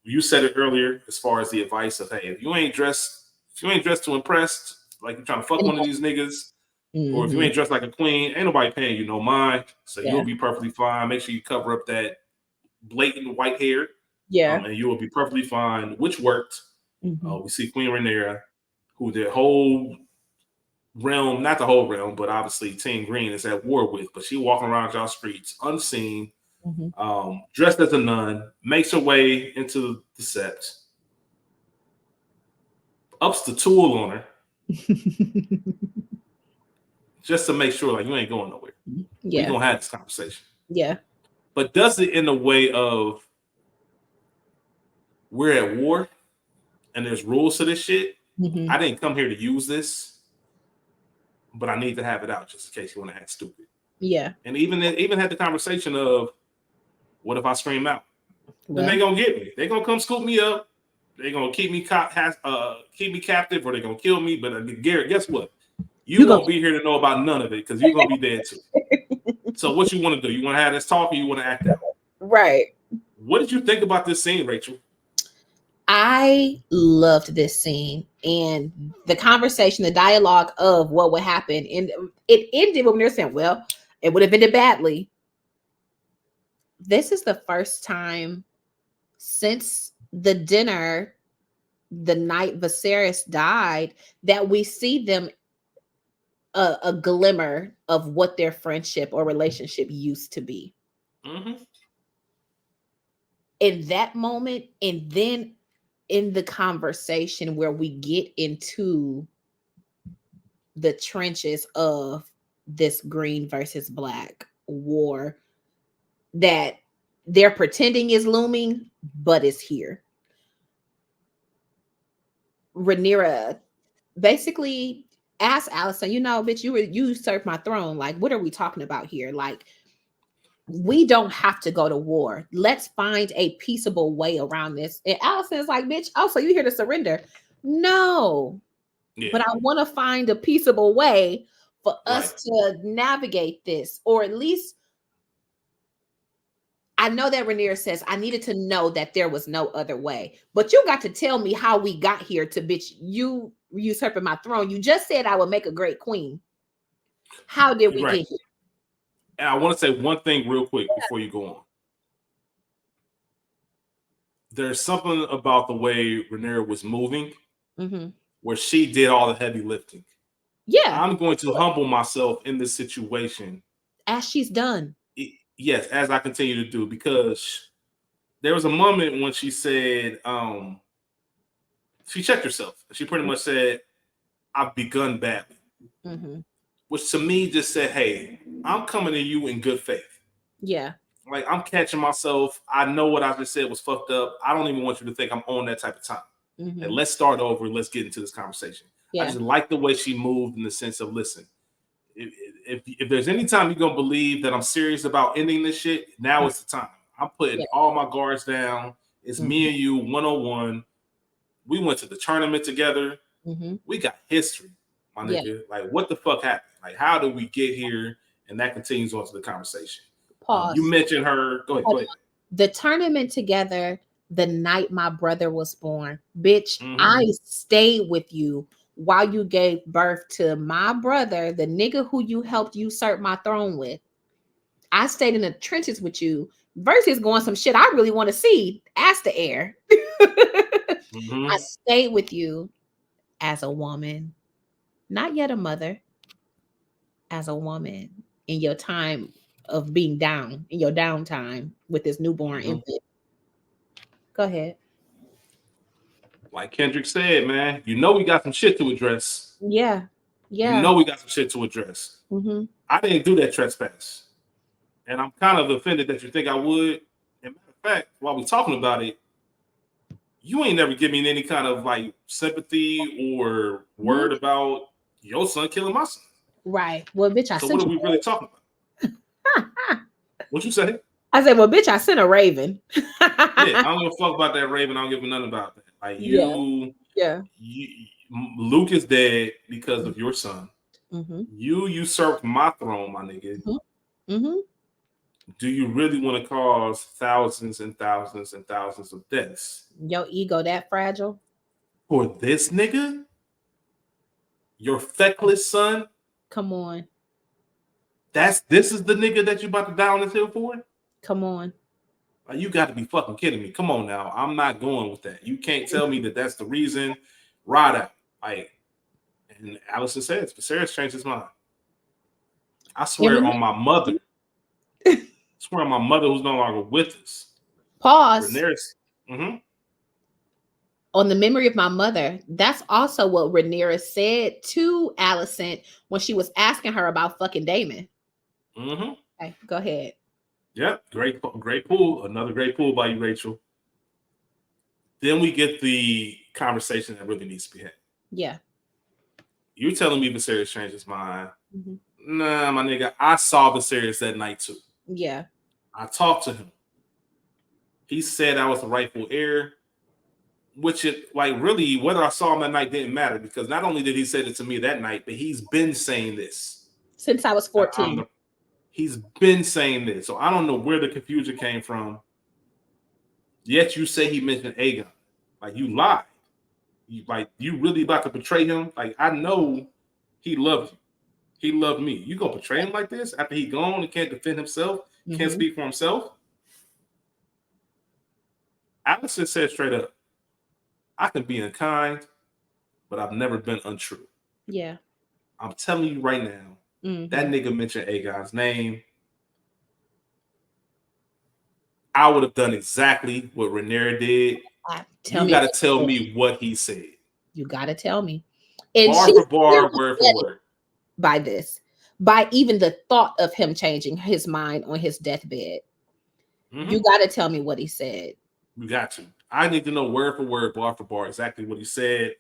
You said it earlier as far as the advice of, hey, if you ain't dressed to impress, like you're trying to fuck one of these niggas, or if you ain't dressed like a queen, ain't nobody paying you no mind. So you'll be perfectly fine. Make sure you cover up that blatant white hair. Yeah. And you will be perfectly fine, which worked. We see Queen Rhaenyra, who their whole realm, not the whole realm, but obviously Team Green is at war with, but she walking around y'all streets unseen, dressed as a nun, makes her way into the set, ups the tool on her, just to make sure, like, you ain't going nowhere. Yeah. We gonna have this conversation. Yeah. But does it in a way of we're at war and there's rules to this shit. I didn't come here to use this, but I need to have it out just in case you want to act stupid. Yeah. And even had the conversation of, what if I scream out? Then they gonna get me. They gonna come scoop me up. They gonna keep me captive, or they gonna kill me. But Garrett, guess what? You won't be here to know about none of it because you're gonna be dead too. So what you want to do? You want to have this talk, or you want to act out? Right. What did you think about this scene, Rachel? I loved this scene and the conversation, the dialogue of what would happen. And it ended when they're saying, well, it would have ended badly. This is the first time since the dinner, the night Viserys died, that we see them a glimmer of what their friendship or relationship used to be. In that moment, and then in the conversation where we get into the trenches of this green versus black war that they're pretending is looming, but is here. Rhaenyra basically asked Alicent, bitch, you usurped my throne. Like, what are we talking about here? Like, we don't have to go to war. Let's find a peaceable way around this. And Alicent's like, bitch, so you here to surrender? No. Yeah. But I want to find a peaceable way for us to navigate this, or at least I know that Rhaenyra says I needed to know that there was no other way. But you got to tell me how we got here to, bitch, you usurping my throne. You just said I would make a great queen. How did we get here? And I want to say one thing real quick before you go on. There's something about the way Rhaenyra was moving where she did all the heavy lifting. Yeah. I'm going to humble myself in this situation. As she's done. Yes, as I continue to do, because there was a moment when she said, she checked herself. She pretty much said, I've begun badly. which to me just said, hey, I'm coming to you in good faith. Yeah. Like, I'm catching myself. I know what I just said was fucked up. I don't even want you to think I'm on that type of time. Mm-hmm. And let's start over. Let's get into this conversation. Yeah. I just like the way she moved in the sense of, listen, if there's any time you're going to believe that I'm serious about ending this shit, now is the time. I'm putting all my guards down. It's me and you, 101. We went to the tournament together. We got history, my nigga. Like, what the fuck happened? Like, how did we get here? And that continues on to the conversation. Pause. You mentioned her. Go ahead. The tournament together the night my brother was born. Bitch, I stayed with you while you gave birth to my brother, the nigga who you helped usurp my throne with. I stayed in the trenches with you versus going some shit I really want to see. Ask the air. I stayed with you as a woman, not yet a mother, as a woman in your time of being down, in your downtime with this newborn infant. Go ahead. Like Kendrick said, man, you know we got some shit to address. Yeah. You know we got some shit to address. I didn't do that trespass. And I'm kind of offended that you think I would. And matter of fact, while we're talking about it, you ain't never give me any kind of like sympathy or word about your son killing my son. Right. Well, bitch, So what are we really talking about? What you say? I said, well, bitch, I sent a raven. Yeah, I don't give a fuck about that raven. I don't give a nothing about that. Like you, Luke is dead because of your son. You usurped my throne, my nigga. Do you really want to cause thousands and thousands and thousands of deaths? Your ego that fragile? For this nigga? Your feckless son? Come on. This is the nigga that you about to die on this hill for? Come on. Like, you got to be fucking kidding me. Come on now. I'm not going with that. You can't tell me that that's the reason. Ride out. Like, and Alicent says, Viserys changed his mind. I swear on my mother. I swear on my mother who's no longer with us. Pause. Rhaenyra, on the memory of my mother, that's also what Rhaenyra said to Alicent when she was asking her about fucking Daemon. Okay, go ahead. Yep, great pool. Another great pool by you, Rachel. Then we get the conversation that really needs to be had. Yeah. You're telling me Viserys changed his mind. Nah, my nigga, I saw Viserys that night too. Yeah. I talked to him. He said I was the rightful heir, which really, whether I saw him that night didn't matter, because not only did he say it to me that night, but he's been saying this since I was 14. He's been saying this. So I don't know where the confusion came from. Yet you say he mentioned Aegon. Like, you lied. You really about to betray him? Like, I know he loved you. He loved me. You gonna betray him like this after he gone and can't defend himself, can't speak for himself? Alicent said straight up, I can be unkind, but I've never been untrue. Yeah. I'm telling you right now, that nigga mentioned Aegon's name. I would have done exactly what Rhaenyra did. You got to tell me what he said. You got to tell me. And bar for bar, word for word. By this, by even the thought of him changing his mind on his deathbed. You got to tell me what he said. You got to. I need to know word for word, bar for bar, exactly what he said.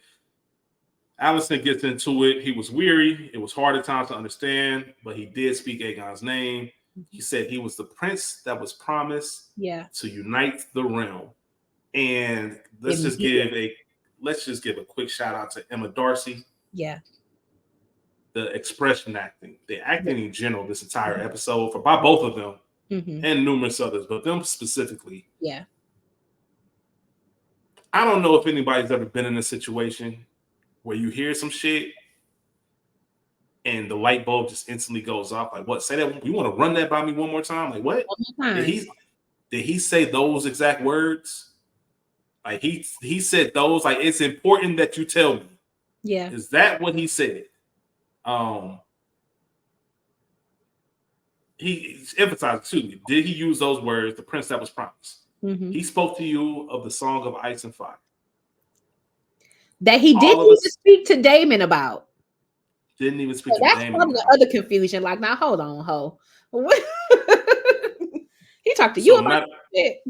Alicent gets into it. He was weary. It was hard at times to understand, but he did speak Aegon's name. He said he was the prince that was promised to unite the realm. And let's just give a quick shout out to Emma Darcy. Yeah. The expression acting, the acting in general, this entire episode by both of them and numerous others, but them specifically. Yeah. I don't know if anybody's ever been in a situation where you hear some shit and the light bulb just instantly goes off. Like, what? Say that. You want to run that by me one more time? Like, what? One more time. Did he say those exact words? Like, he said those. Like, it's important that you tell me. Yeah. Is that what he said? He emphasized to me. Did he use those words? The prince that was promised. He spoke to you of the song of ice and fire. That he didn't even speak to Daemon about. Didn't even speak So to that's Daemon probably the about it. other confusion. Like, now hold on, ho. What? He talked to you So about not it.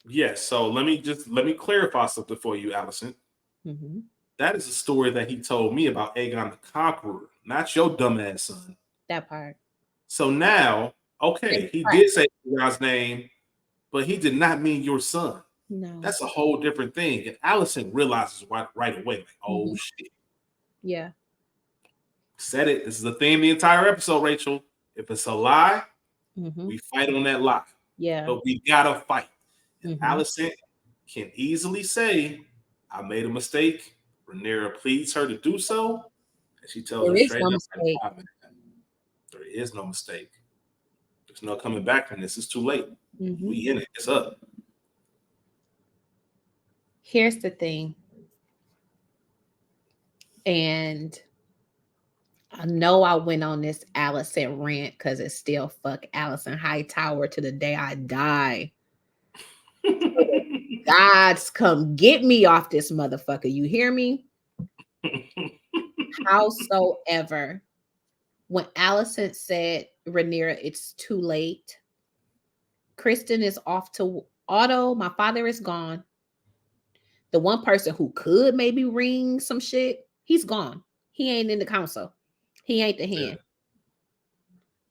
yes. So let me clarify something for you, Allison. Mm-hmm. That is a story that he told me about Aegon the Conqueror, not your dumbass son. That part. So now, okay, he did say Aegon's name, but he did not mean your son. No. That's a whole different thing. And Allison realizes right away, like, oh shit. Yeah. Said it. This is the theme of the entire episode, Rachel. If it's a lie, Mm-hmm. we fight on that lie. Yeah. But we gotta fight. And Mm-hmm. Allison can easily say, I made a mistake. Rhaenyra pleads her to do so. And she tells There her is straight no up, mistake. there is no mistake. There's no coming back from this. It's too late. Mm-hmm. We in it. It's up. Here's the thing. And I know I went on this Alicent rant because it's still fuck Alicent Hightower to the day I die. Gods, come get me off this motherfucker. You hear me? Howsoever, when Alicent said, Rhaenyra, it's too late. Kristen is off to Otto. My father is gone. The one person who could maybe ring some shit, he's gone. He ain't in the council. He ain't the hand. Yeah.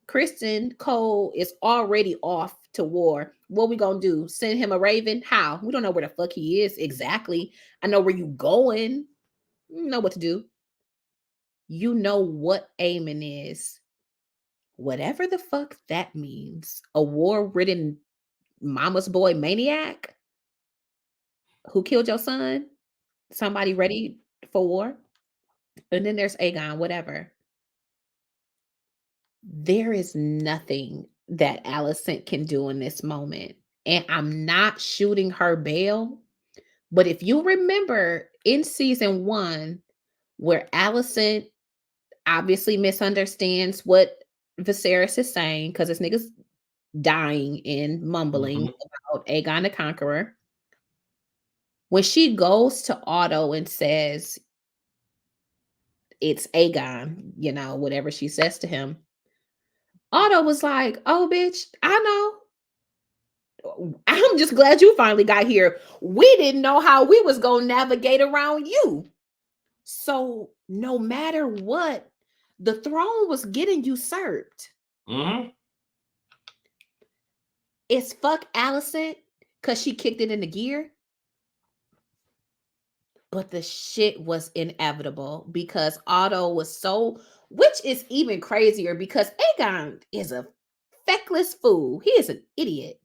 Kristen Cole is already off to war. What we gonna do? Send him a raven? How? We don't know where the fuck he is exactly. I know where you going. You know what to do. You know what Aemond is. Whatever the fuck that means. A war-ridden mama's boy maniac who killed your son? Somebody ready for war? And then there's Aegon, whatever. There is nothing that Alicent can do in this moment. And I'm not shooting her bail. But if you remember in season 1, where Alicent obviously misunderstands what Viserys is saying, because this nigga's dying and mumbling about Aegon the Conqueror. When she goes to Otto and says, it's Aegon, whatever she says to him, Otto was like, oh, bitch, I know. I'm just glad you finally got here. We didn't know how we was going to navigate around you. So no matter what, the throne was getting usurped. It's fuck Alicent because she kicked it into gear. But the shit was inevitable because Otto was so, which is even crazier because Aegon is a feckless fool. He is an idiot.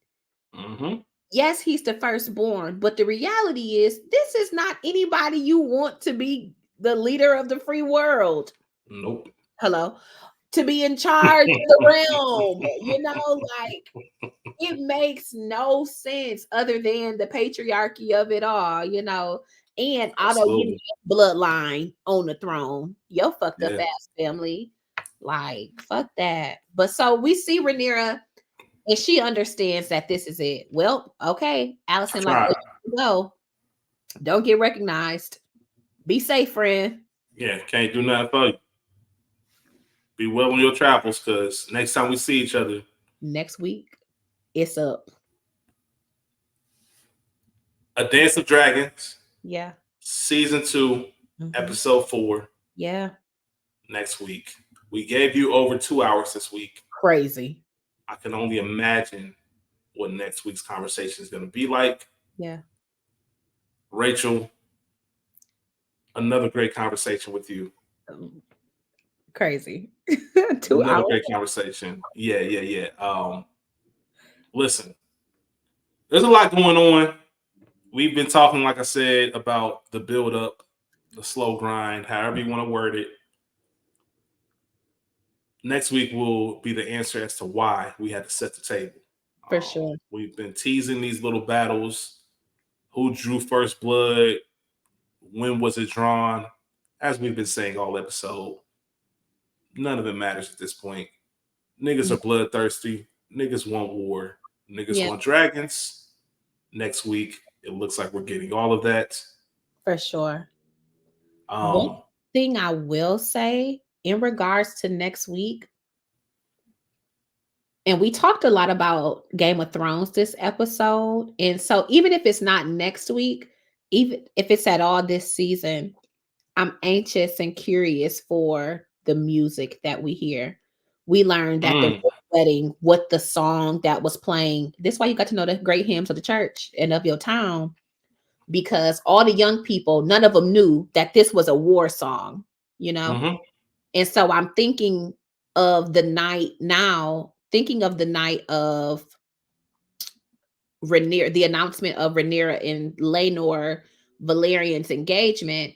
Yes, he's the firstborn, but the reality is this is not anybody you want to be the leader of the free world. Nope. Hello. To be in charge of the realm. Like it makes no sense other than the patriarchy of it all, and Otto getting bloodline on the throne. Yo fucked up ass family. Like, fuck that. But so we see Rhaenyra and she understands that this is it. Well, okay. Alicent, like, go. Don't get recognized. Be safe, friend. Yeah, can't do nothing for you. Be well on your travels, because next time we see each other. Next week, it's up. A Dance of Dragons. Yeah. Season 2, episode 4. Yeah. Next week. We gave you over 2 hours this week. Crazy. I can only imagine what next week's conversation is going to be like. Yeah. Rachel, another great conversation with you. Crazy. 2 hours. Another great conversation. Yeah. Listen, there's a lot going on. We've been talking, like I said, about the build up, the slow grind, however you want to word it. Next week will be the answer as to why we had to set the table. For sure. We've been teasing these little battles. Who drew first blood? When was it drawn? As we've been saying all episode, none of it matters at this point. Niggas are bloodthirsty. Niggas want war. Niggas want dragons. Next week, it looks like we're getting all of that. For sure. thing I will say in regards to next week, and we talked a lot about Game of Thrones this episode. And so even if it's not next week, even if it's at all this season, I'm anxious and curious for the music that we hear. We learned at the wedding what the song that was playing. This is why you got to know the great hymns of the church and of your town, because all the young people, none of them knew that this was a war song, you know? And so I'm thinking of the night now, thinking of the night of Rhaenyra, the announcement of Rhaenyra and Laenor Valerian's engagement,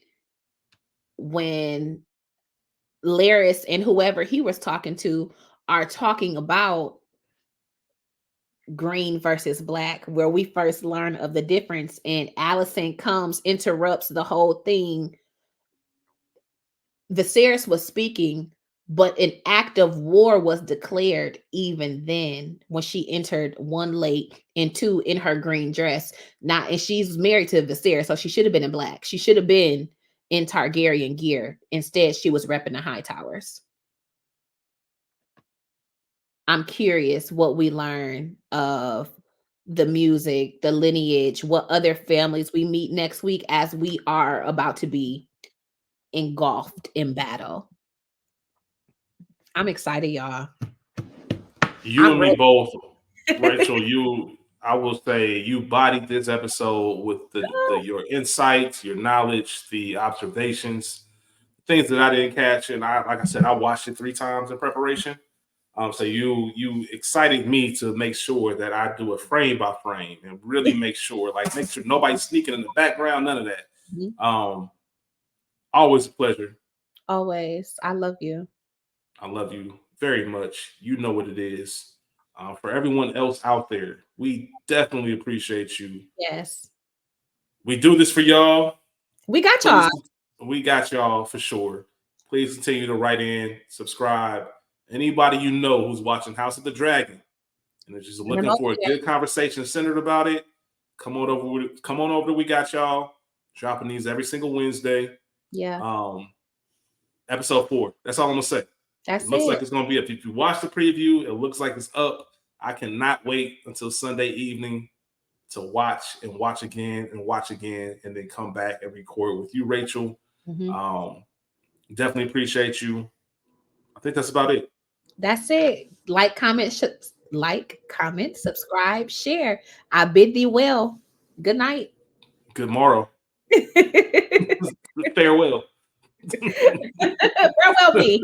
when Larys and whoever he was talking to are talking about green versus black, where we first learn of the difference, and Alicent comes, interrupts the whole thing. Viserys was speaking, but an act of war was declared even then when she entered, one, late, and two, in her green dress. Not, and she's married to Viserys, so she should have been in black. She should have been in Targaryen gear. Instead, she was repping the high towers. I'm curious what we learn of the music, the lineage, what other families we meet next week as we are about to be engulfed in battle. I'm excited, y'all. You I'm and me ready. both, Rachel. I will say, you bodied this episode with your insights, your knowledge, the observations, things that I didn't catch, and like I said, I watched it 3 times in preparation. So you excited me to make sure that I do it frame by frame and really make sure nobody's sneaking in the background, none of that. Always a pleasure. Always. I love you. I love you very much. You know what it is. For everyone else out there, we definitely appreciate you. Yes. We do this for y'all. We got Please, y'all. we got y'all for sure. Please continue to write in, subscribe. Anybody you know who's watching House of the Dragon and is just looking for a good conversation centered about it, come on over to We Got Y'all. Dropping these every single Wednesday. Yeah. Episode 4. That's all I'm gonna say. That's it looks like it's gonna be up. If you watch the preview, it looks like it's up. I cannot wait until Sunday evening to watch again and then come back and record with you, Rachel. Definitely appreciate you. I think that's about it. That's it. Like, comment, subscribe, share. I bid thee well. Good night. Good morrow. Farewell. Farewell me.